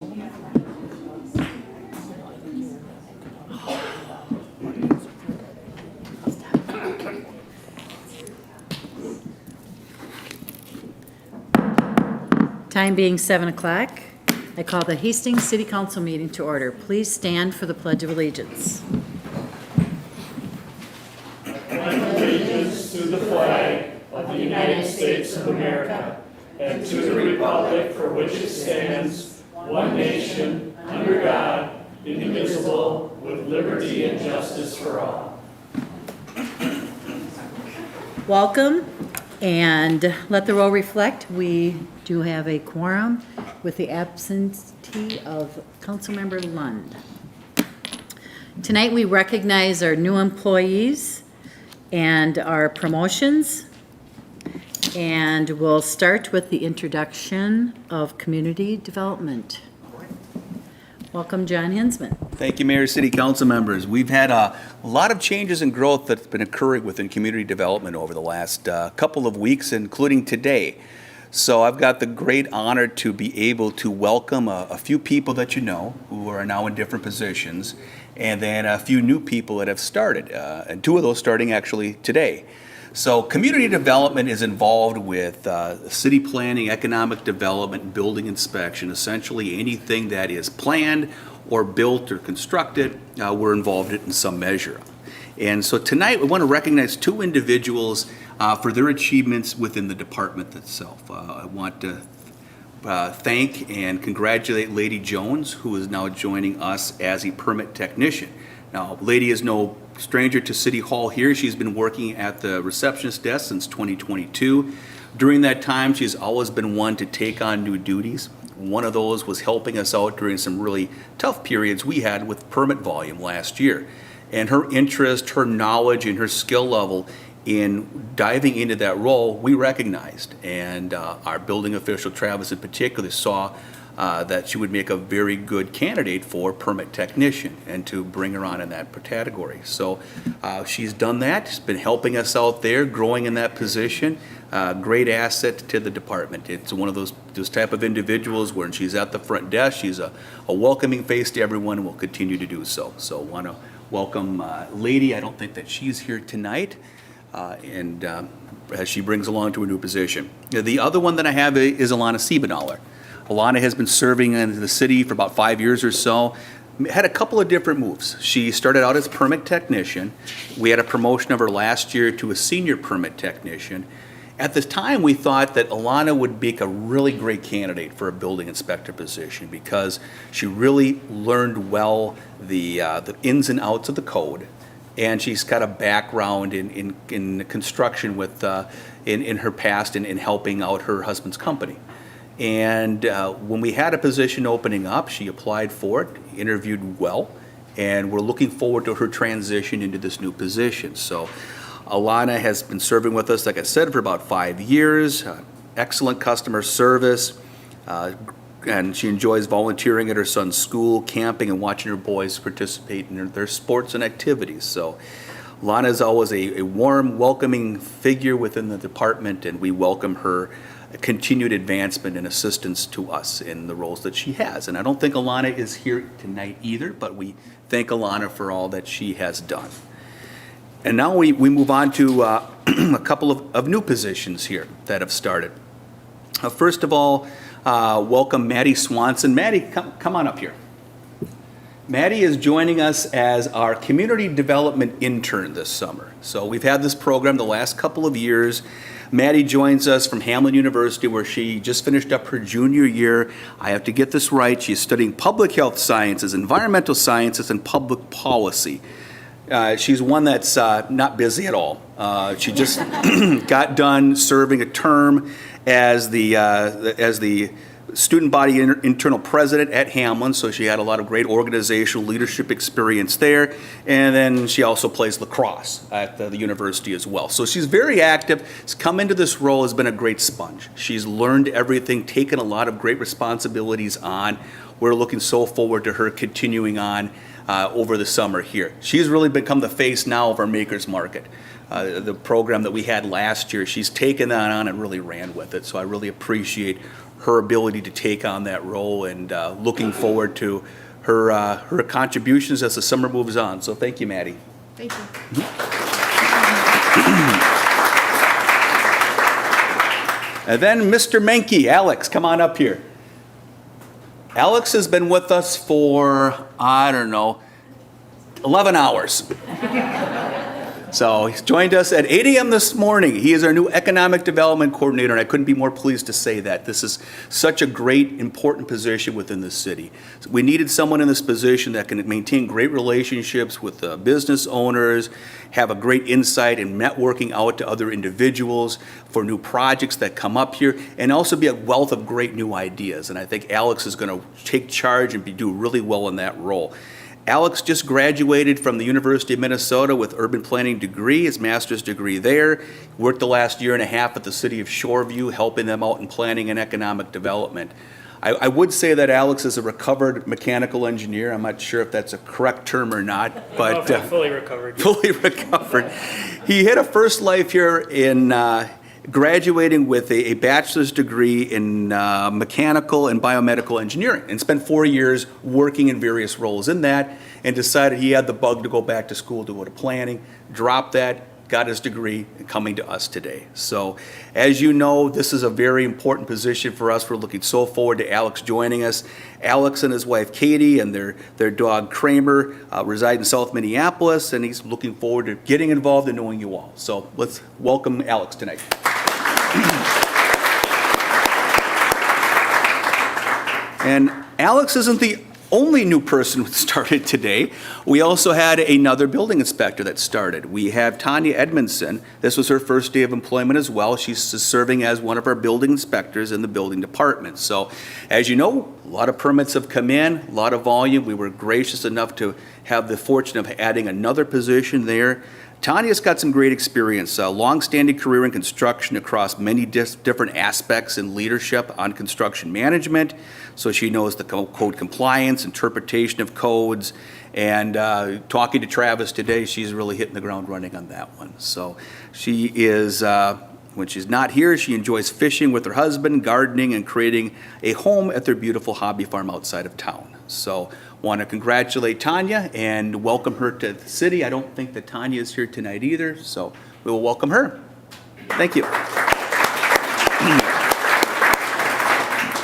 Time being 7 o'clock, I call the Hastings City Council meeting to order. Please stand for the Pledge of Allegiance. I pledge allegiance to the flag of the United States of America and to the republic for which it stands, one nation, under God, indivisible, with liberty and justice for all. Welcome, and let the roll reflect. We do have a quorum with the absentee of Councilmember Lund. Tonight we recognize our new employees and our promotions, and we'll start with the introduction of community development. Welcome, John Hinsman. Thank you, Mayor, City Council members. We've had a lot of changes and growth that's been occurring within community development over the last couple of weeks, including today. So I've got the great honor to be able to welcome a few people that you know who are now in different positions, and then a few new people that have started, and two of those starting actually today. So community development is involved with city planning, economic development, building inspection, essentially anything that is planned or built or constructed, we're involved in some measure. And so tonight we want to recognize two individuals for their achievements within the department itself. I want to thank and congratulate Lady Jones, who is now joining us as a permit technician. Now, Lady is no stranger to City Hall here. She's been working at the receptionist desk since 2022. During that time, she's always been one to take on new duties. One of those was helping us out during some really tough periods we had with permit volume last year. And her interest, her knowledge, and her skill level in diving into that role, we recognized. And our building official, Travis in particular, saw that she would make a very good candidate for permit technician and to bring her on in that category. So she's done that. She's been helping us out there, growing in that position. Great asset to the department. It's one of those type of individuals where she's at the front desk. She's a welcoming face to everyone and will continue to do so. So want to welcome Lady. I don't think that she's here tonight. And as she brings along to a new position. The other one that I have is Alana Siebenaller. Alana has been serving in the city for about 5 years or so. Had a couple of different moves. She started out as permit technician. We had a promotion of her last year to a senior permit technician. At the time, we thought that Alana would make a really great candidate for a building inspector position because she really learned well the ins and outs of the code. And she's got a background in construction with in her past in helping out her husband's company. And when we had a position opening up, she applied for it, interviewed well, and we're looking forward to her transition into this new position. So Alana has been serving with us, like I said, for about 5 years. Excellent customer service, and she enjoys volunteering at her son's school, camping, and watching her boys participate in their sports and activities. So Alana is always a warm, welcoming figure within the department, and we welcome her continued advancement and assistance to us in the roles that she has. And I don't think Alana is here tonight either, but we thank Alana for all that she has done. And now we move on to a couple of new positions here that have started. First of all, welcome Maddie Swanson. Maddie, come on up here. Maddie is joining us as our community development intern this summer. So we've had this program the last couple of years. Maddie joins us from Hamline University, where she just finished up her junior year. I have to get this right. She's studying public health sciences, environmental sciences, and public policy. She's one that's not busy at all. She just got done serving a term as the student body internal president at Hamline, so she had a lot of great organizational leadership experience there. And then she also plays lacrosse at the university as well. So she's very active. She's come into this role, has been a great sponge. She's learned everything, taken a lot of great responsibilities on. We're looking so forward to her continuing on over the summer here. She's really become the face now of our Makers Market. The program that we had last year, she's taken that on and really ran with it. So I really appreciate her ability to take on that role, and looking forward to her contributions as the summer moves on. So thank you, Maddie. Thank you. And then Mr. Menke, Alex, come on up here. Alex has been with us for, 11 hours. So he's joined us at 8 a.m. this morning. He is our new Economic Development Coordinator, and I couldn't be more pleased to say that. This is such a great, important position within the city. We needed someone in this position that can maintain great relationships with business owners, have a great insight and networking out to other individuals for new projects that come up here, and also be a wealth of great new ideas. And I think Alex is going to take charge and do really well in that role. Alex just graduated from the University of Minnesota with urban planning degree, his master's degree there. Worked the last year and a half at the city of Shoreview, helping them out in planning and economic development. I would say that Alex is a recovered mechanical engineer. I'm not sure if that's a correct term or not, but Fully recovered. fully recovered. He had a first life here in graduating with a bachelor's degree in mechanical and biomedical engineering, and spent 4 years working in various roles in that, and decided he had the bug to go back to school to go to planning, dropped that, got his degree, and coming to us today. So as you know, this is a very important position for us. We're looking so forward to Alex joining us. Alex and his wife Katie and their dog Kramer reside in South Minneapolis, and he's looking forward to getting involved and knowing you all. So let's welcome Alex tonight. And Alex isn't the only new person that started today. We also had another building inspector that started. We have Tanya Edmondson. This was her first day of employment as well. She's serving as one of our building inspectors in the building department. So as you know, a lot of permits have come in, a lot of volume. We were gracious enough to have the fortune of adding another position there. Tanya's got some great experience, a long-standing career in construction across many different aspects in leadership on construction management. So she knows the code compliance, interpretation of codes, and talking to Travis today, she's really hitting the ground running on that one. So she is, when she's not here, she enjoys fishing with her husband, gardening, and creating a home at their beautiful hobby farm outside of town. So want to congratulate Tanya and welcome her to the city. I don't think that Tanya is here tonight either, so we will welcome her. Thank you.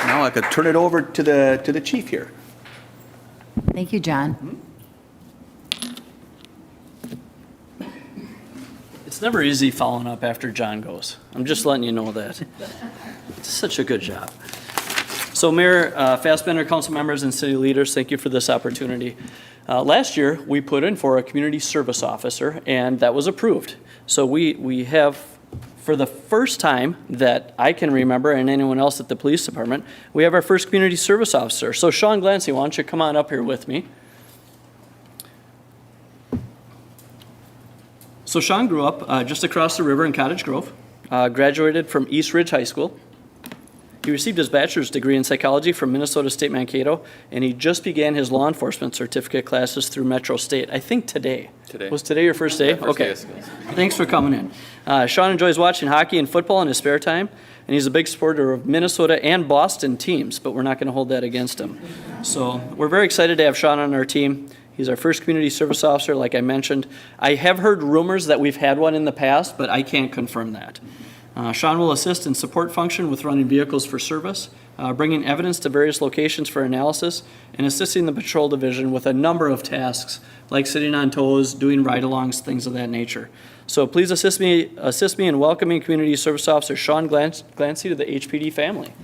Now I could turn it over to the chief here. Thank you, John. It's never easy following up after John goes. I'm just letting you know that. It's such a good job. So Mayor Fassbender, council members, and city leaders, thank you for this opportunity. Last year, we put in for a community service officer, and that was approved. So we have, for the first time that I can remember, and anyone else at the police department, we have our first community service officer. So Sean Glancy, why don't you come on up here with me? So Sean grew up just across the river in Cottage Grove, graduated from East Ridge High School. He received his bachelor's degree in psychology from Minnesota State Mankato, and he just began his law enforcement certificate classes through Metro State, I think today. Today. Was today your first day? First day Okay. of school. Thanks for coming in. Sean enjoys watching hockey and football in his spare time, and he's a big supporter of Minnesota and Boston teams, but we're not going to hold that against him. So we're very excited to have Sean on our team. He's our first community service officer, like I mentioned. I have heard rumors that we've had one in the past, but I can't confirm that. Sean will assist in support function with running vehicles for service, bringing evidence to various locations for analysis, and assisting the patrol division with a number of tasks like sitting on toes, doing ride-alongs, things of that nature. So please assist me in welcoming Community Service Officer Sean Glancy to the HPD family.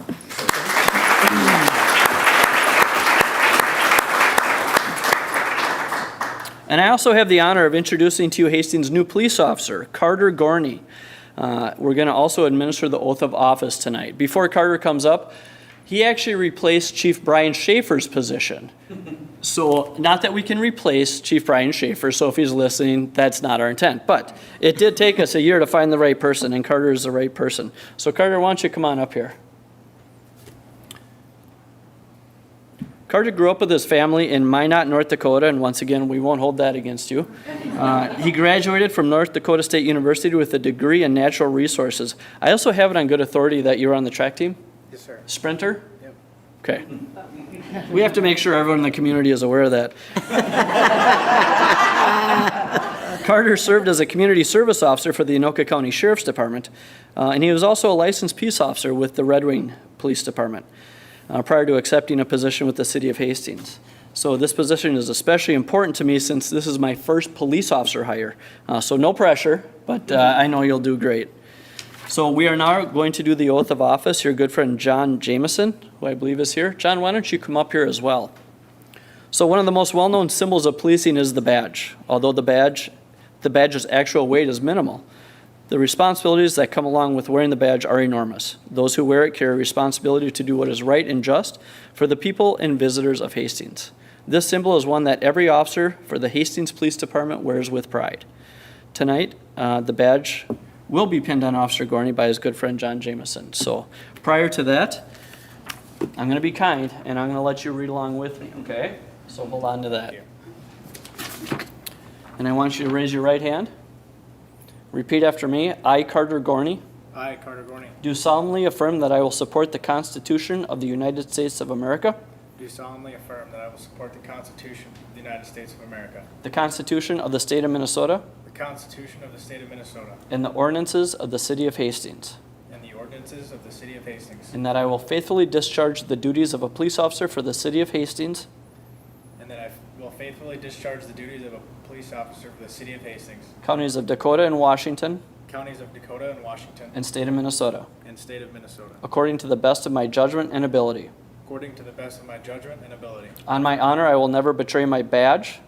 And I also have the honor of introducing to you Hastings' new police officer, Carter Gorney. We're going to also administer the oath of office tonight. Before Carter comes up, he actually replaced Chief Brian Schaefer's position. So not that we can replace Chief Brian Schaefer, so if he's listening, that's not our intent. But it did take us a year to find the right person, and Carter is the right person. So Carter, why don't you come on up here? Carter grew up with his family in Minot, North Dakota, and once again, we won't hold that against you. He graduated from North Dakota State University with a degree in natural resources. I also have it on good authority that you were on the track team. Yes, sir. Sprinter? Yep. Okay. We have to make sure everyone in the community is aware of that. Carter served as a community service officer for the Anoka County Sheriff's Department, and he was also a licensed peace officer with the Red Wing Police Department prior to accepting a position with the City of Hastings. So this position is especially important to me since this is my first police officer hire. So no pressure, but I know you'll do great. So we are now going to do the oath of office. Your good friend John Jameson, who I believe is here. John, why don't you come up here as well? So one of the most well-known symbols of policing is the badge. Although the badge's actual weight is minimal, the responsibilities that come along with wearing the badge are enormous. Those who wear it carry a responsibility to do what is right and just for the people and visitors of Hastings. This symbol is one that every officer for the Hastings Police Department wears with pride. Tonight, the badge will be pinned on Officer Gorney by his good friend John Jameson. So prior to that, I'm going to be kind and I'm going to let you read along with me, okay? So hold on to that. And I want you to raise your right hand. Repeat after me. I, Carter Gorney, I, Carter Gorney, do solemnly affirm that I will support the Constitution of the United States of America, do solemnly affirm that I will support the Constitution of the United States of America, the Constitution of the State of Minnesota, the Constitution of the State of Minnesota, and the ordinances of the City of Hastings, and the ordinances of the City of Hastings, and that I will faithfully discharge the duties of a police officer for the City of Hastings, and that I will faithfully discharge the duties of a police officer for the City of Hastings, counties of Dakota and Washington, counties of Dakota and Washington, and State of Minnesota, and State of Minnesota, according to the best of my judgment and ability. according to the best of my judgment and ability. On my honor, I will never betray my badge,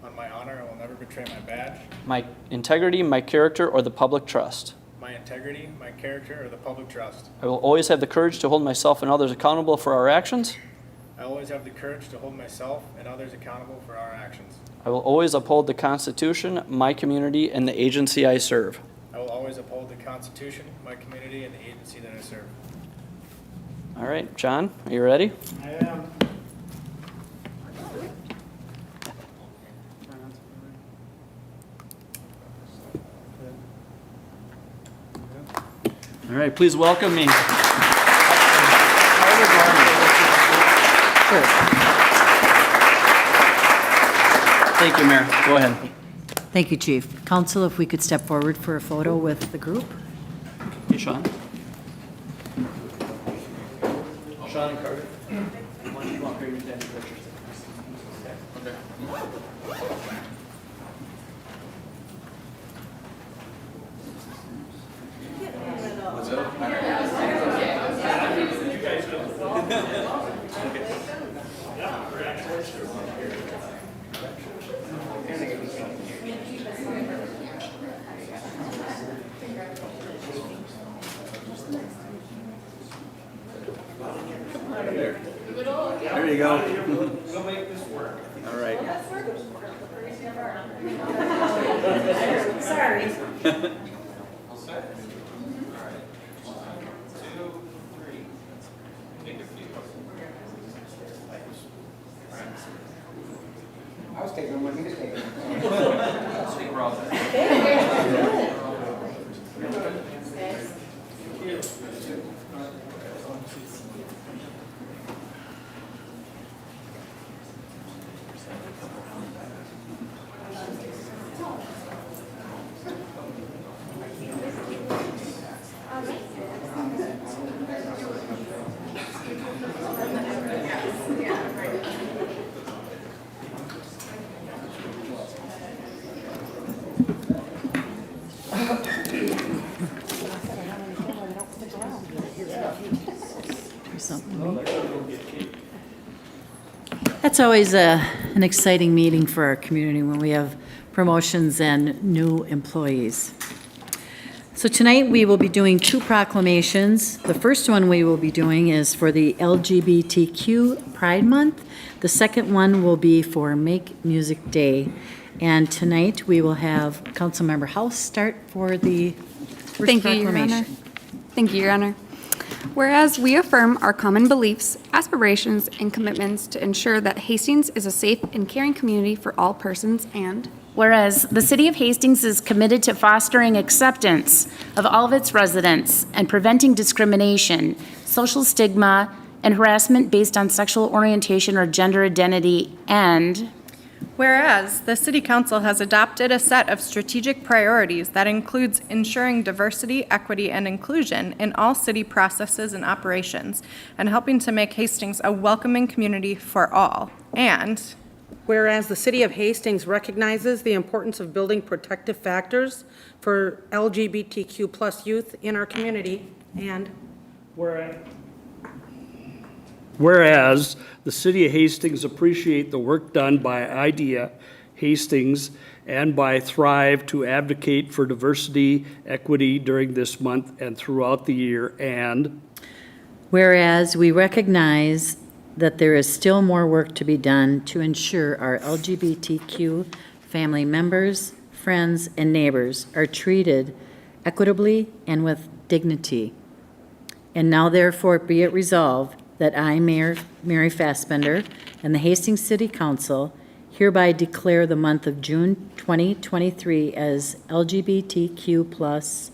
On my honor, I will never betray my badge, my integrity, my character, or the public trust. my integrity, my character, or the public trust. I will always have the courage to hold myself and others accountable for our actions. I always have the courage to hold myself and others accountable for our actions. I will always uphold the Constitution, my community, and the agency I serve. I will always uphold the Constitution, my community, and the agency that I serve. All right, John, are you ready? I am. All right, please welcome me. Thank you, Mayor. Go ahead. Thank you, Chief. Council, if we could step forward for a photo with the group. Hey, Sean. Sean and Carter. Why don't you come up here and take pictures? Okay. There you go. We'll make this work. All right. Sorry. All set? All right. 1, 2, 3. Take a few. I was taking them when he was taking them. Speak we're all set. That's always an exciting meeting for our community when we have promotions and new employees. So tonight, we will be doing 2 proclamations. The first one we will be doing is for the LGBTQ Pride Month. The second one will be for Make Music Day. And tonight, we will have Councilmember House start for the first Thank you, Your proclamation. Honor. Thank you, Your Honor. Whereas we affirm our common beliefs, aspirations, and commitments to ensure that Hastings is a safe and caring community for all persons, and Whereas the City of Hastings is committed to fostering acceptance of all of its residents and preventing discrimination, social stigma, and harassment based on sexual orientation or gender identity, and Whereas the City Council has adopted a set of strategic priorities that includes ensuring diversity, equity, and inclusion in all city processes and operations, and helping to make Hastings a welcoming community for all. And whereas the City of Hastings recognizes the importance of building protective factors for LGBTQ+ youth in our community, and Whereas the City of Hastings appreciate the work done by IDEA Hastings and by Thrive to advocate for diversity, equity during this month and throughout the year, and Whereas we recognize that there is still more work to be done to ensure our LGBTQ family members, friends, and neighbors are treated equitably and with dignity. And now therefore be it resolved that I, Mayor Mary Fassbender, and the Hastings City Council hereby declare the month of June 2023 as LGBTQ+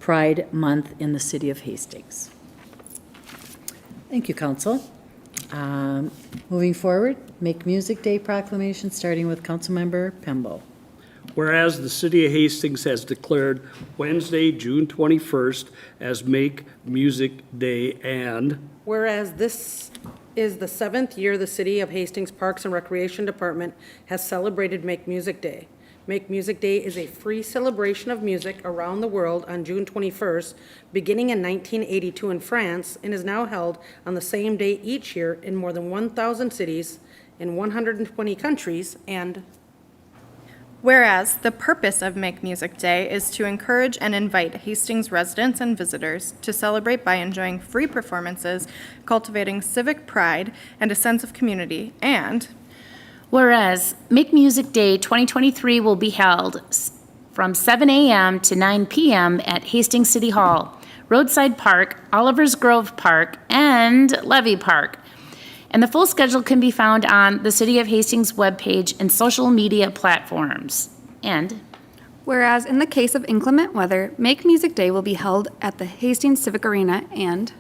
Pride Month in the City of Hastings. Thank you, Council. Moving forward, Make Music Day proclamation, starting with Councilmember Pembo. whereas the City of Hastings has declared Wednesday, June 21st as Make Music Day, and whereas this is the 7th year the City of Hastings Parks and Recreation Department has celebrated Make Music Day. Make Music Day is a free celebration of music around the world on June 21st, beginning in 1982 in France, and is now held on the same day each year in more than 1,000 cities in 120 countries, and whereas the purpose of Make Music Day is to encourage and invite Hastings residents and visitors to celebrate by enjoying free performances, cultivating civic pride and a sense of community, and whereas Make Music Day 2023 will be held from 7 a.m. to 9 p.m. at Hastings City Hall, Roadside Park, Oliver's Grove Park, and Levy Park. And the full schedule can be found on the City of Hastings webpage and social media platforms. And Whereas in the case of inclement weather, Make Music Day will be held at the Hastings Civic Arena, and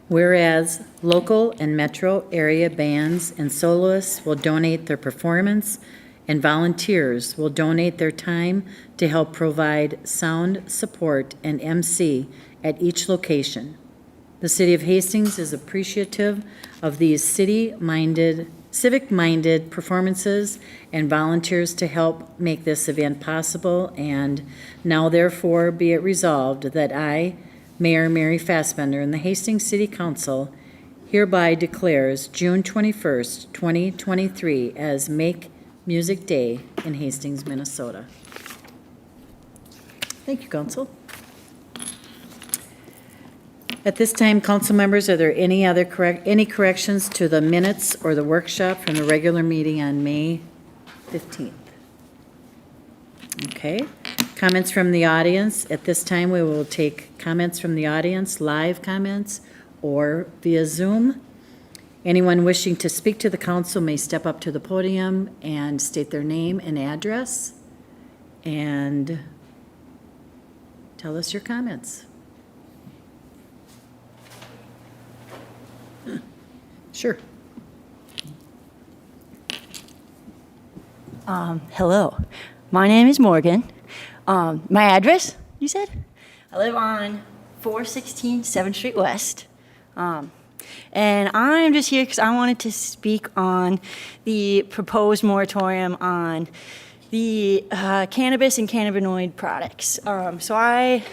Whereas local and metro area bands and soloists will donate their performance and volunteers will donate their time to help provide sound support and MC at each location. The City of Hastings is appreciative of these civic-minded performances and volunteers to help make this event possible, and now therefore be it resolved that I, Mayor Mary Fassbender, and the Hastings City Council hereby declares June 21st, 2023 as Make Music Day in Hastings, Minnesota. Thank you, Council. At this time, council members, are there any corrections to the minutes or the workshop from the regular meeting on May 15th? Okay. Comments from the audience. At this time, we will take comments from the audience, live comments, or via Zoom. Anyone wishing to speak to the council may step up to the podium and state their name and address and tell us your comments. Sure. Hello, my name is Morgan. My address, you said? I live on 416 7th Street West. And I'm just here because I wanted to speak on the proposed moratorium on the cannabis and cannabinoid products. So I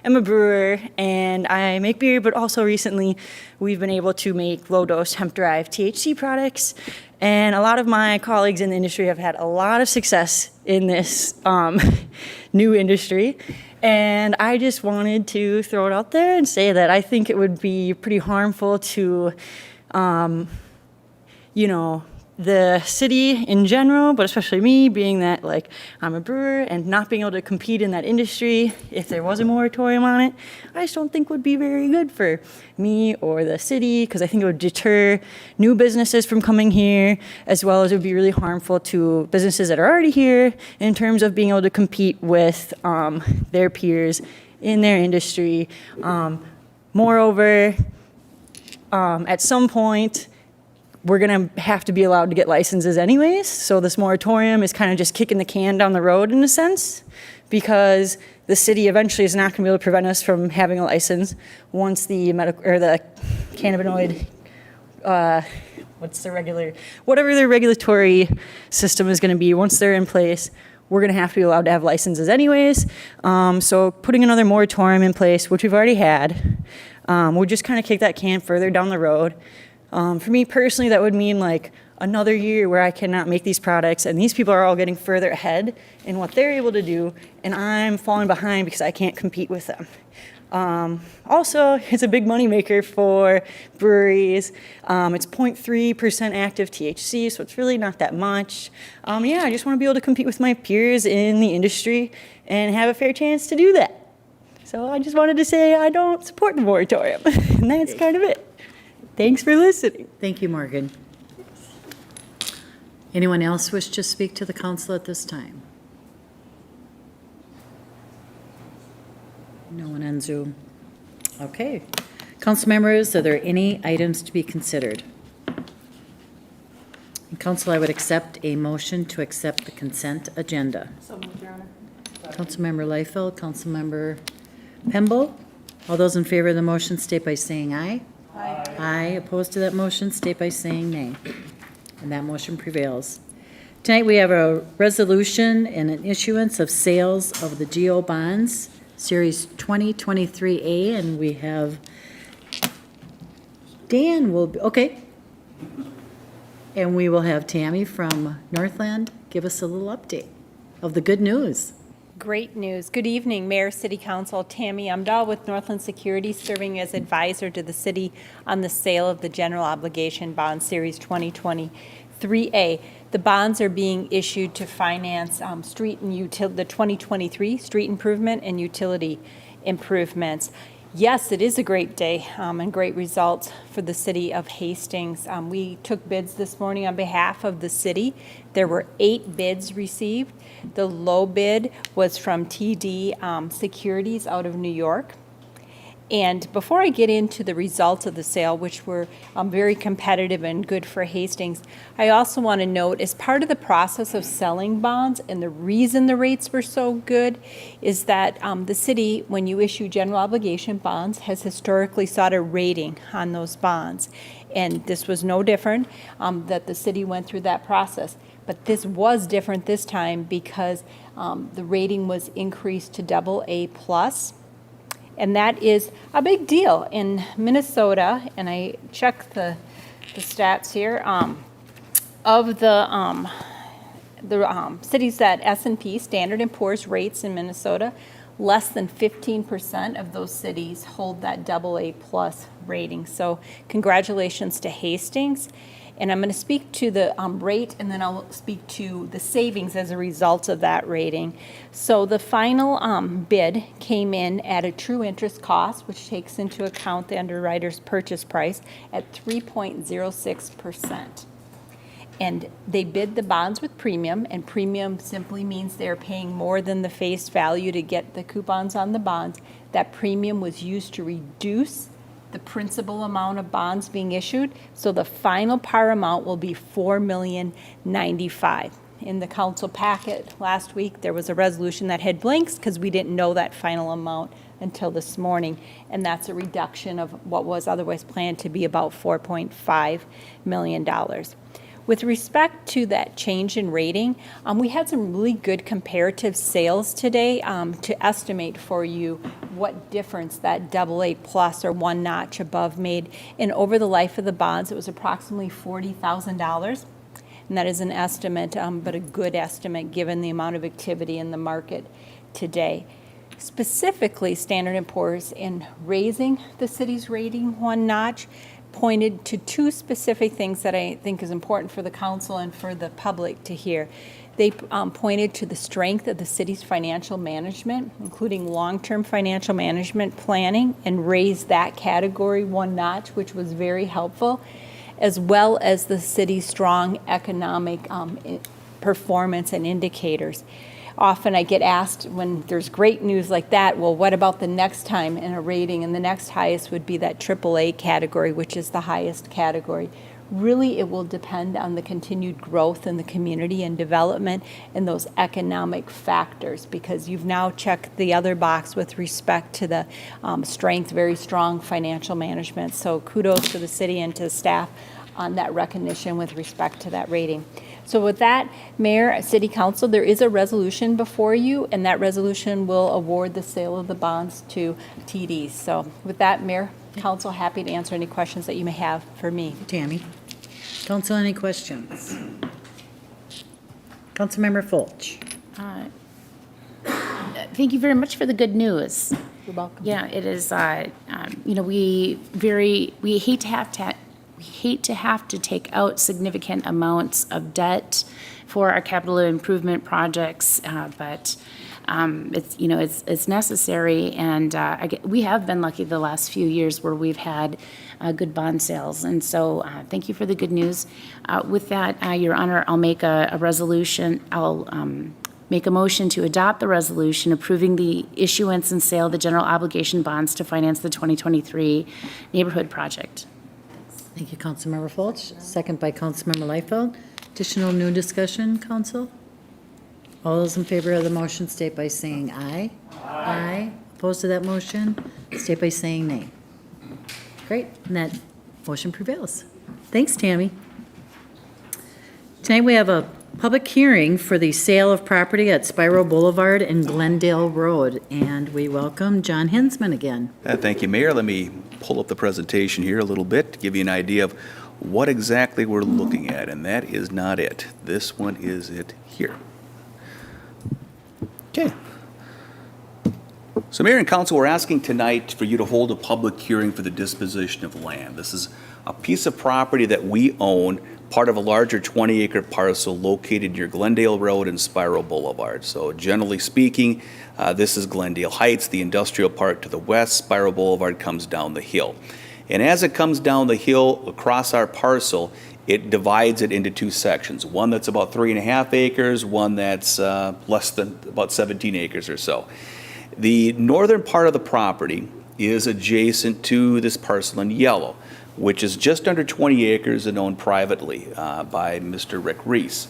am a brewer and I make beer, but also recently we've been able to make low-dose hemp-derived THC products. And a lot of my colleagues in the industry have had a lot of success in this new industry. And I just wanted to throw it out there and say that I think it would be pretty harmful to, the city in general, but especially me, being that like I'm a brewer and not being able to compete in that industry, if there was a moratorium on it, I just don't think would be very good for me or the city, because I think it would deter new businesses from coming here, as well as it would be really harmful to businesses that are already here in terms of being able to compete with their peers in their industry. Moreover, at some point, we're going to have to be allowed to get licenses anyways. So this moratorium is kind of just kicking the can down the road in a sense, because the city eventually is not going to be able to prevent us from having a license once the the cannabinoid, whatever the regulatory system is going to be, once they're in place, we're going to have to be allowed to have licenses anyways. So putting another moratorium in place, which we've already had, would just kind of kick that can further down the road. For me personally, that would mean like another year where I cannot make these products, and these people are all getting further ahead in what they're able to do, and I'm falling behind because I can't compete with them. Also, it's a big moneymaker for breweries. It's 0.3% active THC, so it's really not that much. I just want to be able to compete with my peers in the industry and have a fair chance to do that. So I just wanted to say I don't support the moratorium, and that's kind of it. Thanks for listening. Thank you, Morgan. Anyone else wish to speak to the council at this time? No one on Zoom. Okay. Council members, are there any items to be considered? Council, I would accept a motion to accept the consent agenda. So moved, Your Honor. Councilmember Liefeld, Councilmember Pemble. All those in favor of the motion state by saying aye. Aye. Aye. Opposed to that motion state by saying nay. And that motion prevails. Tonight we have a resolution and an issuance of sales of the GO bonds, Series 2023A, and we have Dan will be, okay. And we will have Tammy from Northland give us a little update of the good news. Great news. Good evening, Mayor, City Council. Tammy Umdahl with Northland Security, serving as advisor to the city on the sale of the general obligation bond series 2023A. The bonds are being issued to finance the 2023 street improvement and utility improvements. Yes, it is a great day and great results for the city of Hastings. We took bids this morning on behalf of the city. There were 8 bids received. The low bid was from TD Securities out of New York. And before I get into the results of the sale, which were very competitive and good for Hastings, I also want to note, as part of the process of selling bonds, and the reason the rates were so good, is that the city, when you issue general obligation bonds, has historically sought a rating on those bonds. And this was no different, that the city went through that process. But this was different this time because the rating was increased to AA+. And that is a big deal in Minnesota, and I checked the stats here, of the cities that S&P, Standard & Poor's rates in Minnesota, less than 15% of those cities hold that AA+ rating. So congratulations to Hastings. And I'm going to speak to the rate, and then I'll speak to the savings as a result of that rating. So the final bid came in at a true interest cost, which takes into account the underwriter's purchase price, at 3.06%. And they bid the bonds with premium, and premium simply means they're paying more than the face value to get the coupons on the bonds. That premium was used to reduce the principal amount of bonds being issued, so the final par amount will be $4,095,000. In the council packet last week, there was a resolution that had blanks because we didn't know that final amount until this morning, and that's a reduction of what was otherwise planned to be about $4.5 million. With respect to that change in rating, we had some really good comparative sales today to estimate for you what difference that AA+ or one notch above made. And over the life of the bonds, it was approximately $40,000. And that is an estimate, but a good estimate given the amount of activity in the market today. Specifically, Standard & Poor's, in raising the city's rating one notch, pointed to two specific things that I think is important for the council and for the public to hear. They pointed to the strength of the city's financial management, including long-term financial management planning, and raised that category one notch, which was very helpful, as well as the city's strong economic performance and indicators. Often I get asked when there's great news like that, well, what about the next time in a rating? And the next highest would be that AAA category, which is the highest category. Really, it will depend on the continued growth in the community and development and those economic factors, because you've now checked the other box with respect to the strength, very strong financial management. So kudos to the city and to staff on that recognition with respect to that rating. So with that, Mayor, City Council, there is a resolution before you, and that resolution will award the sale of the bonds to TDs. So with that, Mayor, Council, happy to answer any questions that you may have for me. Tammy. Council, any questions? Councilmember Fulch. Thank you very much for the good news. You're welcome. Yeah, it is, we hate to have to take out significant amounts of debt for our capital improvement projects, but it's necessary, and we have been lucky the last few years where we've had good bond sales, and so thank you for the good news. With that, Your Honor, I'll make a resolution. I'll make a motion to adopt the resolution approving the issuance and sale of the general obligation bonds to finance the 2023 neighborhood project. Thank you, Councilmember Fulch. Second by Councilmember Liefeld. Additional new discussion, Council? All those in favor of the motion state by saying aye. Aye. Opposed to that motion, state by saying nay. Great, and that motion prevails. Thanks, Tammy. Tonight we have a public hearing for the sale of property at Sprial Boulevard and Glendale Road, and we welcome John Hensman again. Thank you, Mayor. Let me pull up the presentation here a little bit to give you an idea of what exactly we're looking at, and that is not it. This one is it here. Okay. So Mayor and Council, we're asking tonight for you to hold a public hearing for the disposition of land. This is a piece of property that we own, part of a larger 20-acre parcel located near Glendale Road and Sprial Boulevard. So generally speaking, this is Glendale Heights, the industrial park to the west. Sprial Boulevard comes down the hill. And as it comes down the hill across our parcel, it divides it into two sections. One that's about 3.5 acres, one that's less than about 17 acres or so. The northern part of the property is adjacent to this parcel in yellow, which is just under 20 acres and owned privately by Mr. Rick Reese.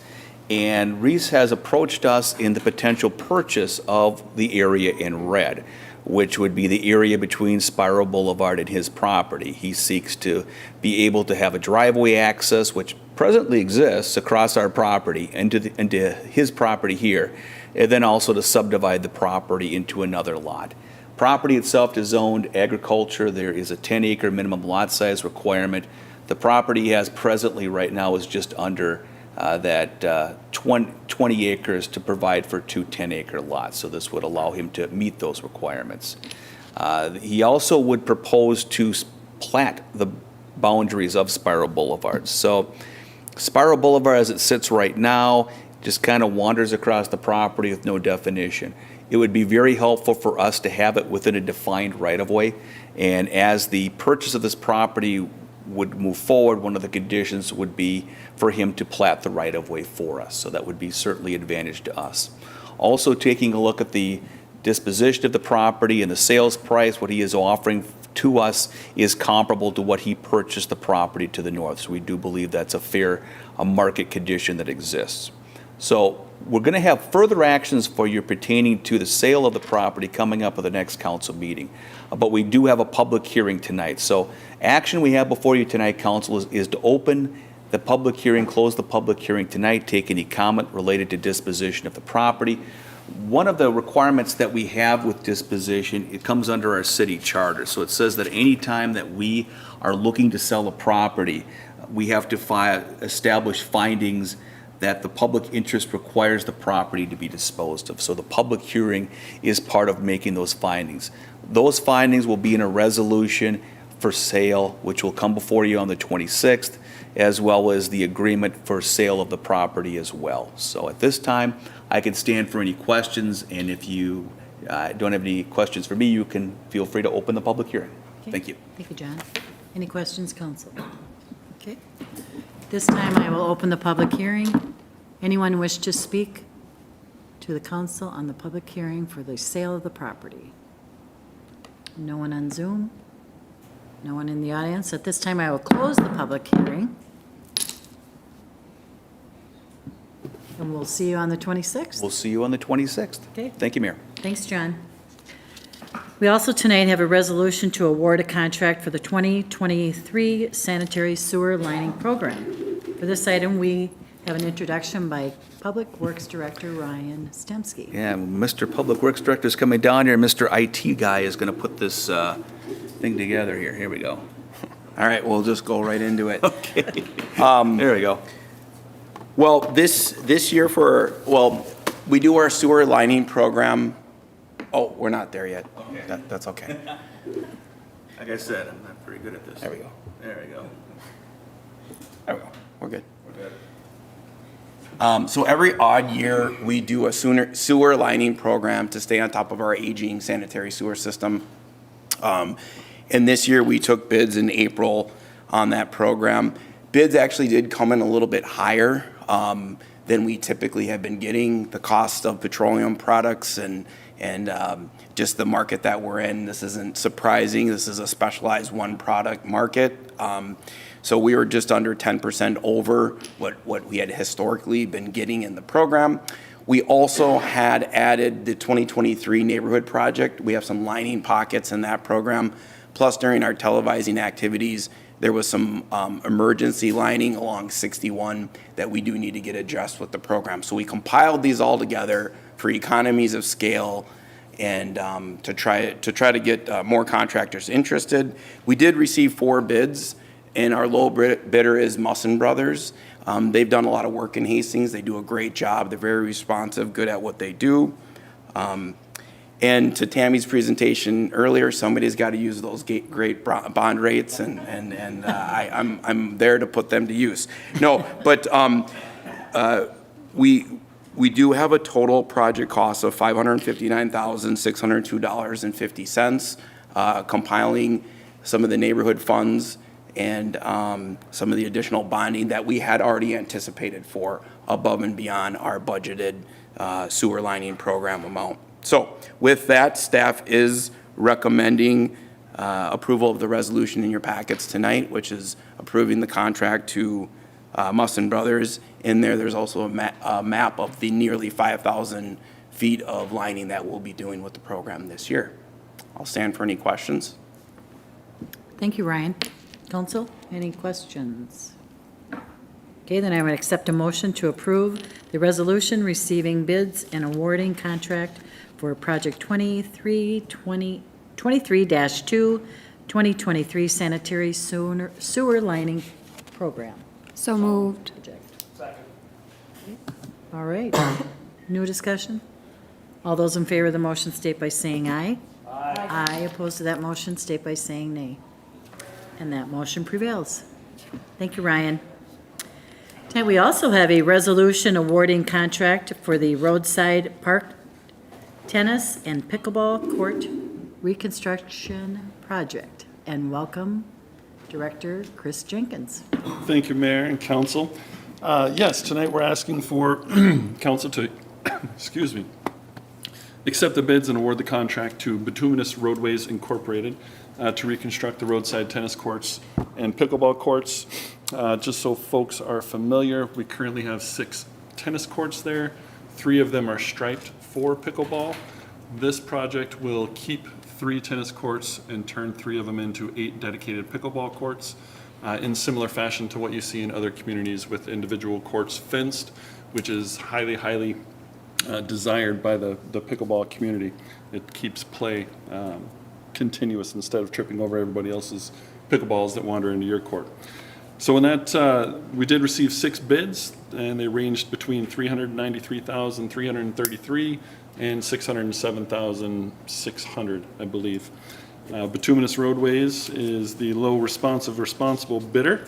And Reese has approached us in the potential purchase of the area in red, which would be the area between Sprial Boulevard and his property. He seeks to be able to have a driveway access, which presently exists across our property into his property here, and then also to subdivide the property into another lot. Property itself is zoned agriculture. There is a 10-acre minimum lot size requirement. The property he has presently right now is just under that 20 acres to provide for two 10-acre lots. So this would allow him to meet those requirements. He also would propose to plat the boundaries of Sprial Boulevard. So Sprial Boulevard, as it sits right now, just kind of wanders across the property with no definition. It would be very helpful for us to have it within a defined right-of-way. And as the purchase of this property would move forward, one of the conditions would be for him to plat the right-of-way for us. So that would be certainly an advantage to us. Also, taking a look at the disposition of the property and the sales price, what he is offering to us is comparable to what he purchased the property to the north. So we do believe that's a fair market condition that exists. So we're going to have further actions for you pertaining to the sale of the property coming up at the next council meeting. But we do have a public hearing tonight. So action we have before you tonight, council, is to open the public hearing, close the public hearing tonight, take any comment related to disposition of the property. One of the requirements that we have with disposition, it comes under our city charter. So it says that any time that we are looking to sell a property, we have to establish findings that the public interest requires the property to be disposed of. So the public hearing is part of making those findings. Those findings will be in a resolution for sale, which will come before you on the 26th, as well as the agreement for sale of the property as well. So at this time, I can stand for any questions, and if you don't have any questions for me, you can feel free to open the public hearing. Okay. Thank you. Thank you, John. Any questions, council? Okay. This time I will open the public hearing. Anyone wish to speak to the council on the public hearing for the sale of the property? No one on Zoom? No one in the audience? At this time, I will close the public hearing. And we'll see you on the 26th. We'll see you on the 26th. Okay. Thank you, Mayor. Thanks, John. We also tonight have a resolution to award a contract for the 2023 Sanitary Sewer Lining Program. For this item, we have an introduction by Public Works Director Ryan Stemsky. Yeah, Mr. Public Works Director is coming down here. Mr. IT guy is going to put this thing together here. Here we go. All right, we'll just go right into it. Okay. There we go. Well, this year we do our sewer lining program. Oh, we're not there yet. Okay. That's okay. Like I said, I'm not very good at this. There we go. There we go. There we go. We're good. We're good. So every odd year, we do a sewer lining program to stay on top of our aging sanitary sewer system. And this year, we took bids in April on that program. Bids actually did come in a little bit higher than we typically have been getting. The cost of petroleum products and just the market that we're in, this isn't surprising. This is a specialized one product market. So we were just under 10% over what we had historically been getting in the program. We also had added the 2023 neighborhood project. We have some lining pockets in that program. Plus, during our televising activities, there was some emergency lining along 61 that we do need to get addressed with the program. So we compiled these all together for economies of scale and to try to get more contractors interested. We did receive 4 bids, and our low bidder is Musson Brothers. They've done a lot of work in Hastings. They do a great job. They're very responsive, good at what they do. And to Tammy's presentation earlier, somebody's got to use those great bond rates, and I'm there to put them to use. No, but we do have a total project cost of $559,602.50, compiling some of the neighborhood funds and some of the additional bonding that we had already anticipated for above and beyond our budgeted sewer lining program amount. So with that, staff is recommending approval of the resolution in your packets tonight, which is approving the contract to Musson Brothers. In there's also a map of the nearly 5,000 feet of lining that we'll be doing with the program this year. I'll stand for any questions. Thank you, Ryan. Council, any questions? Okay, then I would accept a motion to approve the resolution receiving bids and awarding contract for Project 23-2, 2023 Sanitary Sewer Lining Program. So moved. Second. All right. New discussion? All those in favor of the motion state by saying aye. Aye. Aye. Opposed to that motion state by saying nay. And that motion prevails. Thank you, Ryan. Tonight, we also have a resolution awarding contract for the Roadside Park Tennis and Pickleball Court Reconstruction Project. And welcome, Director Chris Jenkins. Thank you, Mayor and Council. Yes, tonight we're asking for Council to, excuse me, accept the bids and award the contract to Bituminous Roadways Incorporated to reconstruct the roadside tennis courts and pickleball courts. Just so folks are familiar, we currently have 6 tennis courts there. 3 of them are striped for pickleball. This project will keep 3 tennis courts and turn 3 of them into 8 dedicated pickleball courts in similar fashion to what you see in other communities with individual courts fenced, which is highly desired by the pickleball community. It keeps play continuous instead of tripping over everybody else's pickleballs that wander into your court. So in that, we did receive 6 bids, and they ranged between $393,333 and $607,600, I believe. Bituminous Roadways is the low responsive responsible bidder.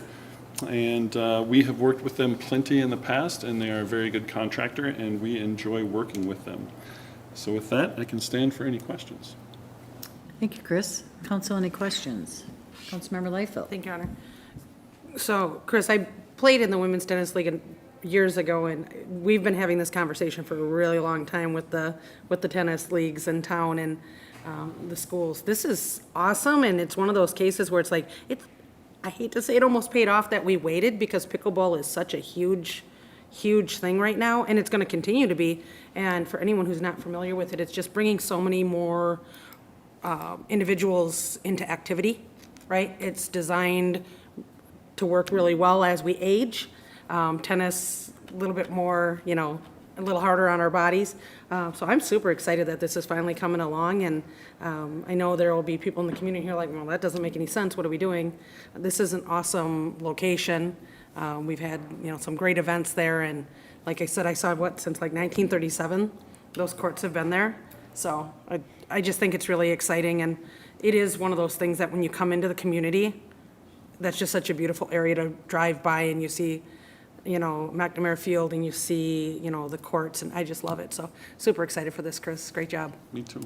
And we have worked with them plenty in the past, and they are a very good contractor, and we enjoy working with them. So with that, I can stand for any questions. Thank you, Chris. Council, any questions? Councilmember Lightfoot. Thank you, Honor. So, Chris, I played in the Women's Tennis League years ago, and we've been having this conversation for a really long time with the tennis leagues in town and the schools. This is awesome, and it's one of those cases where it's like, I hate to say it almost paid off that we waited, because pickleball is such a huge thing right now, and it's going to continue to be. And for anyone who's not familiar with it, it's just bringing so many more individuals into activity, right? It's designed to work really well as we age. Tennis, a little bit more, a little harder on our bodies. So I'm super excited that this is finally coming along, and I know there will be people in the community here like, well, that doesn't make any sense. What are we doing? This is an awesome location. We've had, some great events there, and like I said, I saw since like 1937, those courts have been there. So I just think it's really exciting, and it is one of those things that when you come into the community, that's just such a beautiful area to drive by, and you see, McNamara Field, and you see, the courts, and I just love it. So super excited for this, Chris. Great job. Me too.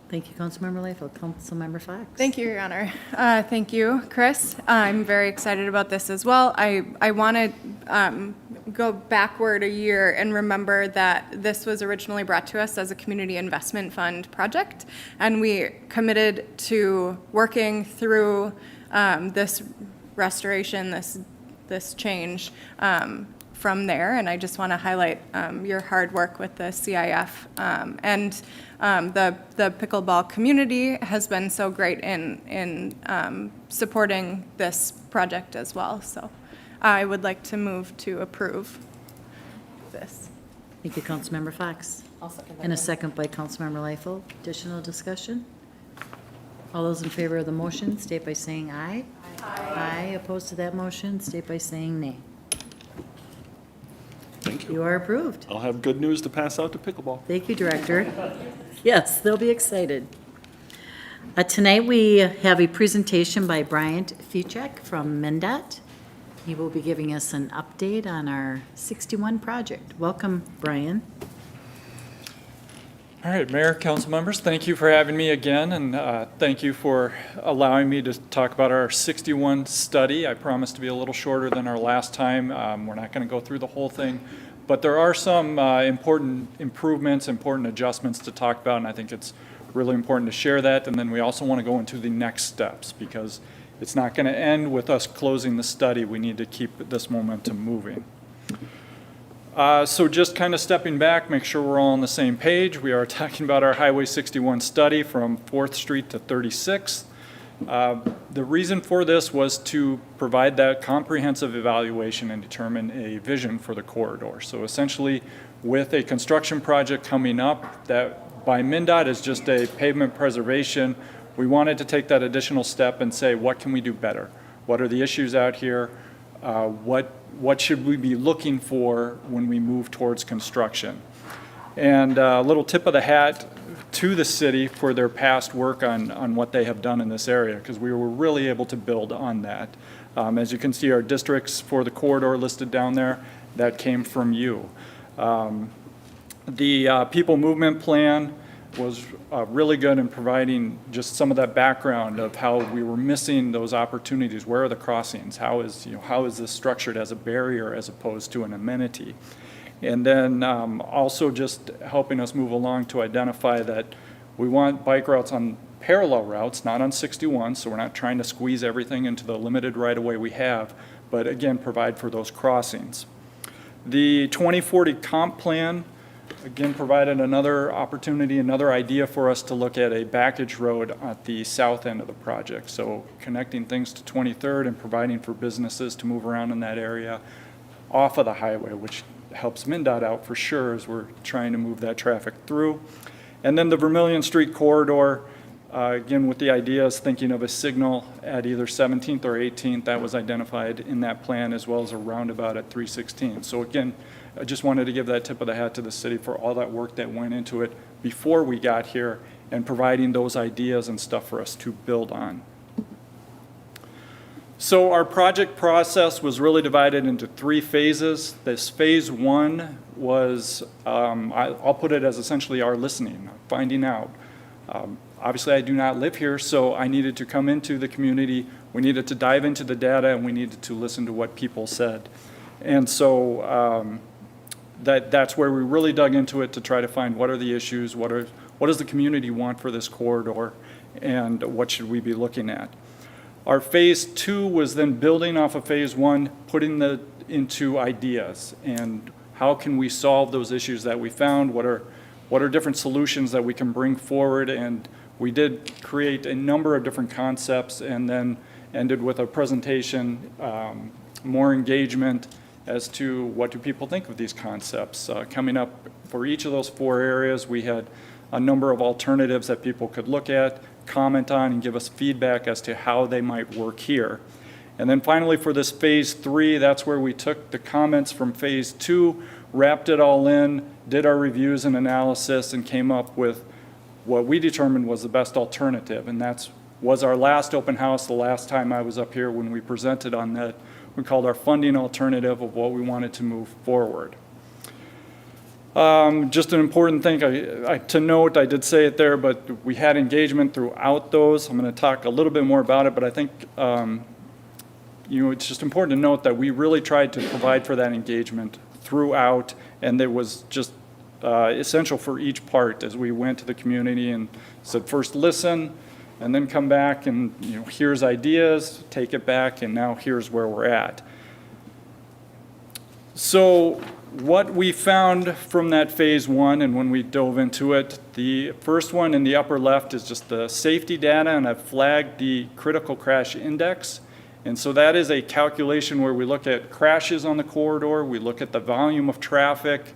Thank you, Councilmember Lightfoot. Councilmember Fox. Thank you, Your Honor. Thank you, Chris. I'm very excited about this as well. I want to go backward a year and remember that this was originally brought to us as a community investment fund project, and we committed to working through this restoration, this change from there. And I just want to highlight your hard work with the CIF, and the pickleball community has been so great in supporting this project as well. So I would like to move to approve this. Thank you, Councilmember Fox. I'll second that. And a second by Councilmember Lightfoot. Additional discussion? All those in favor of the motion, state by saying aye. Aye. Opposed to that motion, state by saying nay. Thank you. You are approved. I'll have good news to pass out to pickleball. Thank you, Director. Yes, they'll be excited. Tonight, we have a presentation by Bryant Fichek from MNDoT. He will be giving us an update on our 61 project. Welcome, Brian. All right, Mayor, council members, thank you for having me again, and thank you for allowing me to talk about our 61 study. I promise to be a little shorter than our last time. We're not going to go through the whole thing, but there are some important improvements, important adjustments to talk about, and I think it's really important to share that. And then we also want to go into the next steps, because it's not going to end with us closing the study. We need to keep this momentum moving. So just kind of stepping back, make sure we're all on the same page. We are talking about our Highway 61 study from 4th Street to 36th. The reason for this was to provide that comprehensive evaluation and determine a vision for the corridor. So essentially, with a construction project coming up that by MNDOT is just a pavement preservation, we wanted to take that additional step and say, what can we do better? What are the issues out here? What should we be looking for when we move towards construction? And a little tip of the hat to the city for their past work on what they have done in this area, because we were really able to build on that. As you can see, our districts for the corridor listed down there, that came from you. The people movement plan was really good in providing just some of that background of how we were missing those opportunities. Where are the crossings? How is this structured as a barrier as opposed to an amenity? And then also just helping us move along to identify that we want bike routes on parallel routes, not on 61, so we're not trying to squeeze everything into the limited right-of-way we have, but again, provide for those crossings. The 2040 comp plan, again, provided another opportunity, another idea for us to look at a backage road at the south end of the project. So connecting things to 23rd and providing for businesses to move around in that area off of the highway, which helps MNDOT out for sure as we're trying to move that traffic through. And then the Vermilion Street corridor, again, with the ideas, thinking of a signal at either 17th or 18th, that was identified in that plan, as well as a roundabout at 316. So again, I just wanted to give that tip of the hat to the city for all that work that went into it before we got here, and providing those ideas and stuff for us to build on. So our project process was really divided into 3 phases. This phase 1 was, I'll put it as essentially our listening, finding out. Obviously, I do not live here, so I needed to come into the community. We needed to dive into the data, and we needed to listen to what people said. And so that's where we really dug into it to try to find what are the issues, what does the community want for this corridor, and what should we be looking at. Our phase 2 was then building off of phase 1, putting into ideas, and how can we solve those issues that we found, what are different solutions that we can bring forward, and we did create a number of different concepts and then ended with a presentation, more engagement as to what do people think of these concepts. Coming up for each of those 4 areas, we had a number of alternatives that people could look at, comment on, and give us feedback as to how they might work here. And then finally for this phase 3, that's where we took the comments from phase 2, wrapped it all in, did our reviews and analysis, and came up with what we determined was the best alternative. And that was our last open house, the last time I was up here when we presented on that. We called our funding alternative of what we wanted to move forward. Just an important thing to note, I did say it there, but we had engagement throughout those. I'm going to talk a little bit more about it, but I think it's just important to note that we really tried to provide for that engagement throughout, and it was just essential for each part as we went to the community and said, first listen, and then come back and here's ideas, take it back, and now here's where we're at. So what we found from that phase 1, and when we dove into it, the first one in the upper left is just the safety data, and I've flagged the critical crash index. And so that is a calculation where we look at crashes on the corridor, we look at the volume of traffic,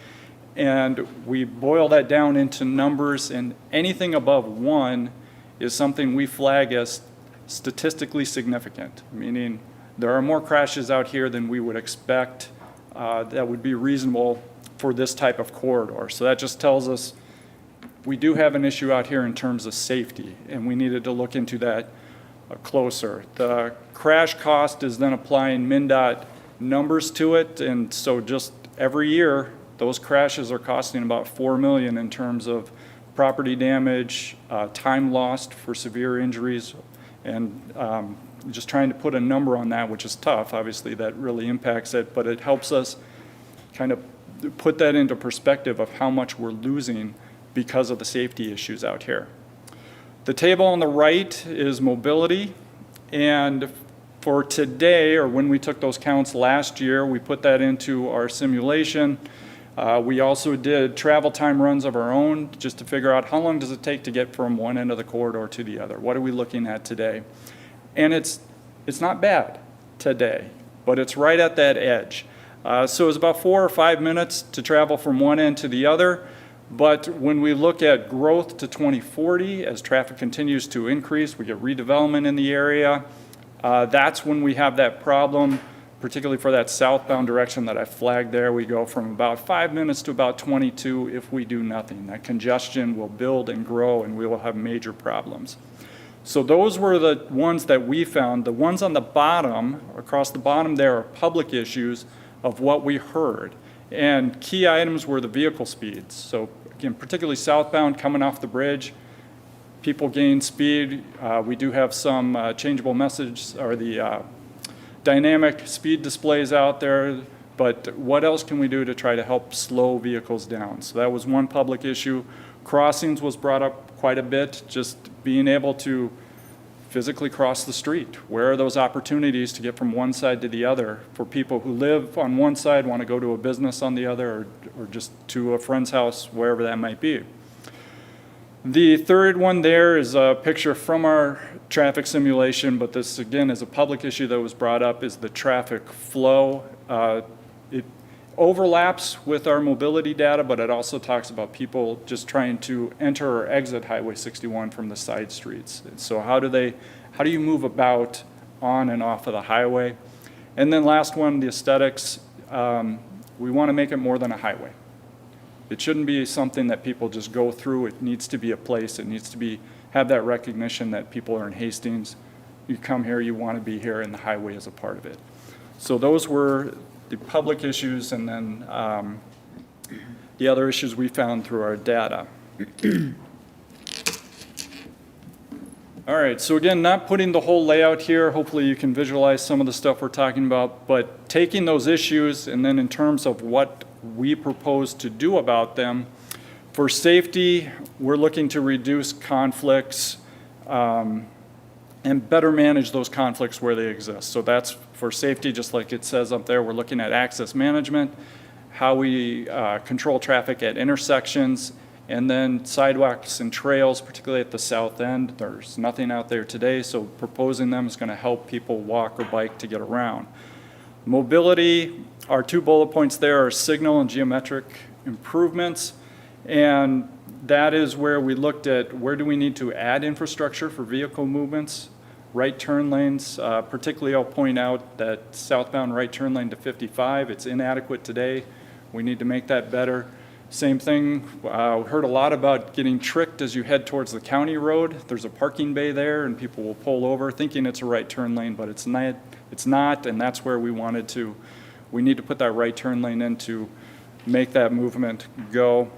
and we boil that down into numbers, and anything above 1 is something we flag as statistically significant, meaning there are more crashes out here than we would expect that would be reasonable for this type of corridor. So that just tells us we do have an issue out here in terms of safety, and we needed to look into that closer. The crash cost is then applying MNDoT numbers to it, and so just every year those crashes are costing about $4 million in terms of property damage, time lost for severe injuries, and just trying to put a number on that, which is tough. Obviously, that really impacts it, but it helps us kind of put that into perspective of how much we're losing because of the safety issues out here. The table on the right is mobility, and for today, or when we took those counts last year, we put that into our simulation. We also did travel time runs of our own just to figure out how long does it take to get from one end of the corridor to the other. What are we looking at today? And it's not bad today, but it's right at that edge. So it's about 4 or 5 minutes to travel from one end to the other. But when we look at growth to 2040, as traffic continues to increase, we get redevelopment in the area. That's when we have that problem, particularly for that southbound direction that I flagged there. We go from about 5 minutes to about 22 if we do nothing. That congestion will build and grow, and we will have major problems. So those were the ones that we found. The ones on the bottom, across the bottom there, are public issues of what we heard. And key items were the vehicle speeds. So again, particularly southbound coming off the bridge, people gain speed. We do have some changeable message, or the dynamic speed displays out there, but what else can we do to try to help slow vehicles down? So that was one public issue. Crossings was brought up quite a bit, just being able to physically cross the street. Where are those opportunities to get from one side to the other for people who live on one side, want to go to a business on the other, or just to a friend's house, wherever that might be. The third one there is a picture from our traffic simulation, but this again is a public issue that was brought up, is the traffic flow. It overlaps with our mobility data, but it also talks about people just trying to enter or exit Highway 61 from the side streets. So how do you move about on and off of the highway? And then last one, the aesthetics. We want to make it more than a highway. It shouldn't be something that people just go through. It needs to be a place. It needs to have that recognition that people are in Hastings. You come here, you want to be here, and the highway is a part of it. So those were the public issues, and then the other issues we found through our data. All right, so again, not putting the whole layout here. Hopefully you can visualize some of the stuff we're talking about, but taking those issues and then in terms of what we propose to do about them. For safety, we're looking to reduce conflicts and better manage those conflicts where they exist. So that's for safety, just like it says up there. We're looking at access management, how we control traffic at intersections, and then sidewalks and trails, particularly at the south end. There's nothing out there today, so proposing them is going to help people walk or bike to get around. Mobility, our 2 bullet points there are signal and geometric improvements, and that is where we looked at where do we need to add infrastructure for vehicle movements, right turn lanes. Particularly, I'll point out that southbound right turn lane to 55, it's inadequate today. We need to make that better. Same thing, we heard a lot about getting tricked as you head towards the county road. There's a parking bay there and people will pull over thinking it's a right turn lane, but it's not, and that's where we need to put that right turn lane in to make that movement go.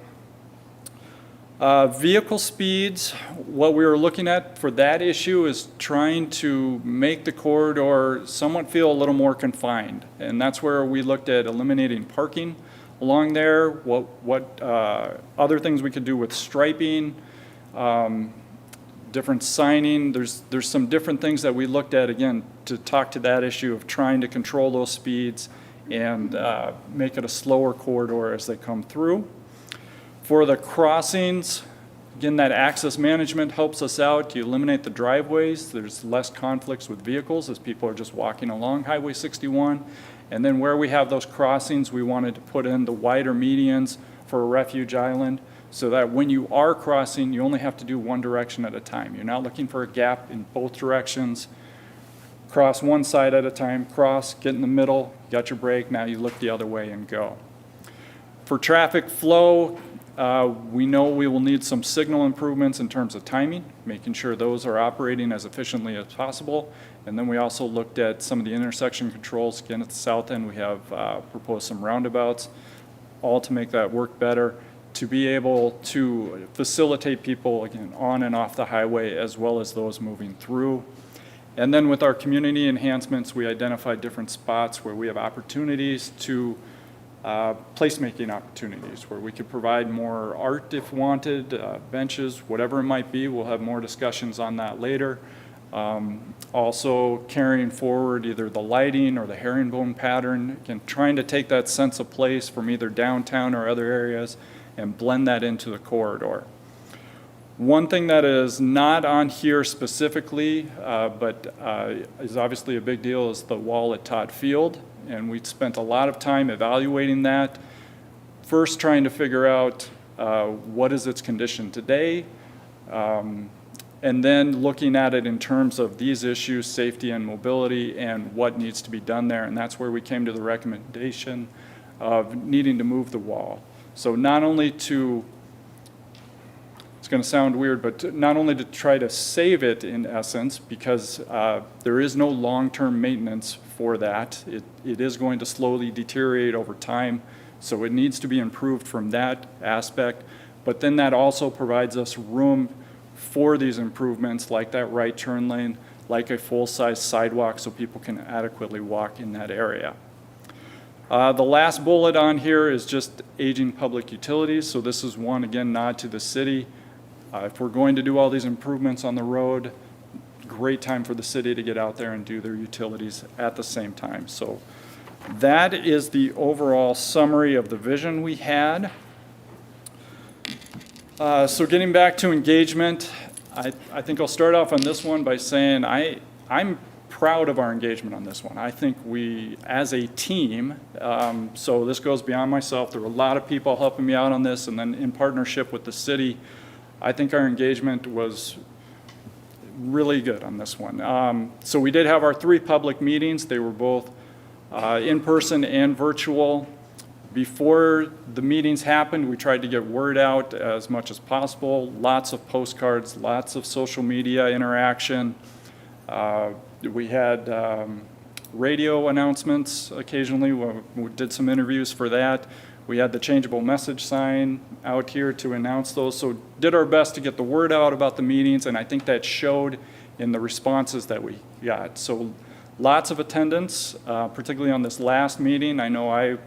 Vehicle speeds, what we were looking at for that issue is trying to make the corridor somewhat feel a little more confined, and that's where we looked at eliminating parking along there, what other things we could do with striping, different signing. There's some different things that we looked at, again, to talk to that issue of trying to control those speeds and make it a slower corridor as they come through. For the crossings, again, that access management helps us out. You eliminate the driveways. There's less conflicts with vehicles as people are just walking along Highway 61. And then where we have those crossings, we wanted to put in the wider medians for a refuge island so that when you are crossing, you only have to do one direction at a time. You're not looking for a gap in both directions. Cross one side at a time, cross, get in the middle, got your break, now you look the other way and go. For traffic flow, we know we will need some signal improvements in terms of timing, making sure those are operating as efficiently as possible. And then we also looked at some of the intersection controls. Again, at the south end, we have proposed some roundabouts, all to make that work better, to be able to facilitate people, again, on and off the highway, as well as those moving through. And then with our community enhancements, we identified different spots where we have opportunities to placemaking opportunities, where we could provide more art if wanted, benches, whatever it might be. We'll have more discussions on that later. Also carrying forward either the lighting or the herringbone pattern, again, trying to take that sense of place from either downtown or other areas and blend that into the corridor. One thing that is not on here specifically, but is obviously a big deal, is the wall at Todd Field. And we spent a lot of time evaluating that. First, trying to figure out what is its condition today, and then looking at it in terms of these issues, safety and mobility, and what needs to be done there. And that's where we came to the recommendation of needing to move the wall. So not only to, it's going to sound weird, but not only to try to save it in essence, because there is no long-term maintenance for that. It is going to slowly deteriorate over time, so it needs to be improved from that aspect. But then that also provides us room for these improvements, like that right turn lane, like a full-size sidewalk, so people can adequately walk in that area. The last bullet on here is just aging public utilities. So this is one, again, nod to the city. If we're going to do all these improvements on the road, great time for the city to get out there and do their utilities at the same time. So that is the overall summary of the vision we had. So getting back to engagement, I think I'll start off on this one by saying I'm proud of our engagement on this one. I think we, as a team, so this goes beyond myself, there were a lot of people helping me out on this, and then in partnership with the city, I think our engagement was really good on this one. So we did have our 3 public meetings. They were both in person and virtual. Before the meetings happened, we tried to get word out as much as possible. Lots of postcards, lots of social media interaction. We had radio announcements occasionally. We did some interviews for that. We had the changeable message sign out here to announce those. So did our best to get the word out about the meetings, and I think that showed in the responses that we got. So lots of attendance, particularly on this last meeting. I know I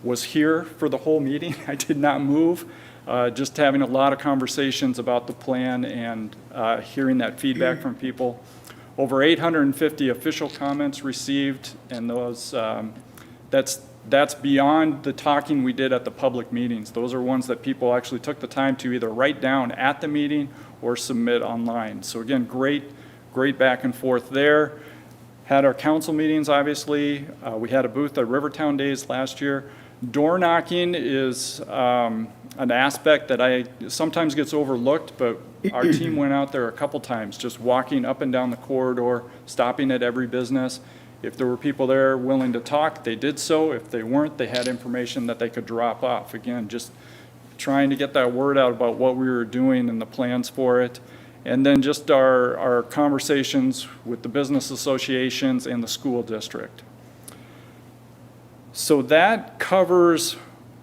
was here for the whole meeting. I did not move, just having a lot of conversations about the plan and hearing that feedback from people. Over 850 official comments received, and those that's beyond the talking we did at the public meetings. Those are ones that people actually took the time to either write down at the meeting or submit online. So again, great back and forth there. Had our council meetings, obviously. We had a booth at Rivertown Days last year. Door knocking is an aspect that sometimes gets overlooked, but our team went out there a couple times, just walking up and down the corridor, stopping at every business. If there were people there willing to talk, they did so. If they weren't, they had information that they could drop off. Again, just trying to get that word out about what we were doing and the plans for it. And then just our conversations with the business associations and the school district. So that covers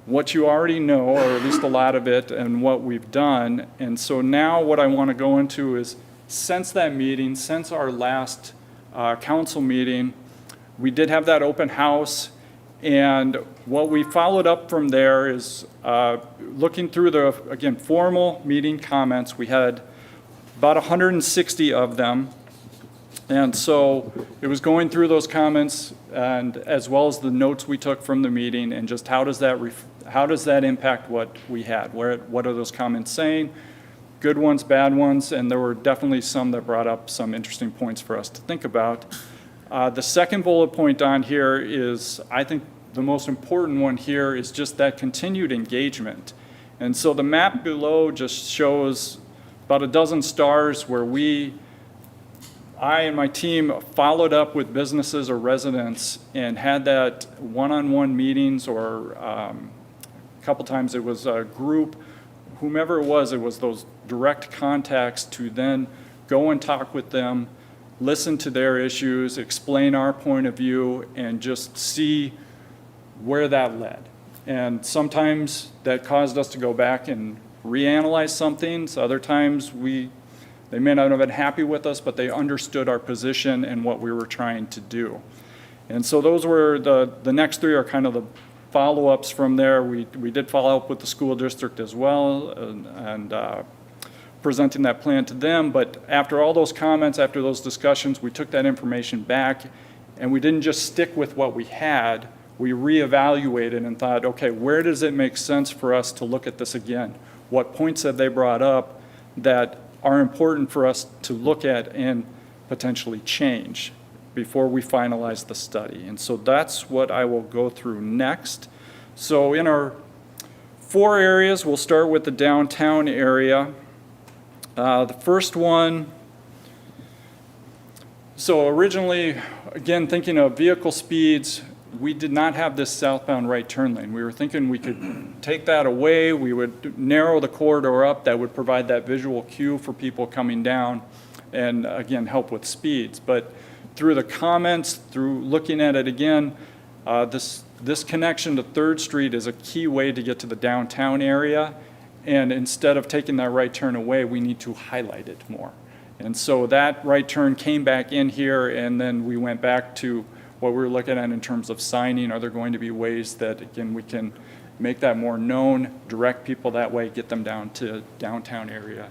what you already know, or at least a lot of it, and what we've done. And so now what I want to go into is, since that meeting, since our last council meeting, we did have that open house. And what we followed up from there is looking through the, again, formal meeting comments. We had about 160 of them. And so it was going through those comments, and as well as the notes we took from the meeting, and just how does that impact what we had? What are those comments saying? Good ones, bad ones, and there were definitely some that brought up some interesting points for us to think about. The second bullet point on here is, I think the most important one here is just that continued engagement. And so the map below just shows about a dozen stars where I and my team followed up with businesses or residents and had that one-on-one meetings, or a couple times it was a group, whomever it was those direct contacts to then go and talk with them, listen to their issues, explain our point of view, and just see where that led. And sometimes that caused us to go back and reanalyze some things. Other times they may not have been happy with us, but they understood our position and what we were trying to do. And so those were the next three are kind of the follow-ups from there. We did follow up with the school district as well, and presenting that plan to them. But after all those comments, after those discussions, we took that information back, and we didn't just stick with what we had. We reevaluated and thought, okay, where does it make sense for us to look at this again? What points have they brought up that are important for us to look at and potentially change before we finalize the study? And so that's what I will go through next. So in our 4 areas, we'll start with the downtown area. The first one, so originally, again, thinking of vehicle speeds, we did not have this southbound right turn lane. We were thinking we could take that away. We would narrow the corridor up. That would provide that visual cue for people coming down and, again, help with speeds. But through the comments, through looking at it again, this connection to 3rd Street is a key way to get to the downtown area. And instead of taking that right turn away, we need to highlight it more. And so that right turn came back in here, and then we went back to what we were looking at in terms of signing. Are there going to be ways that, again, we can make that more known, direct people that way, get them down to downtown area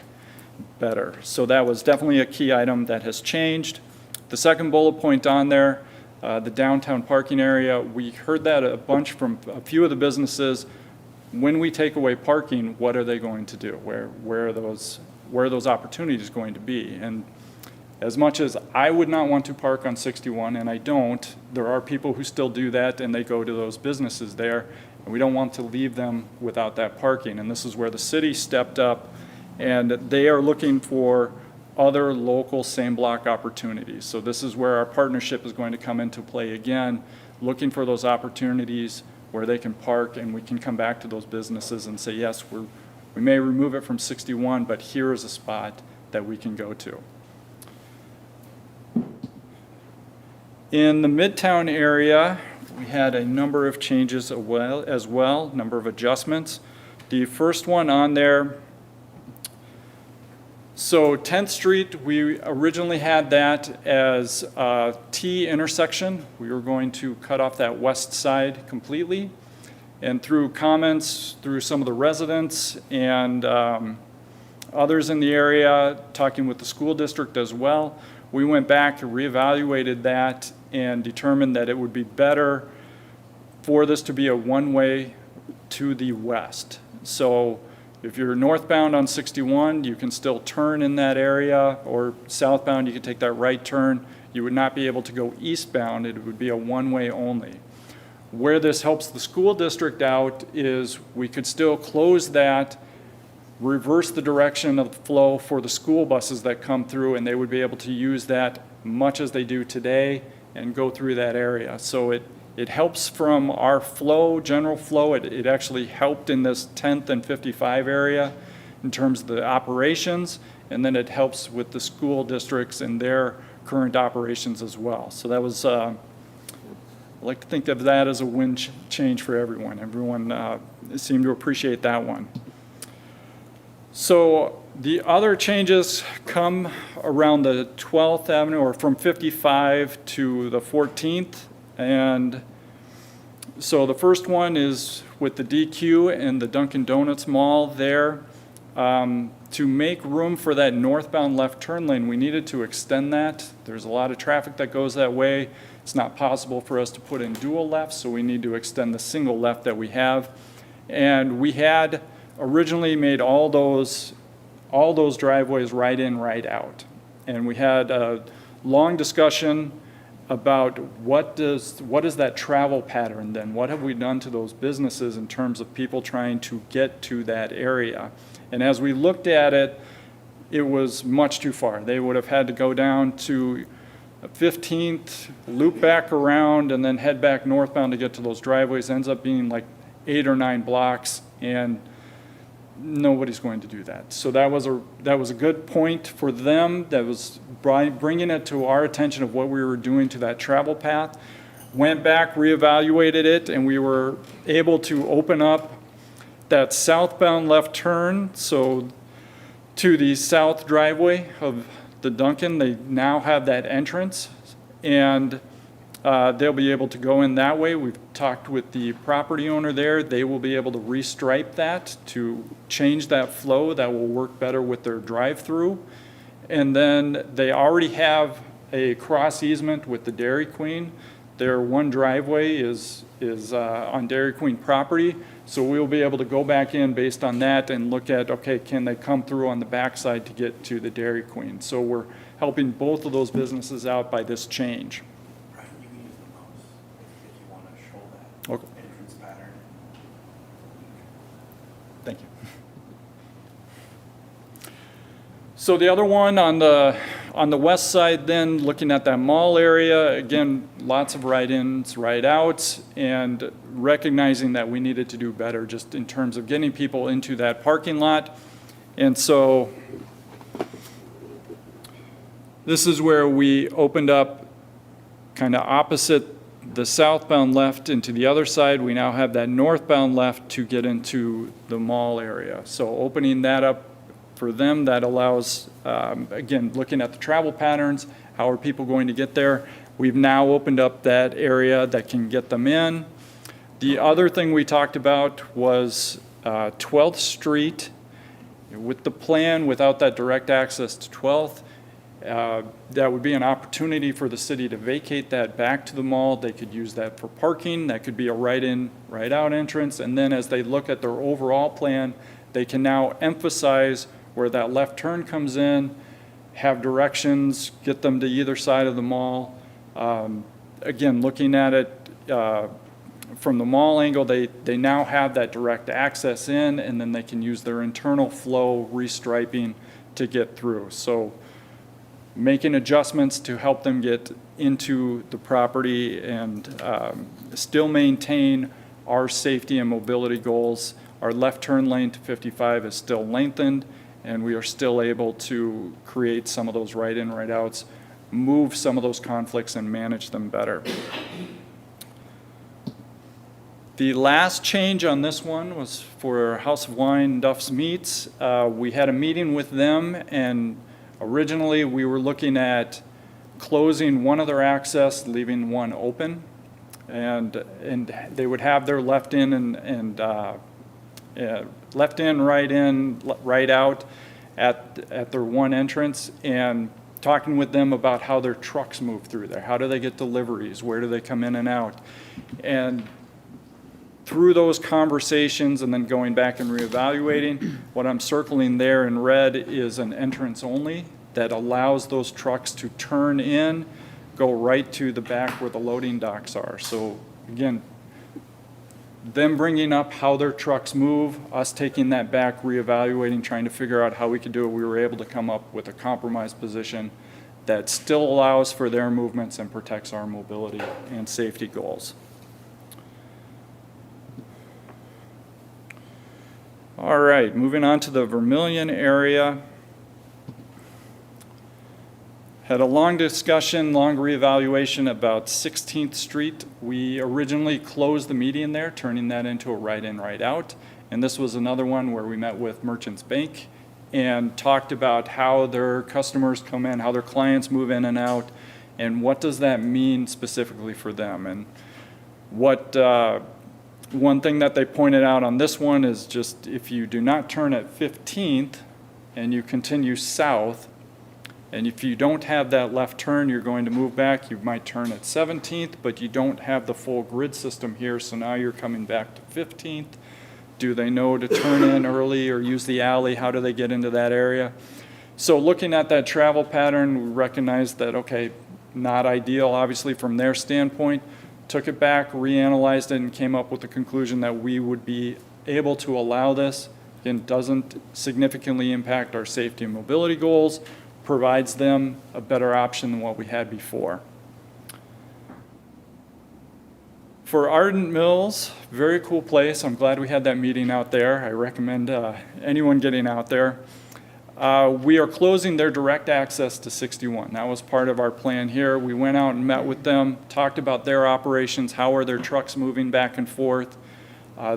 better? So that was definitely a key item that has changed. The second bullet point on there, the downtown parking area, we heard that a bunch from a few of the businesses. When we take away parking, what are they going to do? Where are those opportunities going to be? And as much as I would not want to park on 61, and I don't, there are people who still do that, and they go to those businesses there, and we don't want to leave them without that parking. And this is where the city stepped up, and they are looking for other local same block opportunities. So this is where our partnership is going to come into play again, looking for those opportunities where they can park, and we can come back to those businesses and say, yes, we may remove it from 61, but here is a spot that we can go to. In the Midtown area, we had a number of changes as well, number of adjustments. The first one on there, so 10th Street, we originally had that as a T intersection. We were going to cut off that west side completely. And through comments, through some of the residents and others in the area, talking with the school district as well, we went back and reevaluated that and determined that it would be better for this to be a one-way to the west. So if you're northbound on 61, you can still turn in that area, or southbound, you can take that right turn. You would not be able to go eastbound. It would be a one-way only. Where this helps the school district out is we could still close that, reverse the direction of the flow for the school buses that come through, and they would be able to use that much as they do today and go through that area. So it helps from our flow, general flow. It actually helped in this 10th and 55 area in terms of the operations, and then it helps with the school districts and their current operations as well. So that was, I like to think of that as a win change for everyone. Everyone seemed to appreciate that one. So the other changes come around the 12th Avenue, or from 55 to the 14th. And so the first one is with the DQ and the Dunkin' Donuts Mall there. To make room for that northbound left turn lane, we needed to extend that. There's a lot of traffic that goes that way. It's not possible for us to put in dual lefts, so we need to extend the single left that we have. And we had originally made all those driveways right in, right out. And we had a long discussion about what is that travel pattern then? What have we done to those businesses in terms of people trying to get to that area? And as we looked at it, it was much too far. They would have had to go down to 15th, loop back around, and then head back northbound to get to those driveways. It ends up being like 8 or 9 blocks, and nobody's going to do that. So that was a good point for them. That was bringing it to our attention of what we were doing to that travel path. Went back, reevaluated it, and we were able to open up that southbound left turn. So to the south driveway of the Dunkin', they now have that entrance, and they'll be able to go in that way. We've talked with the property owner there. They will be able to restripe that to change that flow that will work better with their drive-through. And then they already have a cross easement with the Dairy Queen. Their one driveway is on Dairy Queen property. So we'll be able to go back in based on that and look at, okay, can they come through on the backside to get to the Dairy Queen? So we're helping both of those businesses out by this change. Brian, you can use the mouse if you want to show that Okay. entrance pattern. Thank you. So the other one on the west side then, looking at that mall area, again, lots of right-ins, right-outs, and recognizing that we needed to do better just in terms of getting people into that parking lot. And so this is where we opened up kind of opposite the southbound left into the other side. We now have that northbound left to get into the mall area. So opening that up for them, that allows, again, looking at the travel patterns, how are people going to get there? We've now opened up that area that can get them in. The other thing we talked about was 12th Street. With the plan, without that direct access to 12th, that would be an opportunity for the city to vacate that back to the mall. They could use that for parking. That could be a right-in, right-out entrance. And then as they look at their overall plan, they can now emphasize where that left turn comes in, have directions, get them to either side of the mall. Again, looking at it from the mall angle, they now have that direct access in, and then they can use their internal flow restriping to get through. So making adjustments to help them get into the property and still maintain our safety and mobility goals. Our left turn lane to 55 is still lengthened, and we are still able to create some of those right-in, right-outs, move some of those conflicts, and manage them better. The last change on this one was for House of Wine Duff's Meats. We had a meeting with them, and originally we were looking at closing one of their access, leaving one open, and they would have their left in, right out at their one entrance, and talking with them about how their trucks move through there. How do they get deliveries? Where do they come in and out? And through those conversations and then going back and reevaluating, what I'm circling there in red is an entrance only that allows those trucks to turn in, go right to the back where the loading docks are. So again, them bringing up how their trucks move, us taking that back, reevaluating, trying to figure out how we could do it. We were able to come up with a compromise position that still allows for their movements and protects our mobility and safety goals. All right, moving on to the Vermilion area. Had a long discussion, long reevaluation about 16th Street. We originally closed the median there, turning that into a right-in, right-out. And this was another one where we met with Merchants Bank and talked about how their customers come in, how their clients move in and out, and what does that mean specifically for them. And what one thing that they pointed out on this one is just if you do not turn at 15th and you continue south, and if you don't have that left turn, you're going to move back. You might turn at 17th, but you don't have the full grid system here, so now you're coming back to 15th. Do they know to turn in early or use the alley? How do they get into that area? So looking at that travel pattern, we recognized that, okay, not ideal, obviously, from their standpoint. Took it back, reanalyzed it, and came up with the conclusion that we would be able to allow this. Again, doesn't significantly impact our safety and mobility goals, provides them a better option than what we had before. For Ardent Mills, very cool place. I'm glad we had that meeting out there. I recommend anyone getting out there. We are closing their direct access to 61. That was part of our plan here. We went out and met with them, talked about their operations, how are their trucks moving back and forth.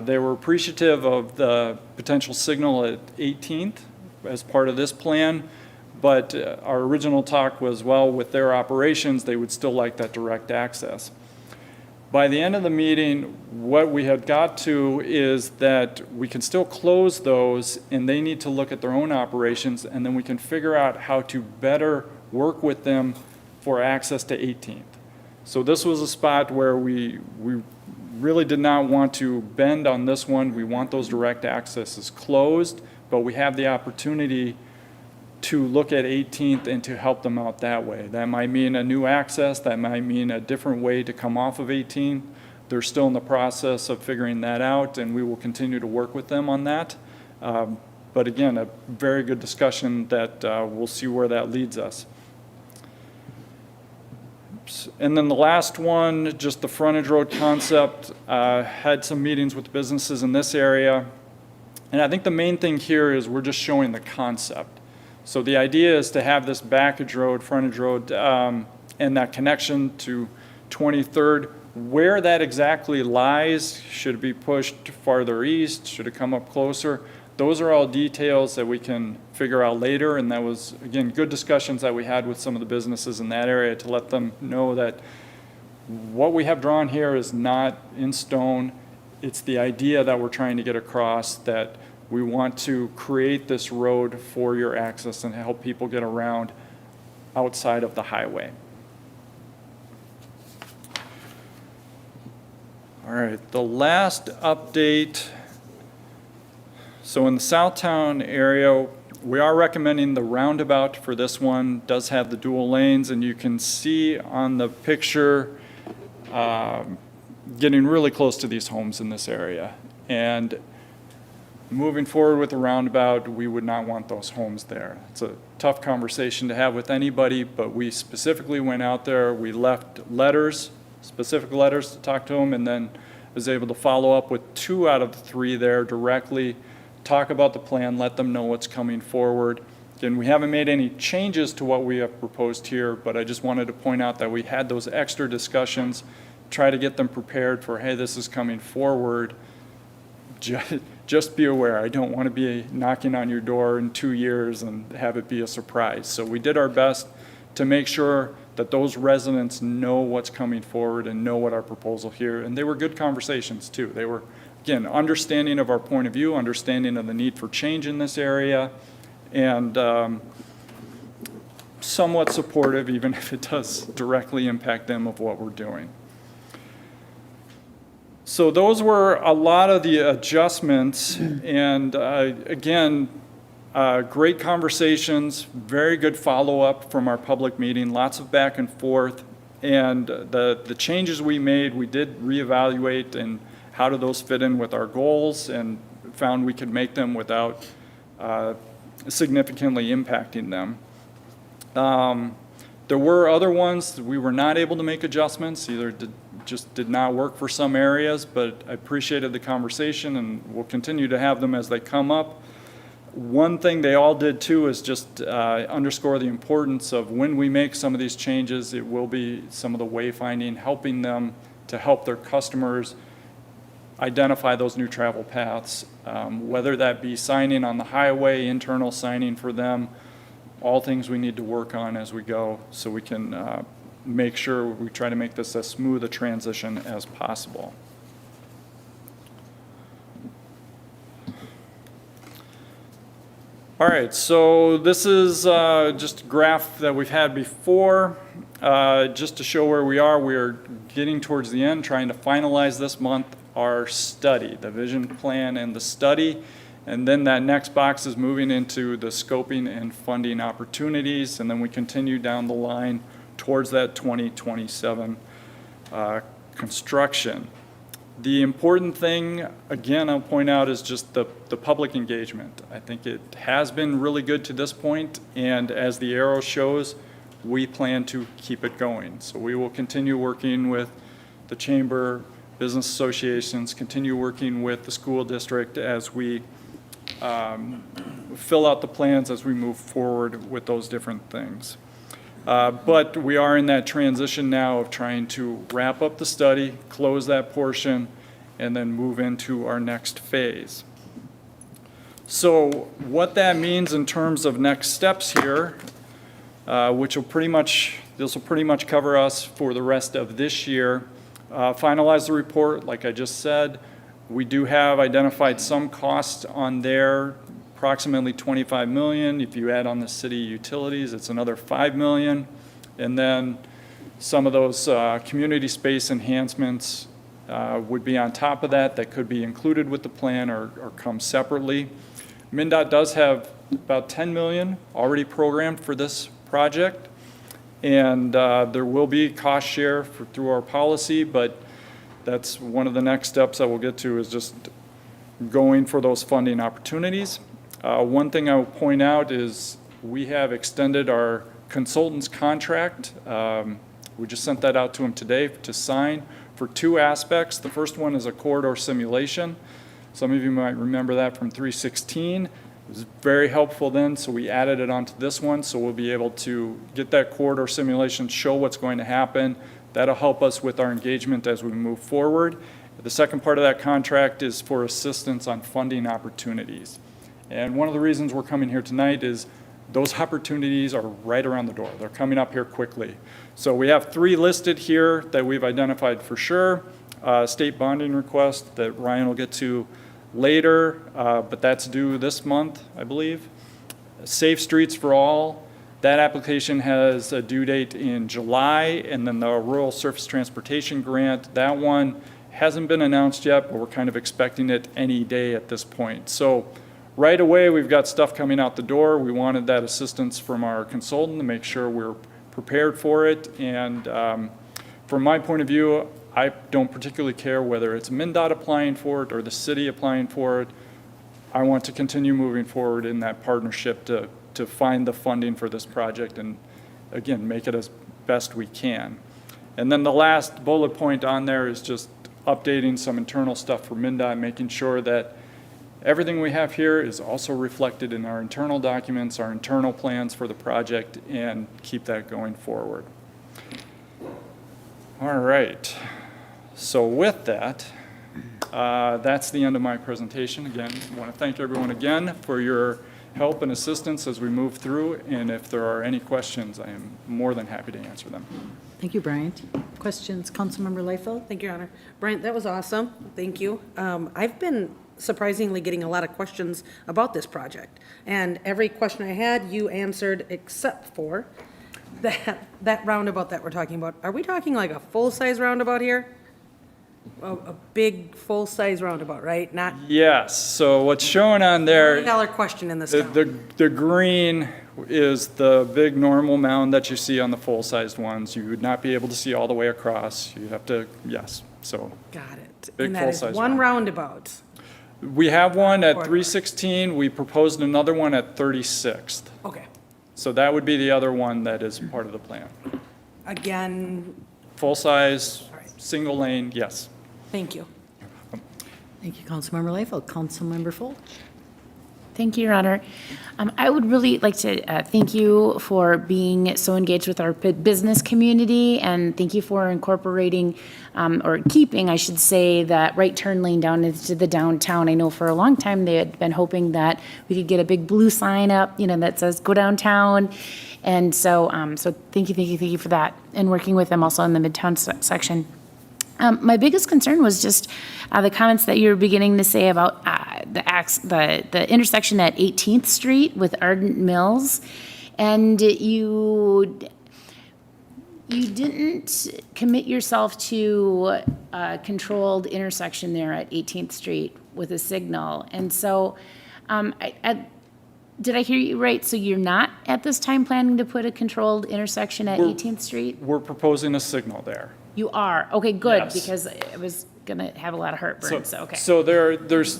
They were appreciative of the potential signal at 18th as part of this plan, but our original talk was, well, with their operations, they would still like that direct access. By the end of the meeting, what we had got to is that we can still close those, and they need to look at their own operations, and then we can figure out how to better work with them for access to 18th. So this was a spot where we really did not want to bend on this one. We want those direct accesses closed, but we have the opportunity to look at 18th and to help them out that way. That might mean a new access, that might mean a different way to come off of 18th. They're still in the process of figuring that out, and we will continue to work with them on that. But again, a very good discussion that we'll see where that leads us. And then the last one, just the frontage road concept. Had some meetings with businesses in this area. And I think the main thing here is we're just showing the concept. So the idea is to have this backage road, frontage road, and that connection to 23rd. Where that exactly lies, should it be pushed farther east? Should it come up closer? Those are all details that we can figure out later, and that was, again, good discussions that we had with some of the businesses in that area to let them know that what we have drawn here is not in stone. It's the idea that we're trying to get across, that we want to create this road for your access and help people get around outside of the highway. All right, the last update. So in the Southtown area, we are recommending the roundabout for this one. Does have the dual lanes, and you can see on the picture getting really close to these homes in this area. And moving forward with the roundabout, we would not want those homes there. It's a tough conversation to have with anybody, but we specifically went out there. We left letters, specific letters to talk to them, and then was able to follow up with 2 out of the 3 there directly, talk about the plan, let them know what's coming forward. Again, we haven't made any changes to what we have proposed here, but I just wanted to point out that we had those extra discussions, try to get them prepared for, hey, this is coming forward. Just be aware, I don't want to be knocking on your door in 2 years and have it be a surprise. So we did our best to make sure that those residents know what's coming forward and know what our proposal here, and they were good conversations too. They were, again, understanding of our point of view, understanding of the need for change in this area, and somewhat supportive, even if it does directly impact them of what we're doing. So those were a lot of the adjustments, and again, great conversations, very good follow-up from our public meeting, lots of back and forth, and the changes we made, we did reevaluate and how do those fit in with our goals, and found we could make them without significantly impacting them. There were other ones that we were not able to make adjustments, either just did not work for some areas, but I appreciated the conversation and we'll continue to have them as they come up. One thing they all did too is just underscore the importance of when we make some of these changes, it will be some of the wayfinding, helping them to help their customers identify those new travel paths, whether that be signing on the highway, internal signing for them, all things we need to work on as we go so we can make sure we try to make this as smooth a transition as possible. All right, so this is just a graph that we've had before, just to show where we are. We are getting towards the end, trying to finalize this month our study, the vision plan and the study. And then that next box is moving into the scoping and funding opportunities, and then we continue down the line towards that 2027 construction. The important thing, again, I'll point out, is just the public engagement. I think it has been really good to this point, and as the arrow shows, we plan to keep it going. So we will continue working with the chamber, business associations, continue working with the school district as we fill out the plans as we move forward with those different things. But we are in that transition now of trying to wrap up the study, close that portion, and then move into our next phase. So what that means in terms of next steps here, this will pretty much cover us for the rest of this year. Finalize the report, like I just said. We do have identified some costs on there, approximately $25 million. If you add on the city utilities, it's another $5 million. And then some of those community space enhancements would be on top of that could be included with the plan or come separately. MNDoT does have about $10 million already programmed for this project. And there will be cost share through our policy, but that's one of the next steps that we'll get to, is just going for those funding opportunities. One thing I will point out is we have extended our consultant's contract. We just sent that out to him today to sign for 2 aspects. The first one is a corridor simulation. Some of you might remember that from 316. It was very helpful then, so we added it onto this one, so we'll be able to get that corridor simulation, show what's going to happen. That'll help us with our engagement as we move forward. The second part of that contract is for assistance on funding opportunities. And one of the reasons we're coming here tonight is those opportunities are right around the door. They're coming up here quickly. So we have 3 listed here that we've identified for sure. State bonding request that Ryan will get to later, but that's due this month, I believe. Safe Streets for All. That application has a due date in July, and then the Rural Surface Transportation Grant, that one hasn't been announced yet, but we're kind of expecting it any day at this point. So right away, we've got stuff coming out the door. We wanted that assistance from our consultant to make sure we're prepared for it. And from my point of view, I don't particularly care whether it's MNDoT applying for it or the city applying for it. I want to continue moving forward in that partnership to find the funding for this project and, again, make it as best we can. And then the last bullet point on there is just updating some internal stuff for MNDOT, making sure that everything we have here is also reflected in our internal documents, our internal plans for the project, and keep that going forward. All right. So with that, that's the end of my presentation. Again, I want to thank everyone again for your help and assistance as we move through, and if there are any questions, I am more than happy to answer them. Thank you, Bryant. Questions, Councilmember Liefeld? Thank you, Your Honor. Bryant, that was awesome. Thank you. I've been surprisingly getting a lot of questions about this project, and every question I had, you answered except for that roundabout that we're talking about. Are we talking like a full-size roundabout here? A big, full-size roundabout, right? Not Yes, so what's shown on there, $1 question in this town. the green is the big normal mound that you see on the full-sized ones. You would not be able to see all the way across. You have to, yes, so. Got it. Big And that is full-size one roundabout. We have one at Or- 316. We proposed another one at 36th. Okay. So that would be the other one that is part of the plan. Again, Full-size, single lane, yes. thank you. Thank you, Councilmember Liefeld. Councilmember Fulch? Thank you, Your Honor. I would really like to thank you for being so engaged with our business community, and thank you for incorporating, or keeping, I should say, that right turn lane down into the downtown. I know for a long time they had been hoping that we could get a big blue sign up, that says "Go Downtown." And so, so thank you for that, and working with them also in the Midtown section. My biggest concern was just the comments that you were beginning to say about the intersection at 18th Street with Ardent Mills, and you didn't commit yourself to a controlled intersection there at 18th Street with a signal. And so, did I hear you right? So you're not at this time planning to put a controlled intersection at 18th Street? We're proposing a signal there. You are? Okay, good, Yes. because I was gonna have a lot of heartburn, so, okay. So there's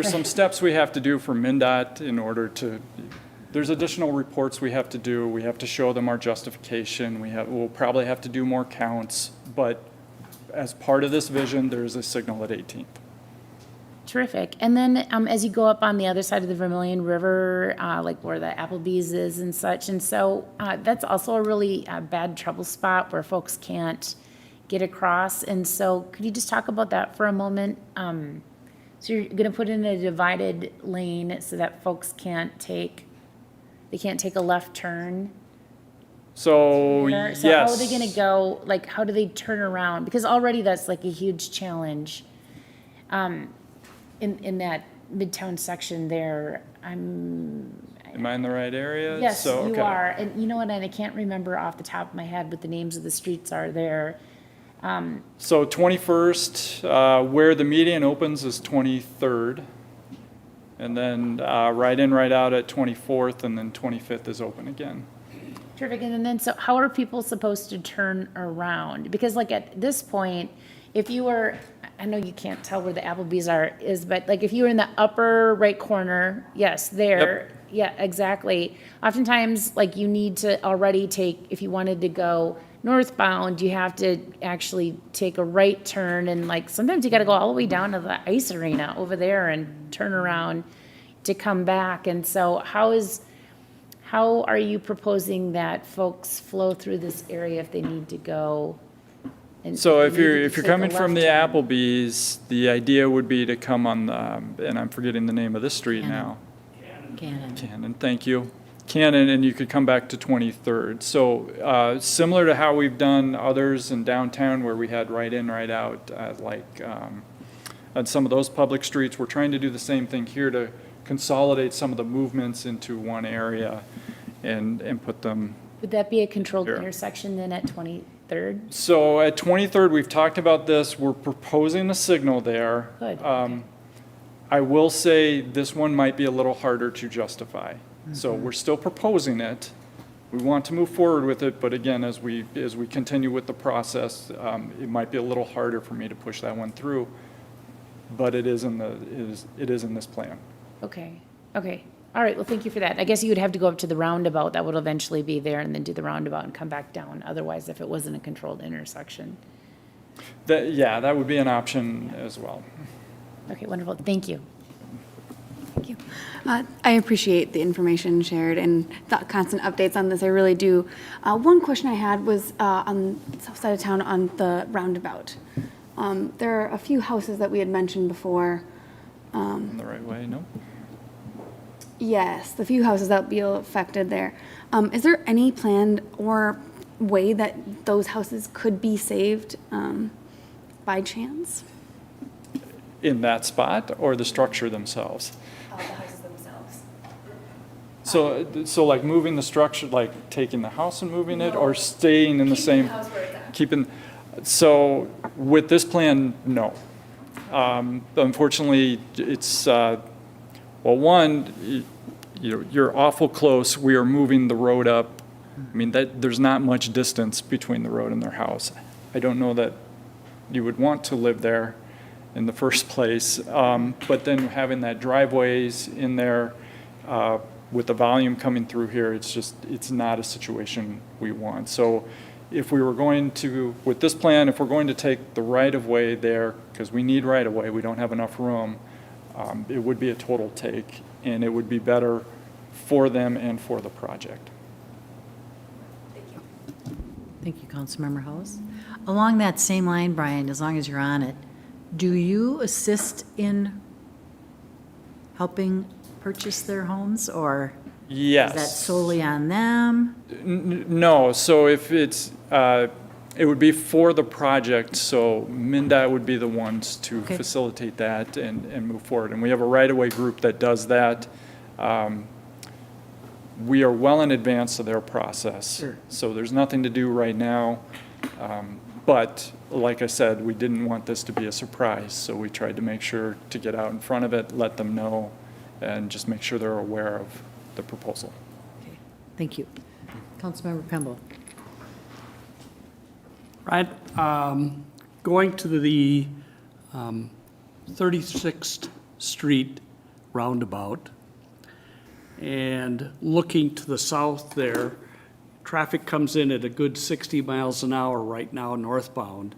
some steps we have to do for MNDOT in order to, there's additional reports we have to do. We have to show them our justification. We'll probably have to do more counts, but as part of this vision, there's a signal at 18th. Terrific. And then as you go up on the other side of the Vermilion River, like where the Applebee's is and such, and so that's also a really bad trouble spot where folks can't get across. And so could you just talk about that for a moment? So you're going to put in a divided lane so that folks can't take a left turn? So, there? So yes. how are they going to go, like how do they turn around? Because already that's like a huge challenge. In that Midtown section there, Am I in the right area? Yes, So, you okay. are. And you know what, and I can't remember off the top of my head what the names of the streets are there. So 21st, where the median opens is 23rd. And then right in, right out at 24th, and then 25th is open again. Terrific. And then, so how are people supposed to turn around? Because like at this point, if you were, I know you can't tell where the Applebee's is, but like if you were in the upper right corner, yes, there. Yep. Yeah, exactly. Oftentimes, like you need to already take, if you wanted to go northbound, you have to actually take a right turn, and like sometimes you got to go all the way down to the ice arena over there and turn around to come back. And so how are you proposing that folks flow through this area if they need to go? And So if if they you're need to if you're take a coming from the left turn? Applebee's, the idea would be to come on the, and I'm forgetting the name of this street now. Cannon, thank you. Cannon, and you could come back to 23rd. So similar to how we've done others in downtown where we had right in, right out, on some of those public streets, we're trying to do the same thing here to consolidate some of the movements into one area and put them. Would that be a controlled Here. intersection then at 23rd? So at 23rd, we've talked about this. We're proposing a signal there. Good. I will say this one might be a little harder to justify. So we're still proposing it. We want to move forward with it, but again, as we continue with the process, it might be a little harder for me to push that one through. But it is in this plan. Okay, okay. All right, well, thank you for that. I guess you would have to go up to the roundabout that would eventually be there and then do the roundabout and come back down. Otherwise, if it wasn't a controlled intersection. Yeah, that would be an option as well. Okay, wonderful. Thank you. Thank you. I appreciate the information shared and the constant updates on this. I really do. One question I had was on the south side of town on the roundabout. There are a few houses that we had mentioned before. In the right way, no? Yes, the few houses that will be affected there. Is there any plan or way that those houses could be saved by chance? In that spot or the structure themselves? The houses themselves. So like moving the structure, like taking the house and moving it, or staying in the same? Keeping the house where it's at. Keeping, so with this plan, no. Unfortunately, it's, well, one, you're awful close. We are moving the road up. I mean, there's not much distance between the road and their house. I don't know that you would want to live there in the first place. But then having that driveways in there with the volume coming through here, it's not a situation we want. So if we were going to, with this plan, if we're going to take the right-of-way there, because we need right-of-way, we don't have enough room, it would be a total take, and it would be better for them and for the project. Thank you, Councilmember House. Along that same line, Brian, as long as you're on it, do you assist in helping purchase their homes, or Yes. is that solely on them? No, so if it's, it would be for the project, so MNDoT would be the ones to Okay. facilitate that and move forward. And we have a right-of-way group that does that. We are well in advance of their process. Sure. So there's nothing to do right now. But like I said, we didn't want this to be a surprise, so we tried to make sure to get out in front of it, let them know, and just make sure they're aware of the proposal. Okay, thank you. Councilmember Pemble. Right, going to the 36th Street roundabout and looking to the south there, traffic comes in at a good 60 miles an hour right now northbound.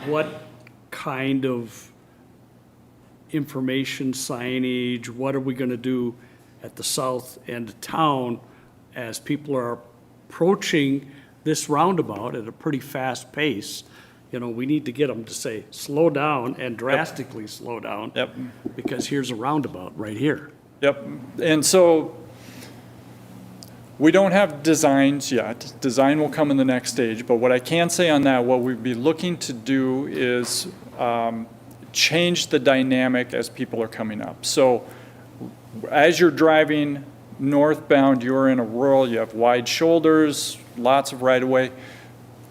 What kind of information, signage, what are we going to do at the south end of town as people are approaching this roundabout at a pretty fast pace? You know, we need to get them to say, slow down and drastically slow down. Yep. Because here's a roundabout right here. Yep, and so we don't have designs yet. Design will come in the next stage, but what I can say on that, what we'd be looking to do is change the dynamic as people are coming up. So as you're driving northbound, you're in a rural, you have wide shoulders, lots of right-of-way.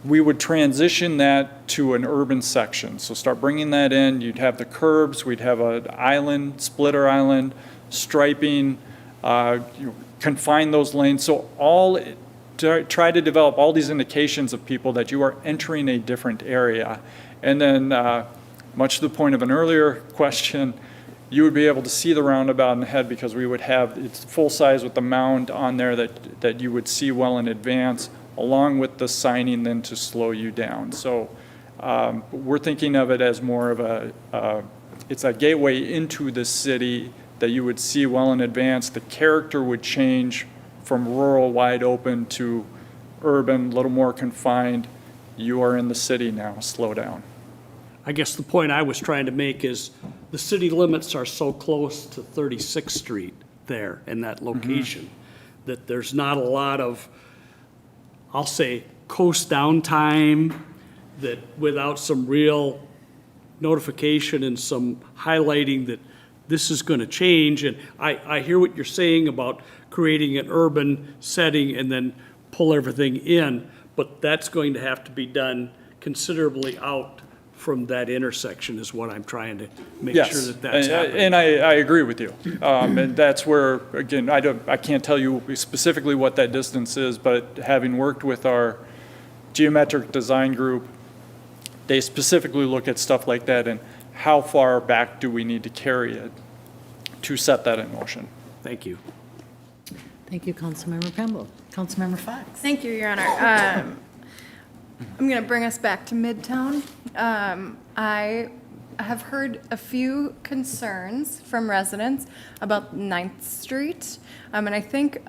We would transition that to an urban section. So start bringing that in. You'd have the curbs, we'd have an island, splitter island, striping, you confine those lanes. So try to develop all these indications of people that you are entering a different area. And then, much to the point of an earlier question, you would be able to see the roundabout in the head because we would have, it's full size with the mound on there that you would see well in advance, along with the signing then to slow you down. So we're thinking of it as more of it's a gateway into the city that you would see well in advance. The character would change from rural, wide open to urban, a little more confined. You are in the city now, slow down. I guess the point I was trying to make is the city limits are so close to 36th Street there in that location that there's not a lot of, I'll say, coast down time that without some real notification and some highlighting that this is going to change. And I hear what you're saying about creating an urban setting and then pull everything in, but that's going to have to be done considerably out from that intersection is what I'm trying to make sure that that's happening. And I agree with you. And that's where, again, I can't tell you specifically what that distance is, but having worked with our geometric design group, they specifically look at stuff like that and how far back do we need to carry it to set that in motion. Thank you. Thank you, Councilmember Pemble. Councilmember Fox. Thank you, Your Honor. I'm going to bring us back to Midtown I have heard a few concerns from residents about 9th Street. And I think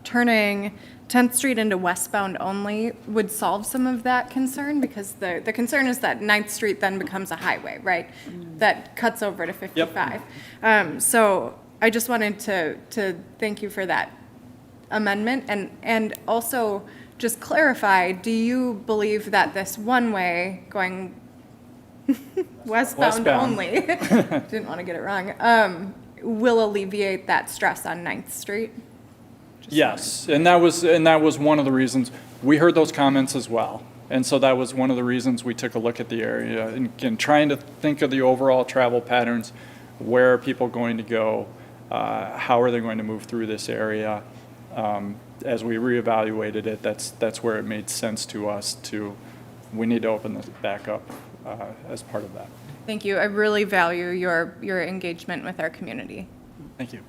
turning 10th Street into westbound only would solve some of that concern, because the concern is that 9th Street then becomes a highway, right? That cuts over to 55. So I just wanted to thank you for that amendment, and also just clarify, do you believe that this one-way going westbound only, didn't want to get it wrong, will alleviate that stress on 9th Street? Yes, and that was one of the reasons, we heard those comments as well. And so that was one of the reasons we took a look at the area and trying to think of the overall travel patterns. Where are people going to go? How are they going to move through this area? As we reevaluated it, that's where it made sense to us we need to open this back up as part of that. Thank you. I really value your engagement with our community. Thank you.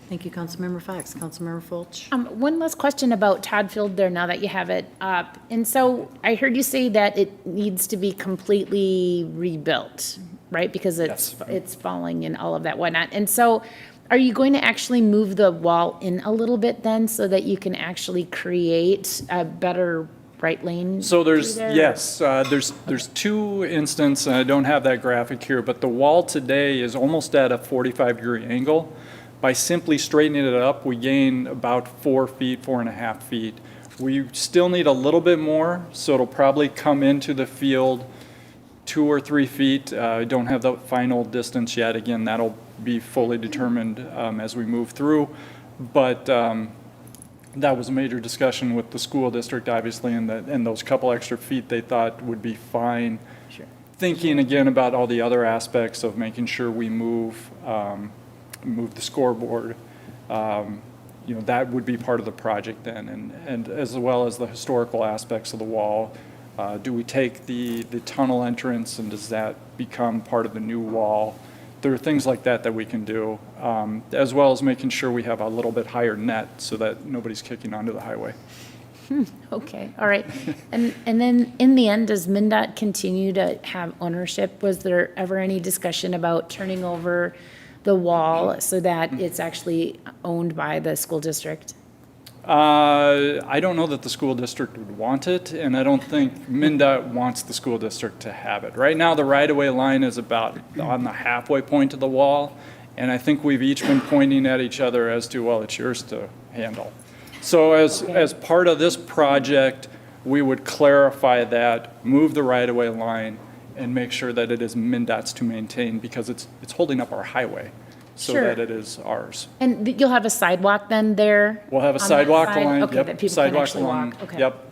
Thank you, Councilmember Fox. Councilmember Fulch. One last question about Todd Field there, now that you have it up. And so I heard you say that it needs to be completely rebuilt, right? Because it's falling and all of that whatnot. And so are you going to actually move the wall in a little bit then, so that you can actually create a better right lane? So there's, through there? yes, there's two instances, and I don't have that graphic here, but the wall today is almost at a 45-degree angle. By simply straightening it up, we gain about 4 feet, 4.5 feet. We still need a little bit more, so it'll probably come into the field 2 or 3 feet. I don't have the final distance yet. Again, that'll be fully determined as we move through. But that was a major discussion with the school district, obviously, and those couple extra feet they thought would be fine. Sure. Thinking again about all the other aspects of making sure we move the scoreboard, that would be part of the project then, and as well as the historical aspects of the wall. Do we take the tunnel entrance, and does that become part of the new wall? There are things like that we can do, as well as making sure we have a little bit higher net so that nobody's kicking onto the highway. Okay, all right. And then in the end, does MNDOT continue to have ownership? Was there ever any discussion about turning over the wall so that it's actually owned by the school district? I don't know that the school district would want it, and I don't think MNDOT wants the school district to have it. Right now, the right-of-way line is about on the halfway point of the wall, and I think we've each been pointing at each other as to, well, it's yours to handle. So as part of this project, we would clarify that, move the right-of-way line, and make sure that it is MNDOT's to maintain, because it's holding up our highway so Sure. that it is ours. And you'll have a sidewalk then there? We'll have a on that sidewalk side? line, Okay, yep, that people can sidewalk actually line, walk, okay. yep.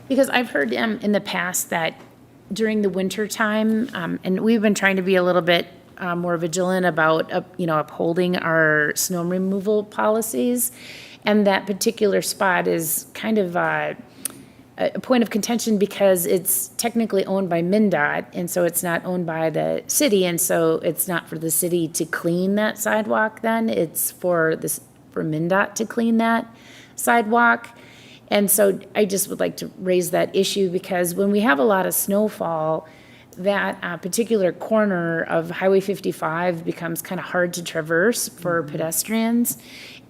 Because I've heard in the past that during the winter time, and we've been trying to be a little bit more vigilant about, upholding our snow removal policies. And that particular spot is kind of a point of contention because it's technically owned by MNDOT, and so it's not owned by the city, and so it's not for the city to clean that sidewalk then, it's for MNDOT to clean that sidewalk. And so I just would like to raise that issue, because when we have a lot of snowfall, that particular corner of Highway 55 becomes kind of hard to traverse for pedestrians.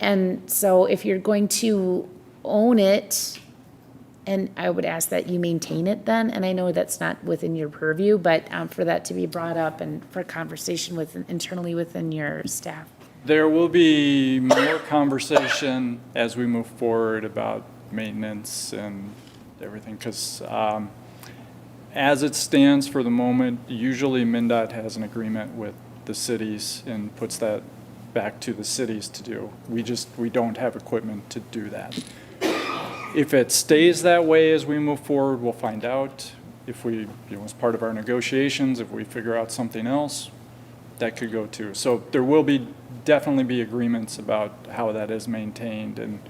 And so if you're going to own it, and I would ask that you maintain it then, and I know that's not within your purview, but for that to be brought up and for conversation internally within your staff. There will be more conversation as we move forward about maintenance and everything, because as it stands for the moment, usually MNDOT has an agreement with the cities and puts that back to the cities to do. We don't have equipment to do that. If it stays that way as we move forward, we'll find out. If we, as part of our negotiations, if we figure out something else, that could go too. So there will definitely be agreements about how that is maintained, and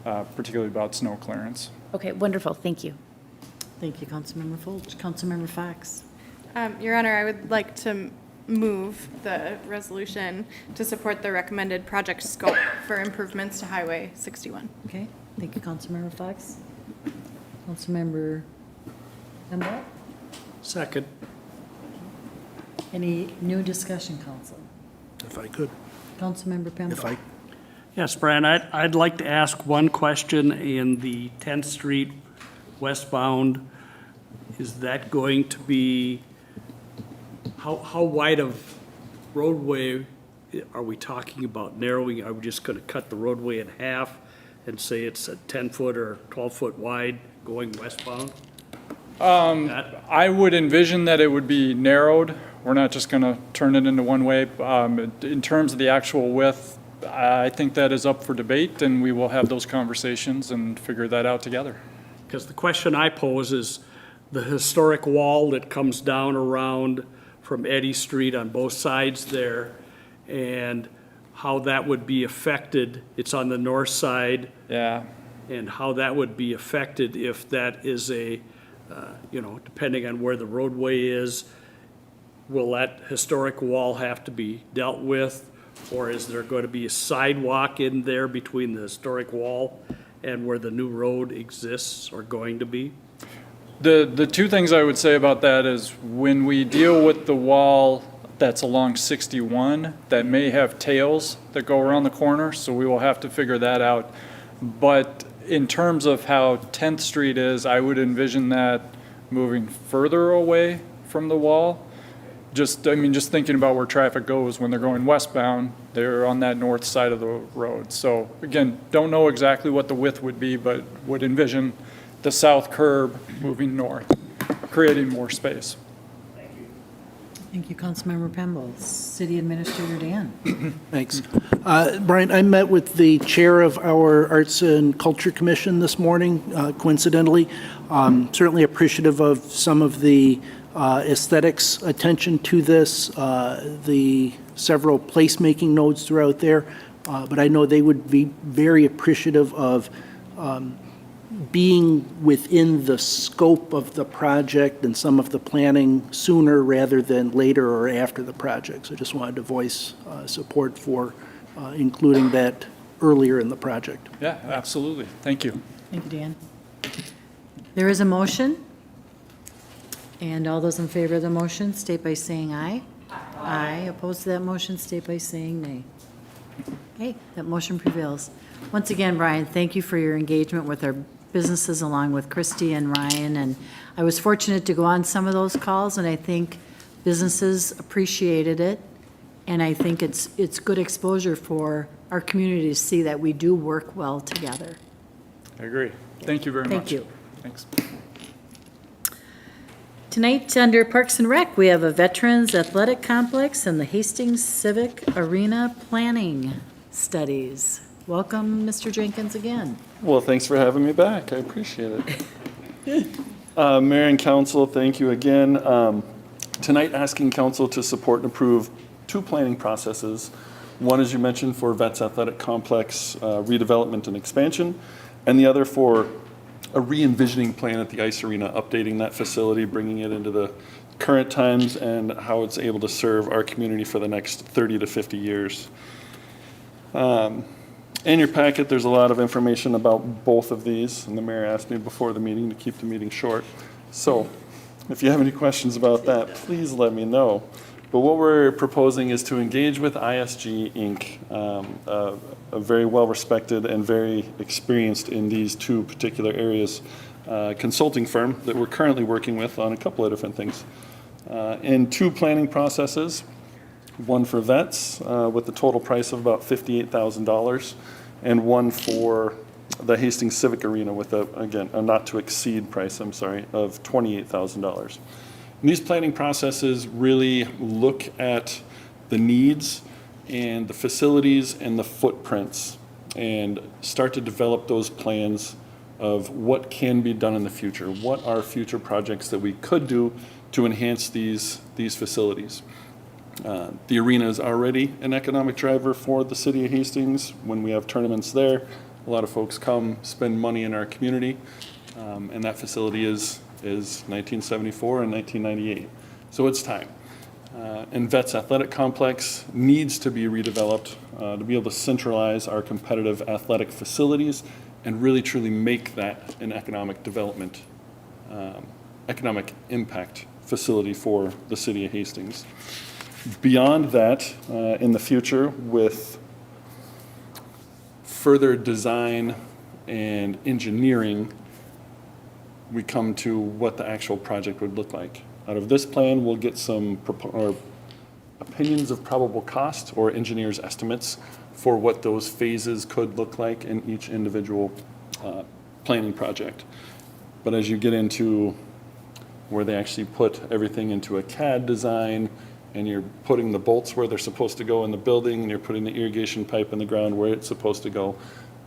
particularly about snow clearance. Okay, wonderful, thank you. Thank you, Councilmember Fulch. Councilmember Fox. Your Honor, I would like to move the resolution to support the recommended project scope for improvements to Highway 61. Okay, thank you, Councilmember Fox. Councilmember MNDOT? Second. Any new discussion, council? If I could. Councilmember Pemberton. Yes, Brian, I'd like to ask one question in the 10th Street westbound. Is that going to be, how wide of roadway are we talking about narrowing? Are we just going to cut the roadway in half and say it's a 10-foot or 12-foot wide going westbound? I would envision that it would be narrowed. We're not just going to turn it into one way. In terms of the actual width, I think that is up for debate, and we will have those conversations and figure that out together. Because the question I pose is the historic wall that comes down around from Eddy Street on both sides there, and how that would be affected. It's on the north side. Yeah. And how that would be affected if that is a, depending on where the roadway is, will that historic wall have to be dealt with? Or is there going to be a sidewalk in there between the historic wall and where the new road exists or going to be? The two things I would say about that is when we deal with the wall that's along 61, that may have tails that go around the corner, so we will have to figure that out. But in terms of how 10th Street is, I would envision that moving further away from the wall. Just thinking about where traffic goes when they're going westbound, they're on that north side of the road. So again, don't know exactly what the width would be, but would envision the south curb moving north, creating more space. Thank you, Councilmember Pemble. City Administrator Dan. Thanks. Brian, I met with the chair of our Arts and Culture Commission this morning, coincidentally. Certainly appreciative of some of the aesthetics attention to this, the several placemaking nodes throughout there. But I know they would be very appreciative of being within the scope of the project and some of the planning sooner rather than later or after the project. So just wanted to voice support for including that earlier in the project. Yeah, absolutely. Thank you. Thank you, Dan. There is a motion. And all those in favor of the motion state by saying aye. Aye. Opposed to that motion state by saying nay. Okay, that motion prevails. Once again, Brian, thank you for your engagement with our businesses along with Christy and Ryan. And I was fortunate to go on some of those calls, and I think businesses appreciated it. And I think it's good exposure for our community to see that we do work well together. I agree. Thank you very much. Thank you. Thanks. Tonight, under Parks and Rec, we have a Veterans Athletic Complex and the Hastings Civic Arena Planning Studies. Welcome, Mr. Jenkins, again. Well, thanks for having me back. I appreciate it. Mayor and council, thank you again. Tonight, asking council to support and approve two planning processes. One, as you mentioned, for Vets Athletic Complex redevelopment and expansion, and the other for a re-envisioning plan at the ice arena, updating that facility, bringing it into the current times and how it's able to serve our community for the next 30 to 50 years. In your packet, there's a lot of information about both of these, and the mayor asked me before the meeting to keep the meeting short. So if you have any questions about that, please let me know. But what we're proposing is to engage with ISG Inc., a very well-respected and very experienced in these two particular areas consulting firm that we're currently working with on a couple of different things. In two planning processes, one for vets with the total price of about $58,000, and one for the Hastings Civic Arena with a not-to-exceed price, of $28,000. These planning processes really look at the needs and the facilities and the footprints and start to develop those plans of what can be done in the future. What are future projects that we could do to enhance these facilities? The arena is already an economic driver for the city of Hastings. When we have tournaments there, a lot of folks come spend money in our community, and that facility is 1974 and 1998. So it's time. And Vets Athletic Complex needs to be redeveloped to be able to centralize our competitive athletic facilities and really truly make that an economic development, economic impact facility for the city of Hastings. Beyond that, in the future, with further design and engineering, we come to what the actual project would look like. Out of this plan, we'll get some opinions of probable cost or engineers' estimates for what those phases could look like in each individual planning project. But as you get into where they actually put everything into a CAD design, and you're putting the bolts where they're supposed to go in the building, and you're putting the irrigation pipe in the ground where it's supposed to go,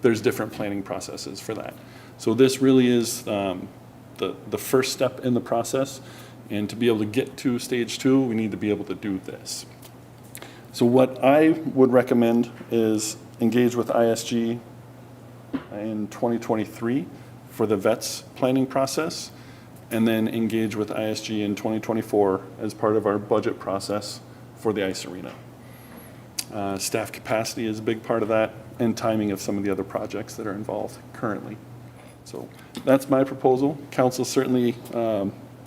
there's different planning processes for that. So this really is the first step in the process, and to be able to get to stage 2, we need to be able to do this. So what I would recommend is engage with ISG in 2023 for the VETS planning process, and then engage with ISG in 2024 as part of our budget process for the ice arena. Staff capacity is a big part of that, and timing of some of the other projects that are involved currently. So that's my proposal. Council certainly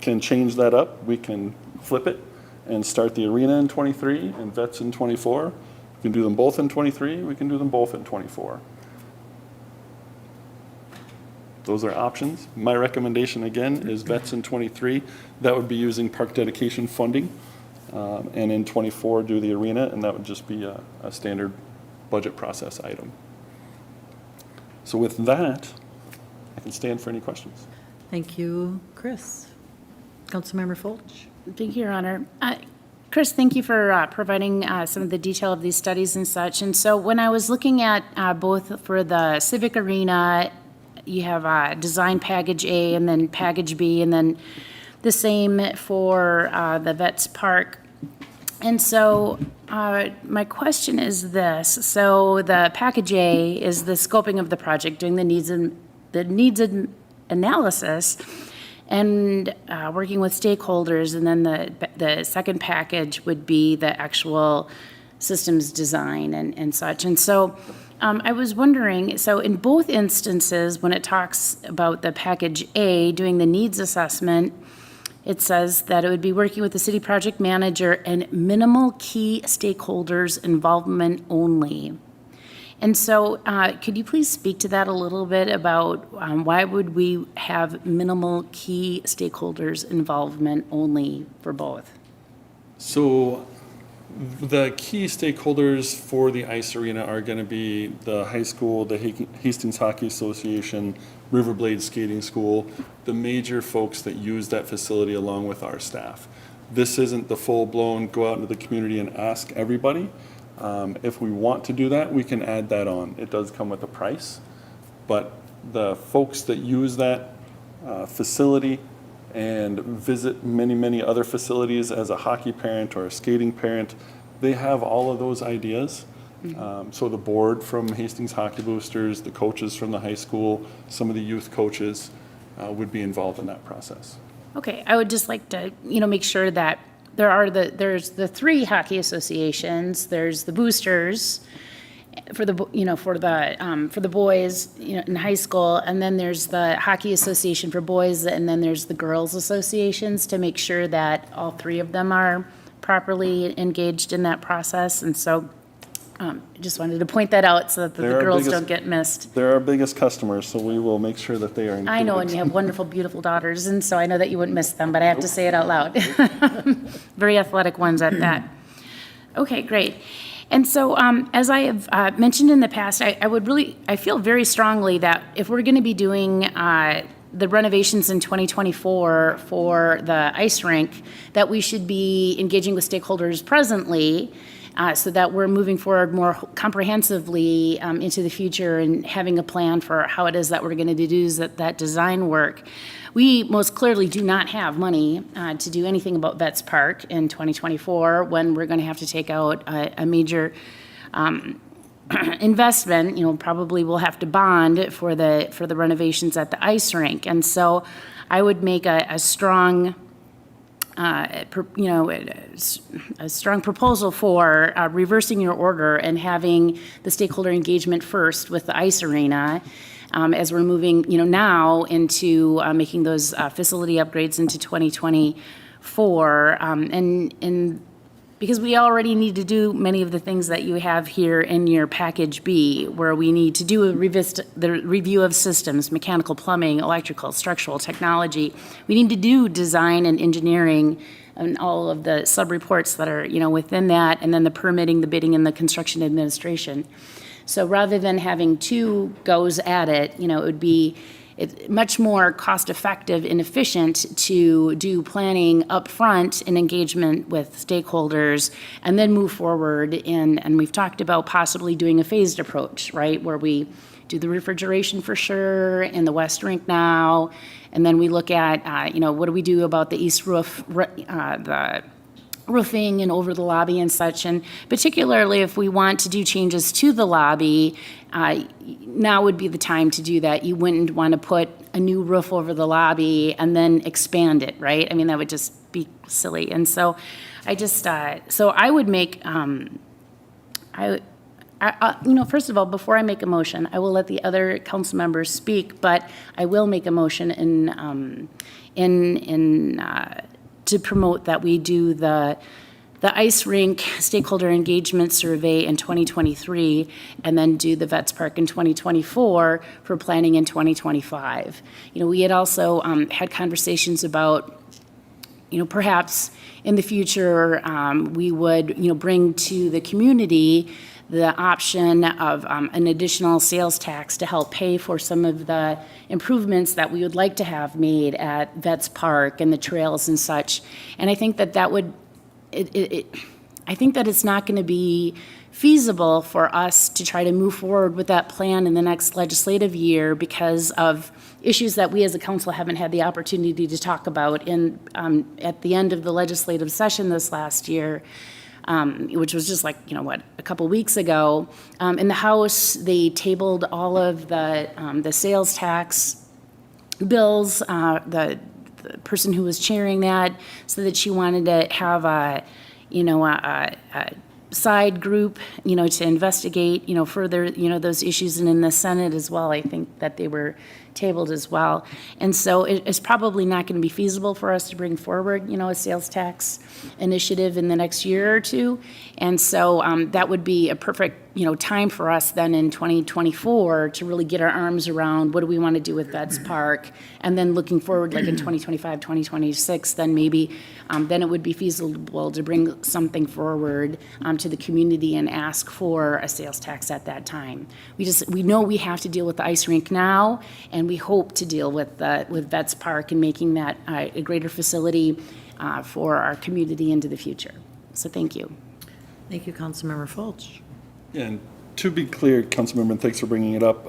can change that up. We can flip it and start the arena in 23 and VETS in 24. We can do them both in 23. We can do them both in 24. Those are options. My recommendation, again, is VETS in 23. That would be using park dedication funding. And in 24, do the arena, and that would just be a standard budget process item. So with that, I can stand for any questions. Thank you, Chris. Councilmember Fulch. Thank you, Your Honor. Chris, thank you for providing some of the detail of these studies and such. And so when I was looking at both for the Civic Arena, you have design package A and then package B, and then the same for the Vets Park. And so my question is this. So the package A is the scoping of the project, doing the needs analysis and working with stakeholders, and then the second package would be the actual systems design and such. And so I was wondering, so in both instances, when it talks about the package A, doing the needs assessment, it says that it would be working with the city project manager and minimal key stakeholders involvement only. And so could you please speak to that a little bit about why would we have minimal key stakeholders involvement only for both? So the key stakeholders for the ice arena are going to be the high school, the Hastings Hockey Association, Riverblade Skating School, the major folks that use that facility along with our staff. This isn't the full-blown go out into the community and ask everybody. If we want to do that, we can add that on. It does come with a price, but the folks that use that facility and visit many, many other facilities as a hockey parent or a skating parent, they have all of those ideas. So the board from Hastings Hockey Boosters, the coaches from the high school, some of the youth coaches would be involved in that process. Okay, I would just like to, make sure that there's the three hockey associations. There's the boosters for the boys, in high school, and then there's the hockey association for boys, and then there's the girls associations, to make sure that all three of them are properly engaged in that process. And so just wanted to point that out so that the girls don't get missed. They're our biggest customers, so we will make sure that they are included. I know, and you have wonderful, beautiful daughters, and so I know that you wouldn't miss them, but I have to say it out loud. Very athletic ones at that. Okay, great. And so, as I have mentioned in the past, I feel very strongly that if we're going to be doing the renovations in 2024 for the ice rink, that we should be engaging with stakeholders presently, so that we're moving forward more comprehensively into the future and having a plan for how it is that we're going to do that design work. We most clearly do not have money to do anything about Vets Park in 2024, when we're going to have to take out a major investment. Probably we'll have to bond for the renovations at the ice rink. And so I would make a strong a strong proposal for reversing your order and having the stakeholder engagement first with the ice arena, as we're moving, now into making those facility upgrades into 2024. for, and because we already need to do many of the things that you have here in your package B, where we need to do the review of systems, mechanical, plumbing, electrical, structural, technology. We need to do design and engineering and all of the sub-reports that are, within that, and then the permitting, the bidding, and the construction administration. So rather than having two goes at it, it would be much more cost-effective and efficient to do planning upfront in engagement with stakeholders and then move forward and we've talked about possibly doing a phased approach, right, where we do the refrigeration for sure in the west rink now, and then we look at, what do we do about the east roof, the roofing and over the lobby and such, and particularly if we want to do changes to the lobby, now would be the time to do that. You wouldn't want to put a new roof over the lobby and then expand it, right? I mean, that would just be silly. And so I just, so I would make, first of all, before I make a motion, I will let the other council members speak, but I will make a motion to promote that we do the ice rink stakeholder engagement survey in 2023, and then do the Vets Park in 2024 for planning in 2025. We had also had conversations about, perhaps in the future, we would, bring to the community the option of an additional sales tax to help pay for some of the improvements that we would like to have made at Vets Park and the trails and such. And I think that would, I think that it's not going to be feasible for us to try to move forward with that plan in the next legislative year because of issues that we as a council haven't had the opportunity to talk about at the end of the legislative session this last year. Which was just like, a couple weeks ago. In the House, they tabled all of the sales tax bills, the person who was chairing that, so that she wanted to have a side group, to investigate, further, those issues. And in the Senate as well, I think that they were tabled as well. And so it's probably not going to be feasible for us to bring forward, a sales tax initiative in the next year or two. And so that would be a perfect, time for us then in 2024 to really get our arms around what do we want to do with Vets Park. And then looking forward, like in 2025, 2026, then maybe, then it would be feasible to bring something forward to the community and ask for a sales tax at that time. We know we have to deal with the ice rink now, and we hope to deal with Vets Park and making that a greater facility for our community into the future. So thank you. Thank you, Councilmember Fulch. Yeah, and to be clear, Councilmember, and thanks for bringing it up,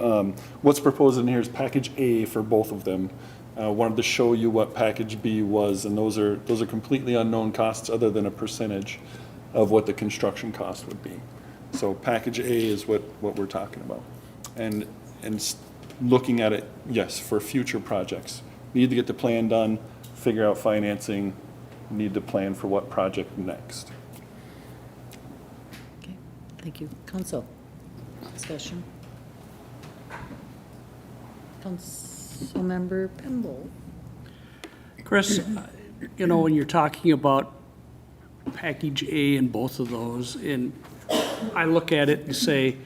what's proposed in here is package A for both of them. Wanted to show you what package B was, and those are completely unknown costs other than a percentage of what the construction cost would be. So package A is what we're talking about. And looking at it, yes, for future projects. Need to get the plan done, figure out financing, need to plan for what project next. Okay, thank you. Council, discussion. Councilmember Pemble. Chris, when you're talking about package A and both of those, and I look at it and say,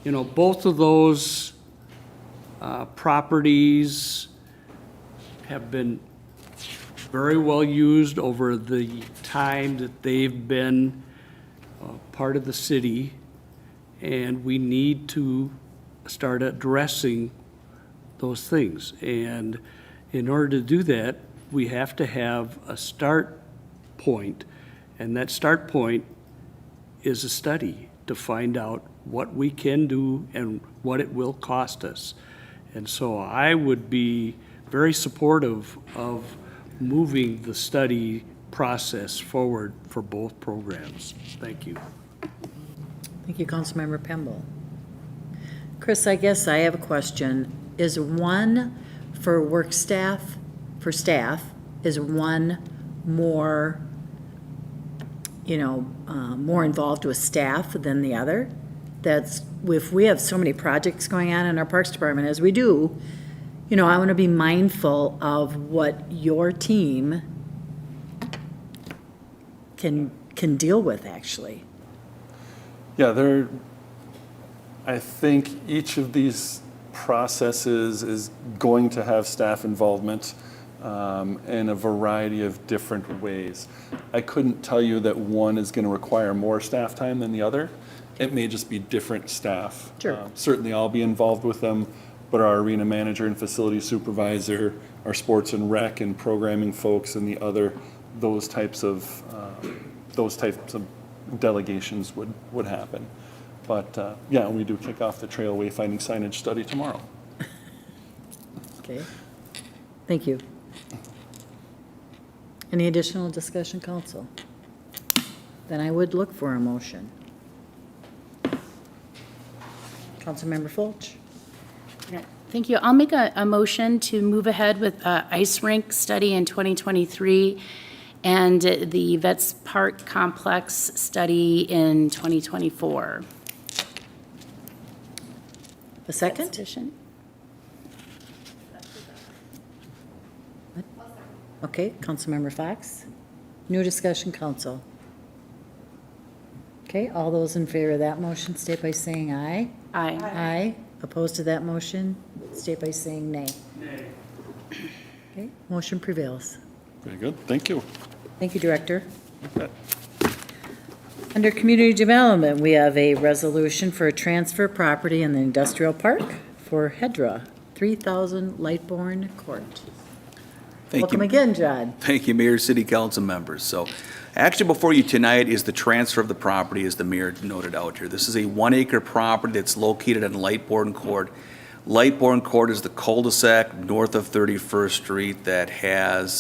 both of those properties have been very well used over the time that they've been part of the city, and we need to start addressing those things. And in order to do that, we have to have a start point, and that start point is a study to find out what we can do and what it will cost us. And so I would be very supportive of moving the study process forward for both programs. Thank you. Thank you, Councilmember Pemble. Chris, I guess I have a question. Is one for work staff, is one more, more involved with staff than the other? That's, if we have so many projects going on in our Parks Department, as we do, I want to be mindful of what your team can deal with, actually. Yeah, I think each of these processes is going to have staff involvement in a variety of different ways. I couldn't tell you that one is going to require more staff time than the other. It may just be different staff. Sure. Certainly I'll be involved with them, but our arena manager and facility supervisor, our sports and rec and programming folks, and the other, those types of delegations would happen. But yeah, we do kick off the trail wayfinding signage study tomorrow. Okay. Thank you. Any additional discussion, council? Then I would look for a motion. Councilmember Fulch. Thank you. I'll make a motion to move ahead with ice rink study in 2023 and the Vets Park Complex study in 2024. A second? What? Okay, Councilmember Fox. New discussion, council. Okay, all those in favor of that motion state by saying aye. Aye. Aye. Opposed to that motion state by saying nay. Nay. Okay, motion prevails. Very good, thank you. Thank you, Director. Under Community Development, we have a resolution for a transfer property in the industrial park for Hedra, 3,000 Lightbourn Court. Welcome again, John. Thank you, Mayor, City Council members. So actually before you tonight is the transfer of the property, as the mayor noted out here. This is a 1 acre property that's located on Lightbourn Court. Lightbourn Court is the cul-de-sac north of 31st Street that has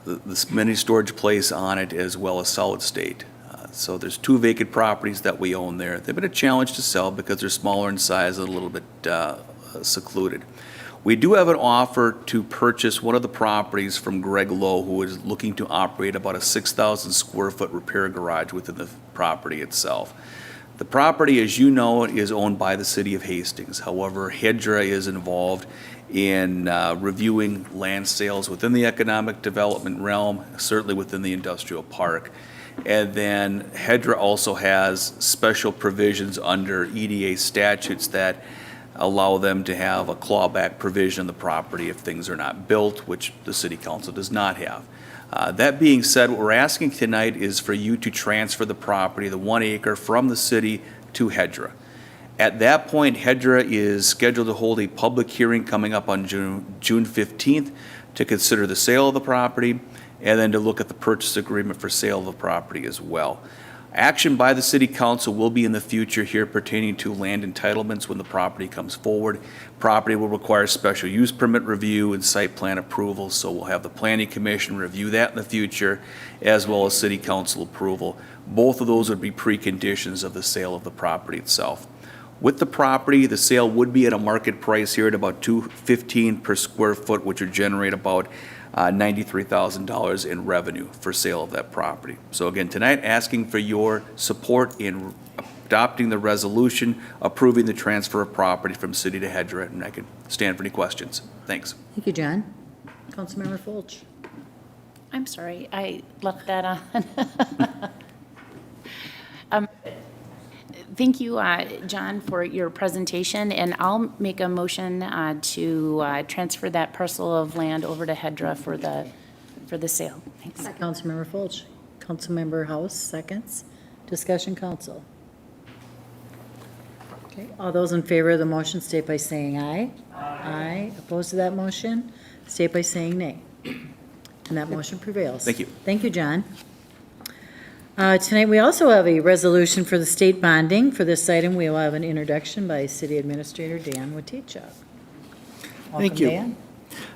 this mini storage place on it as well as solid state. So there's 2 vacant properties that we own there. They've been a challenge to sell because they're smaller in size and a little bit secluded. We do have an offer to purchase one of the properties from Greg Lowe, who is looking to operate about a 6,000 square foot repair garage within the property itself. The property, as you know, is owned by the city of Hastings. However, Hedra is involved in reviewing land sales within the economic development realm, certainly within the industrial park. And then Hedra also has special provisions under EDA statutes that allow them to have a clawback provision on the property if things are not built, which the city council does not have. That being said, what we're asking tonight is for you to transfer the property, the 1 acre, from the city to Hedra. At that point, Hedra is scheduled to hold a public hearing coming up on June 15th to consider the sale of the property and then to look at the purchase agreement for sale of the property as well. Action by the city council will be in the future here pertaining to land entitlements when the property comes forward. Property will require special use permit review and site plan approval, so we'll have the planning commission review that in the future, as well as city council approval. Both of those would be preconditions of the sale of the property itself. With the property, the sale would be at a market price here at about $215 per square foot, which would generate about $93,000 in revenue for sale of that property. So again, tonight, asking for your support in adopting the resolution, approving the transfer of property from city to Hedra, and I can stand for any questions. Thanks. Thank you, John. Councilmember Fulch. I'm sorry, I left that on. Thank you, John, for your presentation, and I'll make a motion to transfer that parcel of land over to Hedra for the sale. Thanks. Councilmember Fulch. Councilmember House, seconds. Discussion, council. Okay, all those in favor of the motion state by saying aye. Aye. Opposed to that motion, state by saying nay. And that motion prevails. Thank you. Thank you, John. Tonight, we also have a resolution for the state bonding. For this item, we will have an introduction by City Administrator Dan Watichuk. Thank you.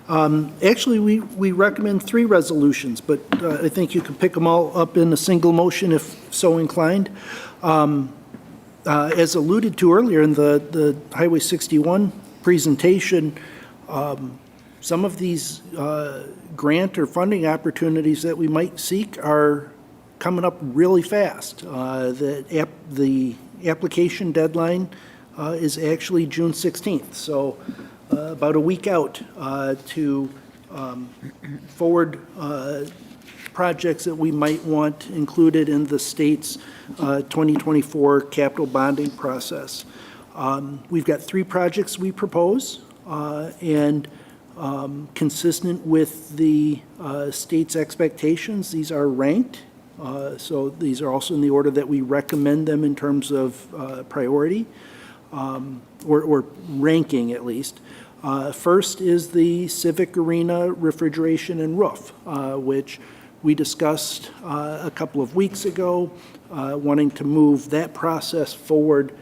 Actually, we recommend 3 resolutions, but I think you can pick them all up in a single motion if so inclined. As alluded to earlier in the Highway 61 presentation, some of these grant or funding opportunities that we might seek are coming up really fast. The application deadline is actually June 16th, so about a week out to forward projects that we might want included in the state's 2024 capital bonding process. We've got 3 projects we propose, and consistent with the state's expectations, these are ranked. So these are also in the order that we recommend them in terms of priority, or ranking at least. First is the Civic Arena refrigeration and roof, which we discussed a couple of weeks ago, wanting to move that process forward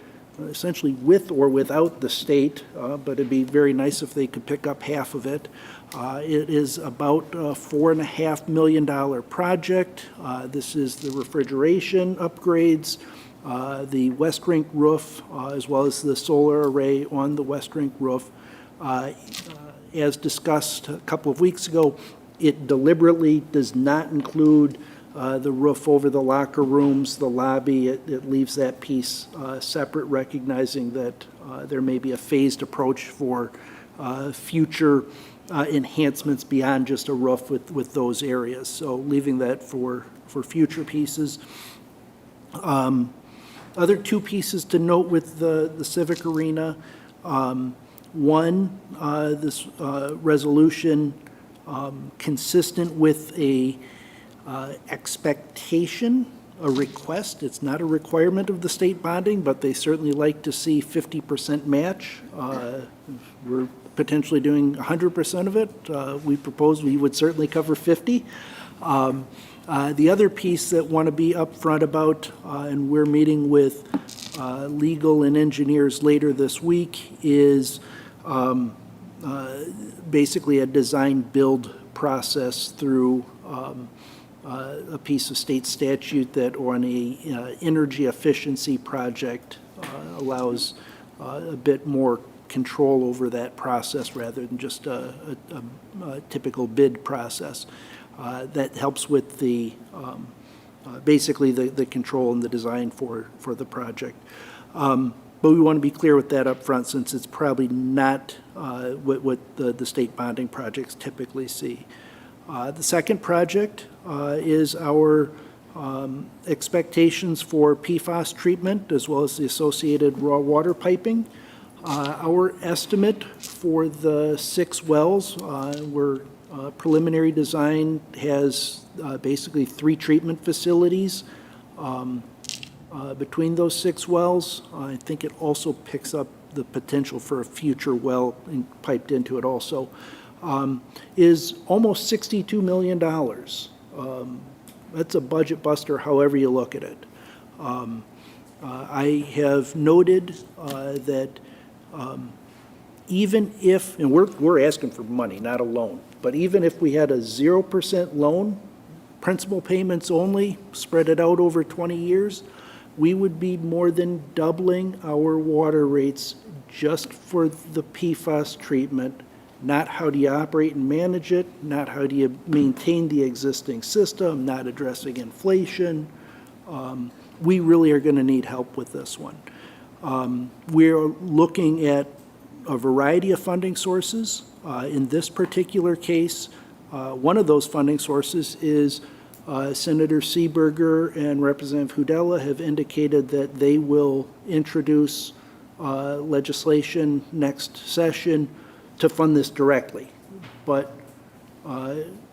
essentially with or without the state, but it'd be very nice if they could pick up half of it. It is about a $4.5 million project. This is the refrigeration upgrades, the West Rink roof, as well as the solar array on the West Rink roof. As discussed a couple of weeks ago, it deliberately does not include the roof over the locker rooms, the lobby. It leaves that piece separate, recognizing that there may be a phased approach for future enhancements beyond just a roof with those areas. So leaving that for future pieces. Other 2 pieces to note with the Civic Arena. One, this resolution consistent with a expectation, a request. It's not a requirement of the state bonding, but they certainly like to see 50% match. We're potentially doing 100% of it. We propose we would certainly cover 50. The other piece that want to be upfront about, and we're meeting with legal and engineers later this week, is basically a design build process through a piece of state statute that on a energy efficiency project allows a bit more control over that process rather than just a typical bid process. That helps with the basically the control and the design for the project. But we want to be clear with that up front, since it's probably not what the state bonding projects typically see. The second project is our expectations for PFAS treatment, as well as the associated raw water piping. Our estimate for the 6 wells, preliminary design has basically 3 treatment facilities. Between those 6 wells, I think it also picks up the potential for a future well piped into it also, is almost $62 million. That's a budget buster however you look at it. I have noted that even if, and we're asking for money, not a loan, but even if we had a 0% loan, principal payments only, spread it out over 20 years, we would be more than doubling our water rates just for the PFAS treatment. Not how do you operate and manage it, not how do you maintain the existing system, not addressing inflation. We really are going to need help with this one. We're looking at a variety of funding sources. In this particular case, one of those funding sources is Senator Seeberger and Representative Hudella have indicated that they will introduce legislation next session to fund this directly. But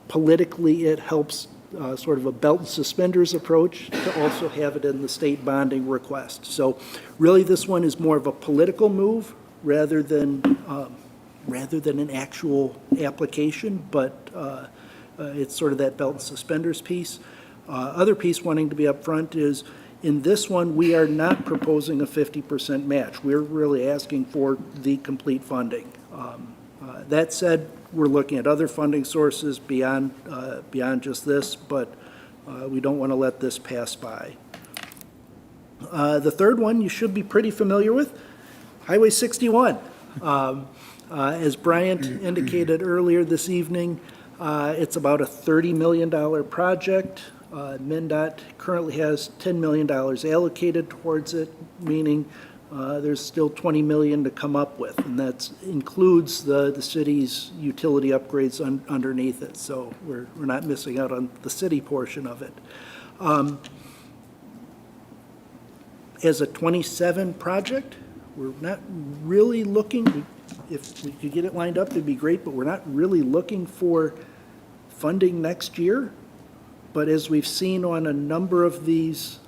politically, it helps sort of a belt and suspenders approach to also have it in the state bonding request. So really, this one is more of a political move rather than an actual application, but it's sort of that belt and suspenders piece. Other piece wanting to be up front is, in this one, we are not proposing a 50% match. We're really asking for the complete funding. That said, we're looking at other funding sources beyond just this, but we don't want to let this pass by. The third one you should be pretty familiar with, Highway 61. As Bryant indicated earlier this evening, it's about a $30 million project. MNDoT currently has $10 million allocated towards it, meaning there's still 20 million to come up with, and that includes the city's utility upgrades underneath it. So we're not missing out on the city portion of it. As a 27 project, we're not really looking, if we could get it lined up, it'd be great, but we're not really looking for funding next year. But as we've seen on a number of these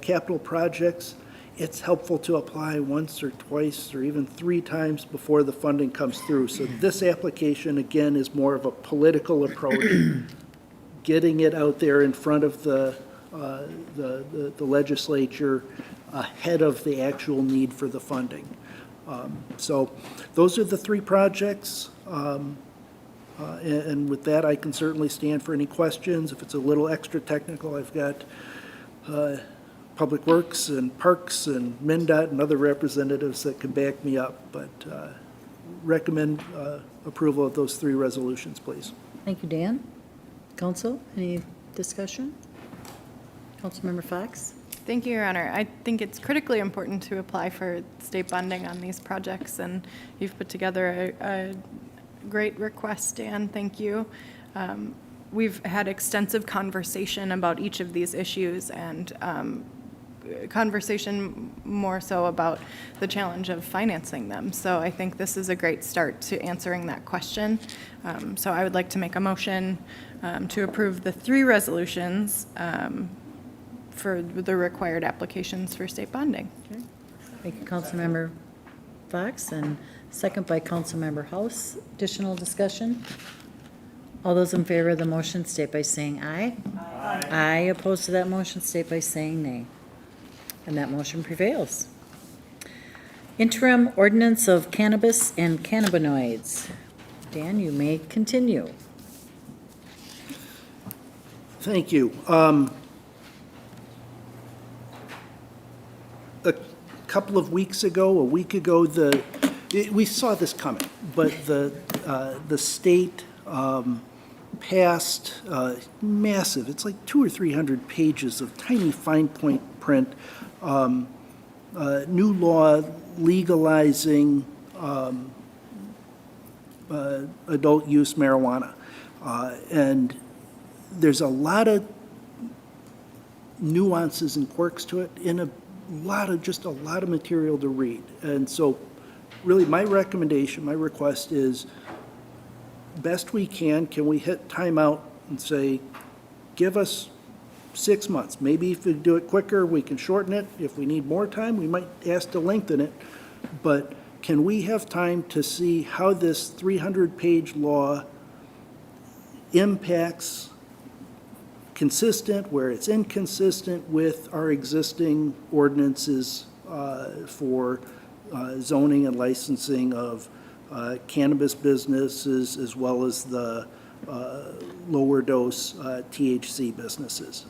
capital projects, it's helpful to apply once or twice or even 3 times before the funding comes through. So this application, again, is more of a political approach, getting it out there in front of the legislature ahead of the actual need for the funding. So those are the 3 projects. And with that, I can certainly stand for any questions. If it's a little extra technical, I've got Public Works and Parks and MNDoT and other representatives that can back me up. But recommend approval of those 3 resolutions, please. Thank you, Dan. Council, any discussion? Councilmember Fox? Thank you, Your Honor. I think it's critically important to apply for state funding on these projects, and you've put together a great request, Dan. Thank you. We've had extensive conversation about each of these issues, and conversation more so about the challenge of financing them. So I think this is a great start to answering that question. So I would like to make a motion to approve the 3 resolutions for the required applications for state bonding. Okay. Thank you, Councilmember Fox, and second by Councilmember House. Additional discussion? All those in favor of the motion state by saying aye. Aye. Aye. Opposed to that motion state by saying nay. And that motion prevails. Interim ordinance of cannabis and cannabinoids. Dan, you may continue. Thank you. A couple of weeks ago, a week ago, we saw this coming, but the state passed massive, it's like 200 or 300 pages of tiny fine point print, new law legalizing adult use marijuana. And there's a lot of nuances and quirks to it, in a lot of material to read. And so really my recommendation, my request is, best we can we hit timeout and say, give us 6 months. Maybe if we do it quicker, we can shorten it. If we need more time, we might ask to lengthen it. But can we have time to see how this 300-page law impacts consistent, where it's inconsistent with our existing ordinances for zoning and licensing of cannabis businesses, as well as the lower dose THC businesses.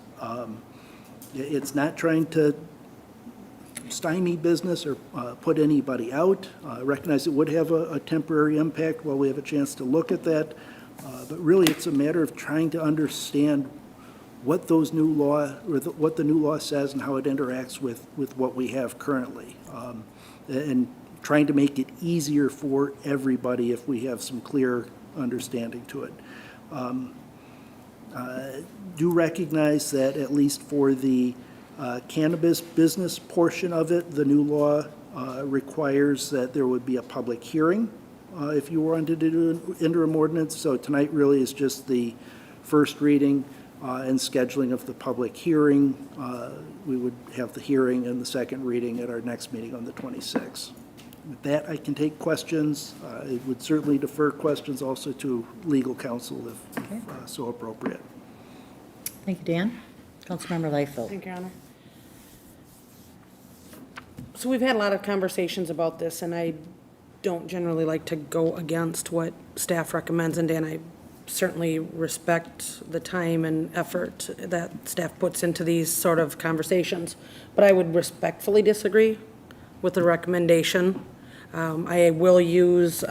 It's not trying to stymie business or put anybody out. Recognize it would have a temporary impact while we have a chance to look at that. But really, it's a matter of trying to understand what those new law, or what the new law says and how it interacts with what we have currently. And trying to make it easier for everybody if we have some clear understanding to it. Do recognize that at least for the cannabis business portion of it, the new law requires that there would be a public hearing if you wanted to do an interim ordinance. So tonight really is just the first reading and scheduling of the public hearing. We would have the hearing and the second reading at our next meeting on the 26th. With that, I can take questions. I would certainly defer questions also to legal counsel if so appropriate. Thank you, Dan. Councilmember Lightfoot. Thank you, Your Honor. So we've had a lot of conversations about this, and I don't generally like to go against what staff recommends. And Dan, I certainly respect the time and effort that staff puts into these sort of conversations, but I would respectfully disagree with the recommendation. I will use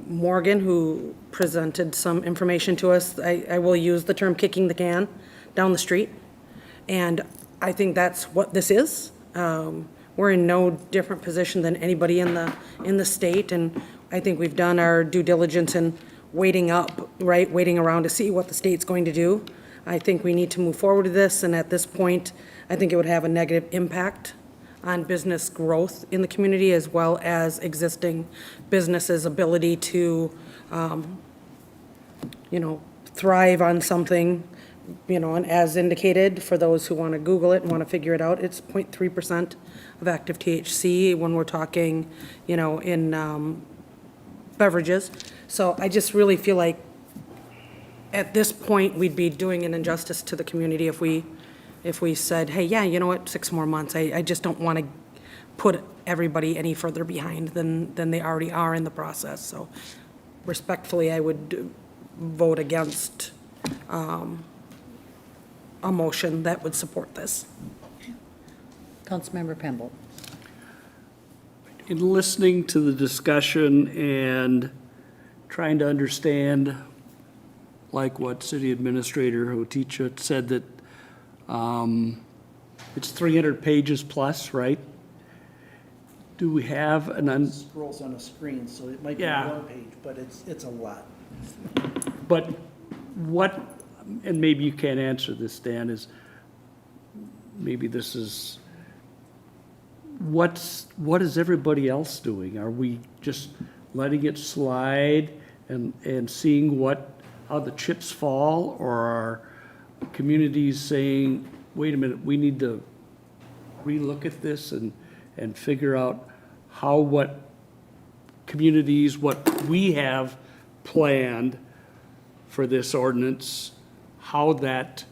Morgan, who presented some information to us. I will use the term kicking the can down the street, and I think that's what this is. we're in no different position than anybody in the state, and I think we've done our due diligence in waiting up, right, waiting around to see what the state's going to do. I think we need to move forward with this, and at this point, I think it would have a negative impact on business growth in the community, as well as existing businesses' ability to, thrive on something, and as indicated, for those who want to Google it and want to figure it out, it's 0.3% of active THC when we're talking, in beverages. So I just really feel like at this point, we'd be doing an injustice to the community if we said, hey, yeah, you know what, 6 more months. I just don't want to put everybody any further behind than they already are in the process. So respectfully, I would vote against a motion that would support this. Councilmember Pemble. In listening to the discussion and trying to understand, like what City Administrator Hoticha said, that it's 300 pages plus, right? Do we have an Scrolls on a screen, so it might be Yeah. one page, but it's a lot. But what, and maybe you can't answer this, Dan, is maybe this is, what is everybody else doing? Are we just letting it slide and seeing how the chips fall? Or are communities saying, wait a minute, we need to relook at this and figure out what we have planned for this ordinance, how that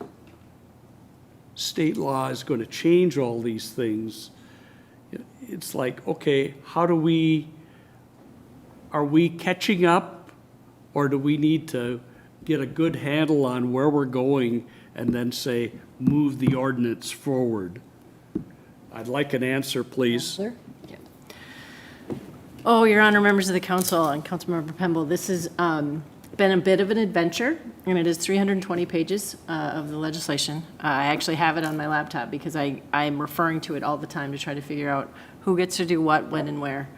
state law is going to change all these things? It's like, okay, are we catching up, or do we need to get a good handle on where we're going and then say, move the ordinance forward? I'd like an answer, please. Oh, Your Honor, members of the council, and Councilmember Pemble, this has been a bit of an adventure, and it is 320 pages of the legislation. I actually have it on my laptop because I'm referring to it all the time to try to figure out who gets to do what, when, and where.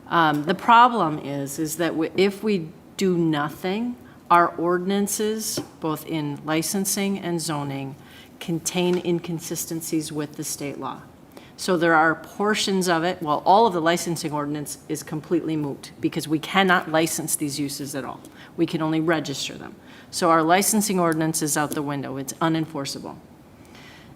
The problem is that if we do nothing, our ordinances, both in licensing and zoning, contain inconsistencies with the state law. So there are portions of it, well, all of the licensing ordinance is completely moot because we cannot license these uses at all. We can only register them. So our licensing ordinance is out the window. It's unenforceable.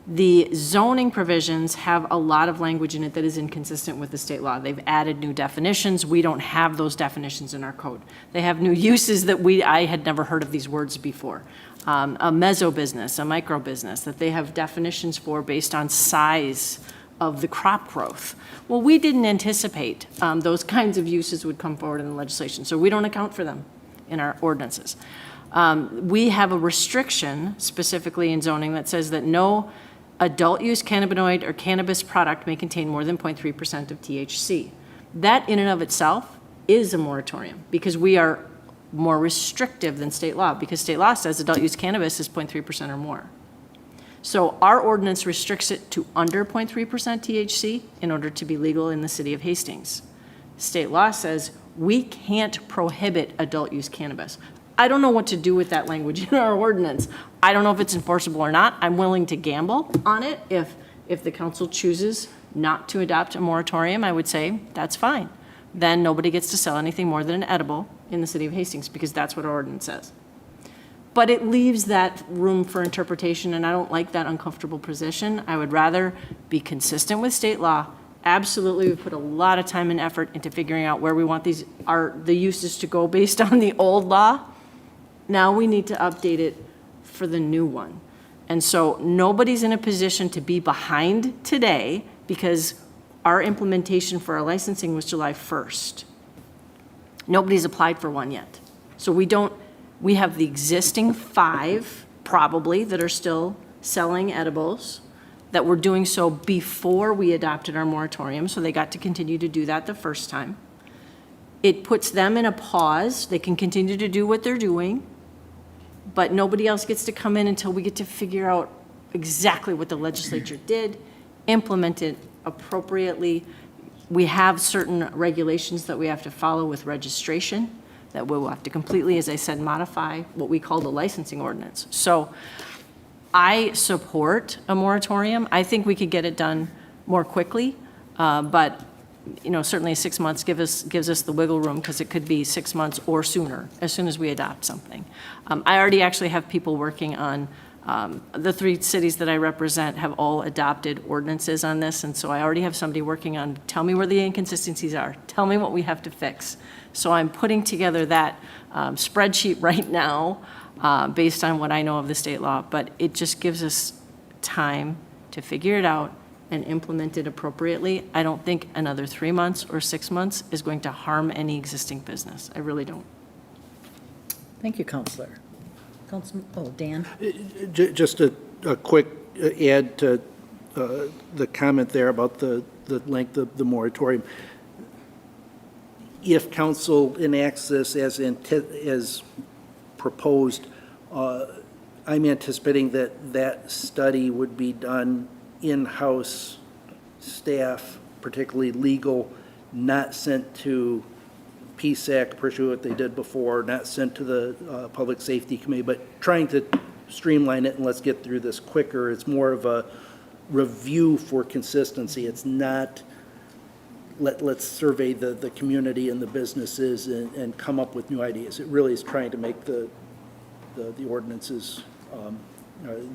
The zoning provisions have a lot of language in it that is inconsistent with the state law. They've added new definitions. We don't have those definitions in our code. They have new uses that I had never heard of these words before. A meso business, a micro business, that they have definitions for based on size of the crop growth. Well, we didn't anticipate those kinds of uses would come forward in the legislation, so we don't account for them in our ordinances. We have a restriction specifically in zoning that says that no adult use cannabinoid or cannabis product may contain more than 0.3% of THC. That in and of itself is a moratorium because we are more restrictive than state law, because state law says adult use cannabis is 0.3% or more. So our ordinance restricts it to under 0.3% THC in order to be legal in the city of Hastings. State law says we can't prohibit adult use cannabis. I don't know what to do with that language in our ordinance. I don't know if it's enforceable or not. I'm willing to gamble on it. If the council chooses not to adopt a moratorium, I would say that's fine. Then nobody gets to sell anything more than an edible in the city of Hastings because that's what our ordinance says. But it leaves that room for interpretation, and I don't like that uncomfortable position. I would rather be consistent with state law. Absolutely, we put a lot of time and effort into figuring out where we want the uses to go based on the old law. Now we need to update it for the new one. And so nobody's in a position to be behind today because our implementation for our licensing was July 1st. Nobody's applied for one yet. So we have the existing 5 probably that are still selling edibles that were doing so before we adopted our moratorium, so they got to continue to do that the first time. It puts them in a pause. They can continue to do what they're doing, but nobody else gets to come in until we get to figure out exactly what the legislature did, implement it appropriately, we have certain regulations that we have to follow with registration, that we'll have to completely, as I said, modify what we call the licensing ordinance. So I support a moratorium. I think we could get it done more quickly, but certainly 6 months gives us the wiggle room, because it could be 6 months or sooner, as soon as we adopt something. I already actually have people working on, the 3 cities that I represent have all adopted ordinances on this, and so I already have somebody working on, tell me where the inconsistencies are, tell me what we have to fix. So I'm putting together that spreadsheet right now, based on what I know of the state law, but it just gives us time to figure it out and implement it appropriately. I don't think another 3 months or 6 months is going to harm any existing business. I really don't. Thank you, Counselor. Dan? Just a quick add to the comment there about the length of the moratorium. If council enacts this as proposed, I'm anticipating that study would be done in-house staff, particularly legal, not sent to PSAC, pursue what they did before, not sent to the Public Safety Committee, but trying to streamline it and let's get through this quicker. It's more of a review for consistency. It's not, let's survey the community and the businesses and come up with new ideas. It really is trying to make the ordinances,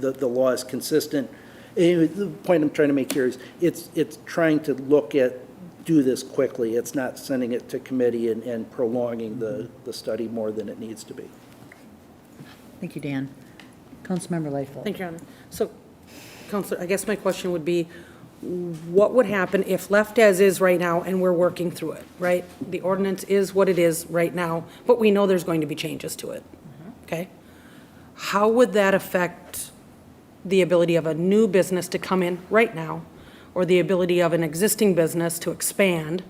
the law is consistent. Anyway, the point I'm trying to make here is it's trying to do this quickly. It's not sending it to committee and prolonging the study more than it needs to be. Thank you, Dan. Councilmember Lightfoot. Thank you, Your Honor. So, Counselor, I guess my question would be, what would happen if left as is right now and we're working through it, right? The ordinance is what it is right now, but we know there's going to be changes to it, okay? How would that affect the ability of a new business to come in right now, or the ability of an existing business to expand?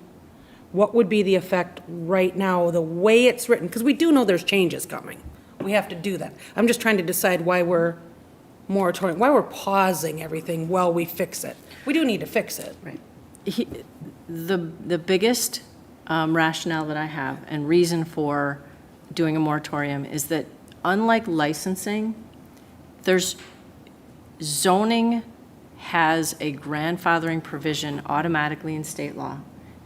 What would be the effect right now, the way it's written? Because we do know there's changes coming. We have to do that. I'm just trying to decide why we're pausing everything while we fix it. We do need to fix it. Right. The biggest rationale that I have and reason for doing a moratorium is that, unlike licensing, zoning has a grandfathering provision automatically in state law.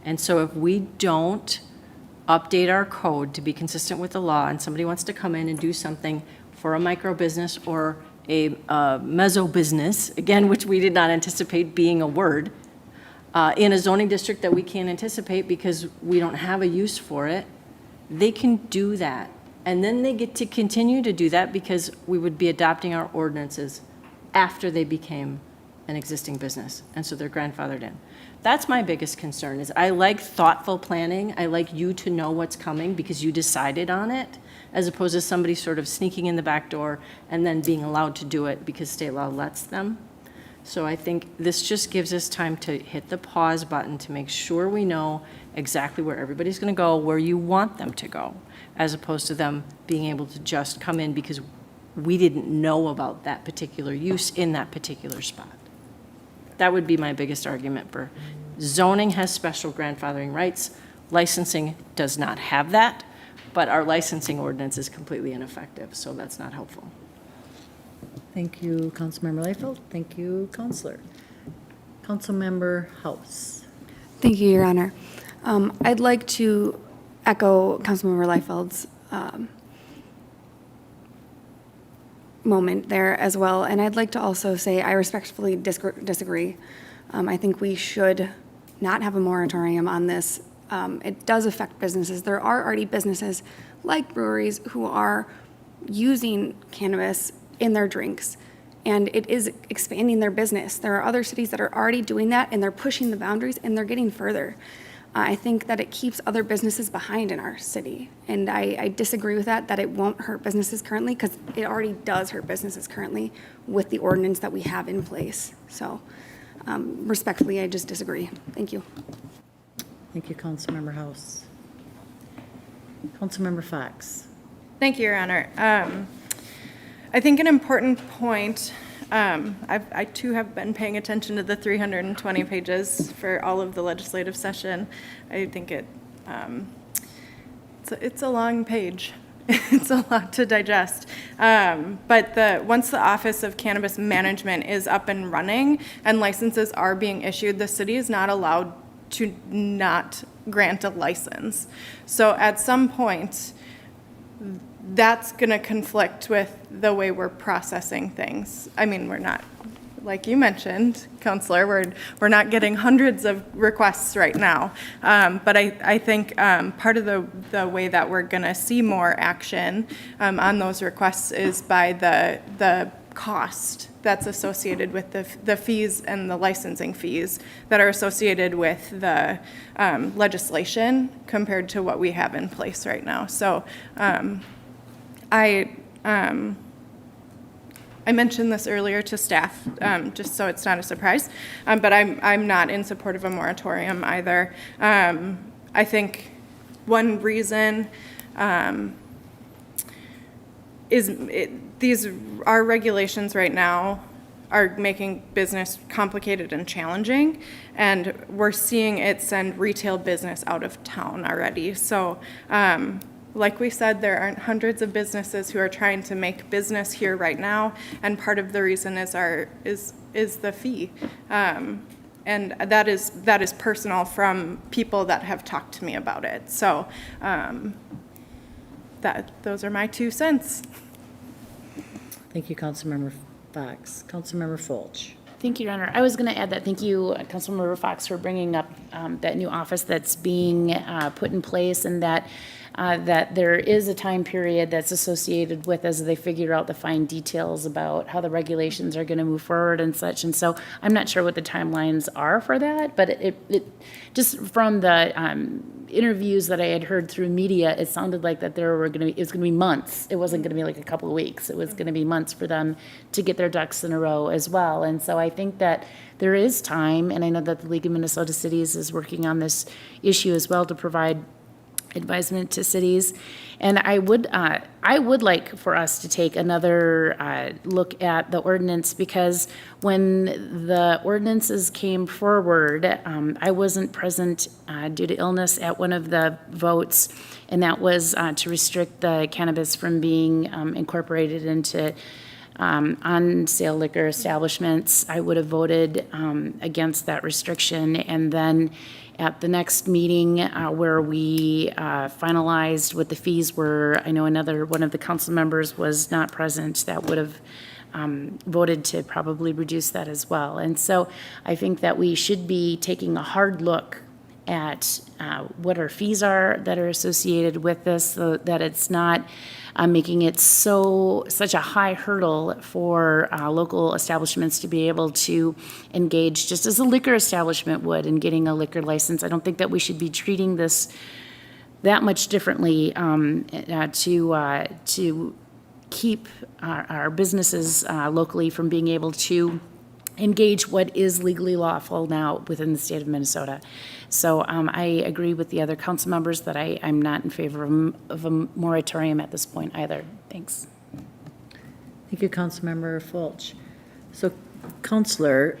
And so if we don't update our code to be consistent with the law, and somebody wants to come in and do something for a micro business or a mezzo business, again, which we did not anticipate being a word, in a zoning district that we can't anticipate because we don't have a use for it, they can do that. And then they get to continue to do that because we would be adopting our ordinances after they became an existing business, and so they're grandfathered in. That's my biggest concern, is I like thoughtful planning. I like you to know what's coming because you decided on it, as opposed to somebody sort of sneaking in the back door and then being allowed to do it because state law lets them. So I think this just gives us time to hit the pause button to make sure we know exactly where everybody's gonna go, where you want them to go, as opposed to them being able to just come in because we didn't know about that particular use in that particular spot. That would be my biggest argument for zoning has special grandfathering rights. Licensing does not have that, but our licensing ordinance is completely ineffective, so that's not helpful. Thank you, Councilmember Lightfoot. Thank you, Counselor. Councilmember House. Thank you, Your Honor. I'd like to echo Councilmember Lightfield's moment there as well, and I'd like to also say I respectfully disagree. I think we should not have a moratorium on this. It does affect businesses. There are already businesses like breweries who are using cannabis in their drinks, and it is expanding their business. There are other cities that are already doing that, and they're pushing the boundaries, and they're getting further. I think that it keeps other businesses behind in our city, and I disagree with that it won't hurt businesses currently, because it already does hurt businesses currently with the ordinance that we have in place. So respectfully, I just disagree. Thank you. Thank you, Councilmember House. Councilmember Fox. Thank you, Your Honor. I think an important point I too have been paying attention to the 320 pages for all of the legislative session. I think it's a long page. It's a lot to digest. But once the Office of Cannabis Management is up and running and licenses are being issued, the city is not allowed to not grant a license. So at some point, that's going to conflict with the way we're processing things. I mean, we're not, like you mentioned, Counselor, we're not getting hundreds of requests right now. But I think part of the way that we're going to see more action on those requests is by the cost that's associated with the fees and the licensing fees that are associated with the legislation compared to what we have in place right now. So I mentioned this earlier to staff, just so it's not a surprise, but I'm not in support of a moratorium either. I think one reason our regulations right now are making business complicated and challenging, and we're seeing it send retail business out of town already. So like we said, there aren't hundreds of businesses who are trying to make business here right now, and part of the reason is the fee. And that is personal from people that have talked to me about it. So those are my 2 cents. Thank you, Councilmember Fox. Councilmember Fulch. Thank you, Your Honor. I was going to add that thank you, Councilmember Fox, for bringing up that new office that's being put in place, and that there is a time period that's associated with as they figure out the fine details about how the regulations are going to move forward and such. And so I'm not sure what the timelines are for that, but it just from the interviews that I had heard through media, it sounded like that it was going to be months. It wasn't going to be like a couple of weeks. It was going to be months for them to get their ducks in a row as well. And so I think that there is time, and I know that the League of Minnesota Cities is working on this issue as well to provide advisement to cities. And I would like for us to take another look at the ordinance, because when the ordinances came forward, I wasn't present due to illness at one of the votes, and that was to restrict the cannabis from being incorporated into on-sale liquor establishments. I would have voted against that restriction. And then at the next meeting where we finalized what the fees were, I know another one of the council members was not present that would have voted to probably reduce that as well. And so I think that we should be taking a hard look at what our fees are that are associated with this, so that it's not making it such a high hurdle for local establishments to be able to engage just as a liquor establishment would in getting a liquor license. I don't think that we should be treating this that much differently to keep our businesses locally from being able to engage what is legally lawful now within the state of Minnesota. So I agree with the other council members that I'm not in favor of a moratorium at this point either. Thanks. Thank you, Councilmember Fulch. So, Councilor,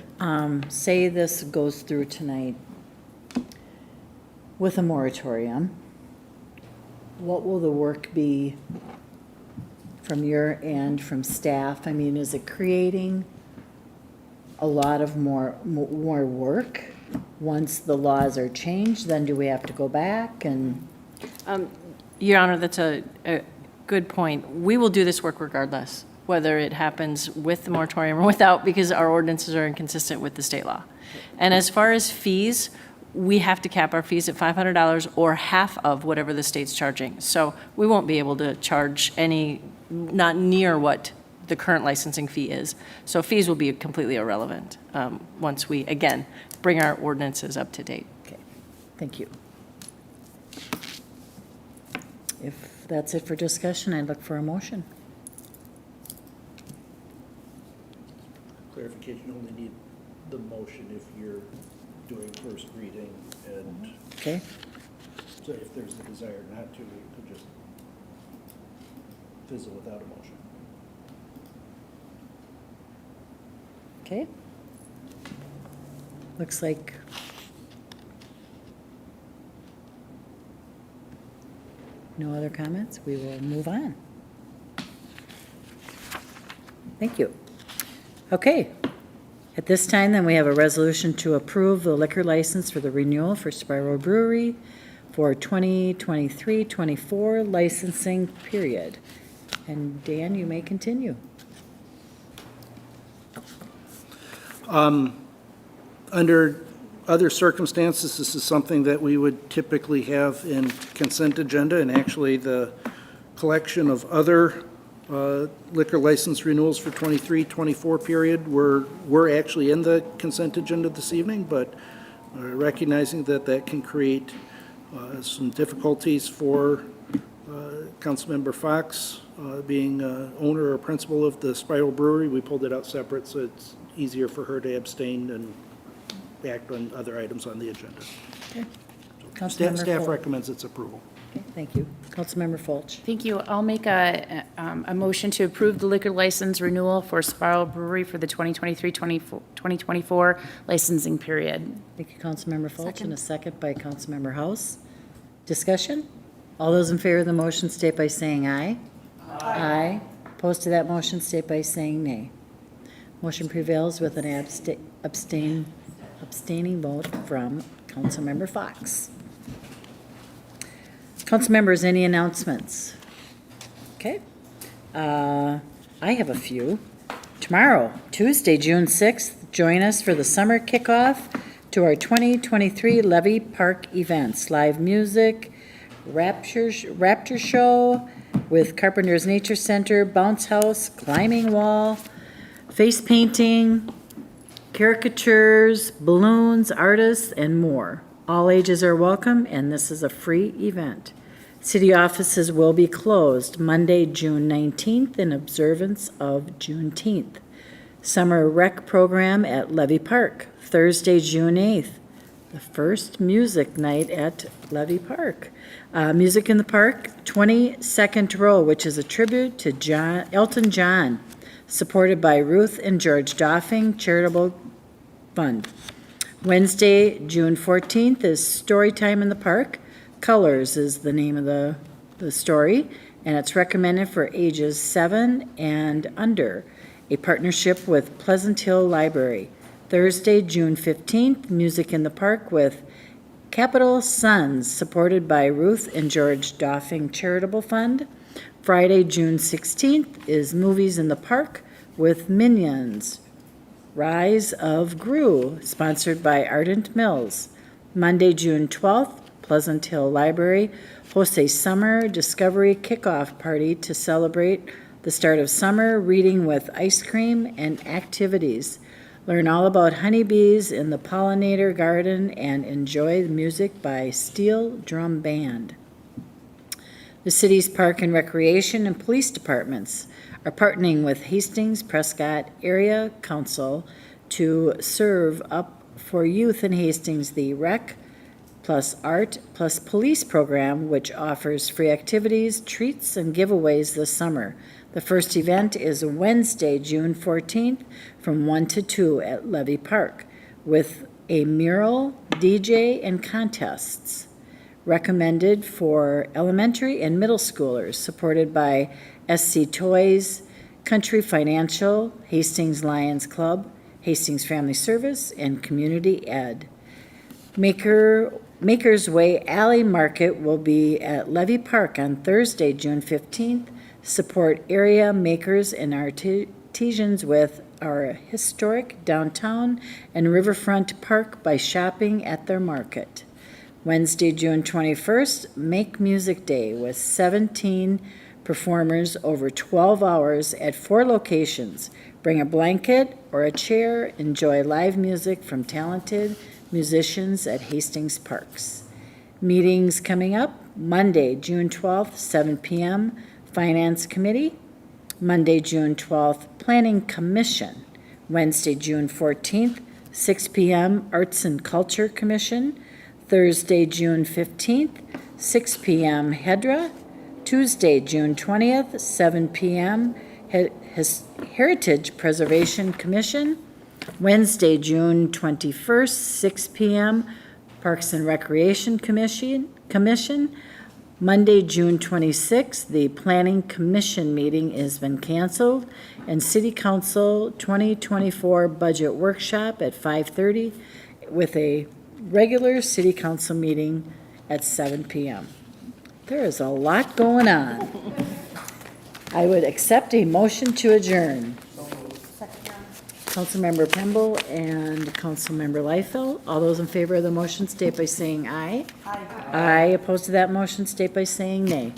say this goes through tonight with a moratorium. What will the work be from your end, from staff? I mean, is it creating a lot of more work once the laws are changed? Then do we have to go back and? Your Honor, that's a good point. We will do this work regardless, whether it happens with the moratorium or without, because our ordinances are inconsistent with the state law. And as far as fees, we have to cap our fees at $500 or half of whatever the state's charging. So we won't be able to charge not near what the current licensing fee is. So fees will be completely irrelevant once we, again, bring our ordinances up to date. Okay, thank you. If that's it for discussion, I'd look for a motion. Clarification, only need the motion if you're doing first reading, and okay. So if there's a desire not to, we could just fizzle without a motion. Okay. Looks like no other comments. We will move on. Thank you. Okay. At this time, then, we have a resolution to approve the liquor license for the renewal for Sprial Brewery for 2023-24 licensing period. And Dan, you may continue. Under other circumstances, this is something that we would typically have in consent agenda, and actually the collection of other liquor license renewals for 23-24 period were actually in the consent agenda this evening, but recognizing that that can create some difficulties for Councilmember Fox being owner or principal of the Sprial Brewery, we pulled it out separate so it's easier for her to abstain and act on other items on the agenda. Okay. Staff recommends its approval. Okay, thank you. Councilmember Fulch. Thank you. I'll make a motion to approve the liquor license renewal for Sprial Brewery for the 2023-2024 licensing period. Thank you, Councilmember Fulch, and a second by Councilmember House. Discussion? All those in favor of the motion state by saying aye. Aye. Opposed to that motion state by saying nay. Motion prevails with an abstaining vote from Councilmember Fox. Council members, any announcements? Okay. I have a few. Tomorrow, Tuesday, June 6th, join us for the summer kickoff to our 2023 Levy Park events. Live music, Raptor Show with Carpenter's Nature Center, Bounce House, Climbing Wall, face painting, caricatures, balloons, artists, and more. All ages are welcome, and this is a free event. City offices will be closed Monday, June 19th in observance of Juneteenth. Summer rec program at Levy Park, Thursday, June 8th. The first music night at Levy Park. Music in the Park, 22nd Row, which is a tribute to Elton John, supported by Ruth and George Doffing Charitable Fund. Wednesday, June 14th is Story Time in the Park. Colors is the name of the story, and it's recommended for ages 7 and under. A partnership with Pleasant Hill Library. Thursday, June 15th, Music in the Park with Capital Sons, supported by Ruth and George Doffing Charitable Fund. Friday, June 16th is Movies in the Park with Minions. Rise of Gru, sponsored by Ardent Mills. Monday, June 12th, Pleasant Hill Library hosts a summer discovery kickoff party to celebrate the start of summer, reading with ice cream and activities. Learn all about honeybees in the pollinator garden and enjoy the music by Steel Drum Band. The city's Park and Recreation and Police Departments are partnering with Hastings Prescott Area Council to serve up for youth in Hastings the Rec plus Art plus Police program, which offers free activities, treats, and giveaways this summer. The first event is Wednesday, June 14th from 1 to 2 at Levy Park with a mural, DJ, and contests. Recommended for elementary and middle schoolers, supported by SC Toys, Country Financial, Hastings Lions Club, Hastings Family Service, and Community Ed. Maker's Way Alley Market will be at Levy Park on Thursday, June 15th. Support area makers and artisans with our historic downtown and riverfront park by shopping at their market. Wednesday, June 21st, Make Music Day with 17 performers over 12 hours at 4 locations. Bring a blanket or a chair, enjoy live music from talented musicians at Hastings Parks. Meetings coming up, Monday, June 12th, 7 p.m., Finance Committee. Monday, June 12th, Planning Commission. Wednesday, June 14th, 6 p.m., Arts and Culture Commission. Thursday, June 15th, 6 p.m., HEDRA. Tuesday, June 20th, 7 p.m., Heritage Preservation Commission. Wednesday, June 21st, 6 PM, Parks and Recreation Commission. Monday, June 26th, the Planning Commission meeting has been canceled, and City Council 2024 Budget Workshop at 5:30 with a regular City Council meeting at 7 PM. There is a lot going on. I would accept a motion to adjourn. Councilmember Pemble and Councilmember Liefeld. All those in favor of the motion state by saying aye. Aye. Aye. Opposed to that motion state by saying nay.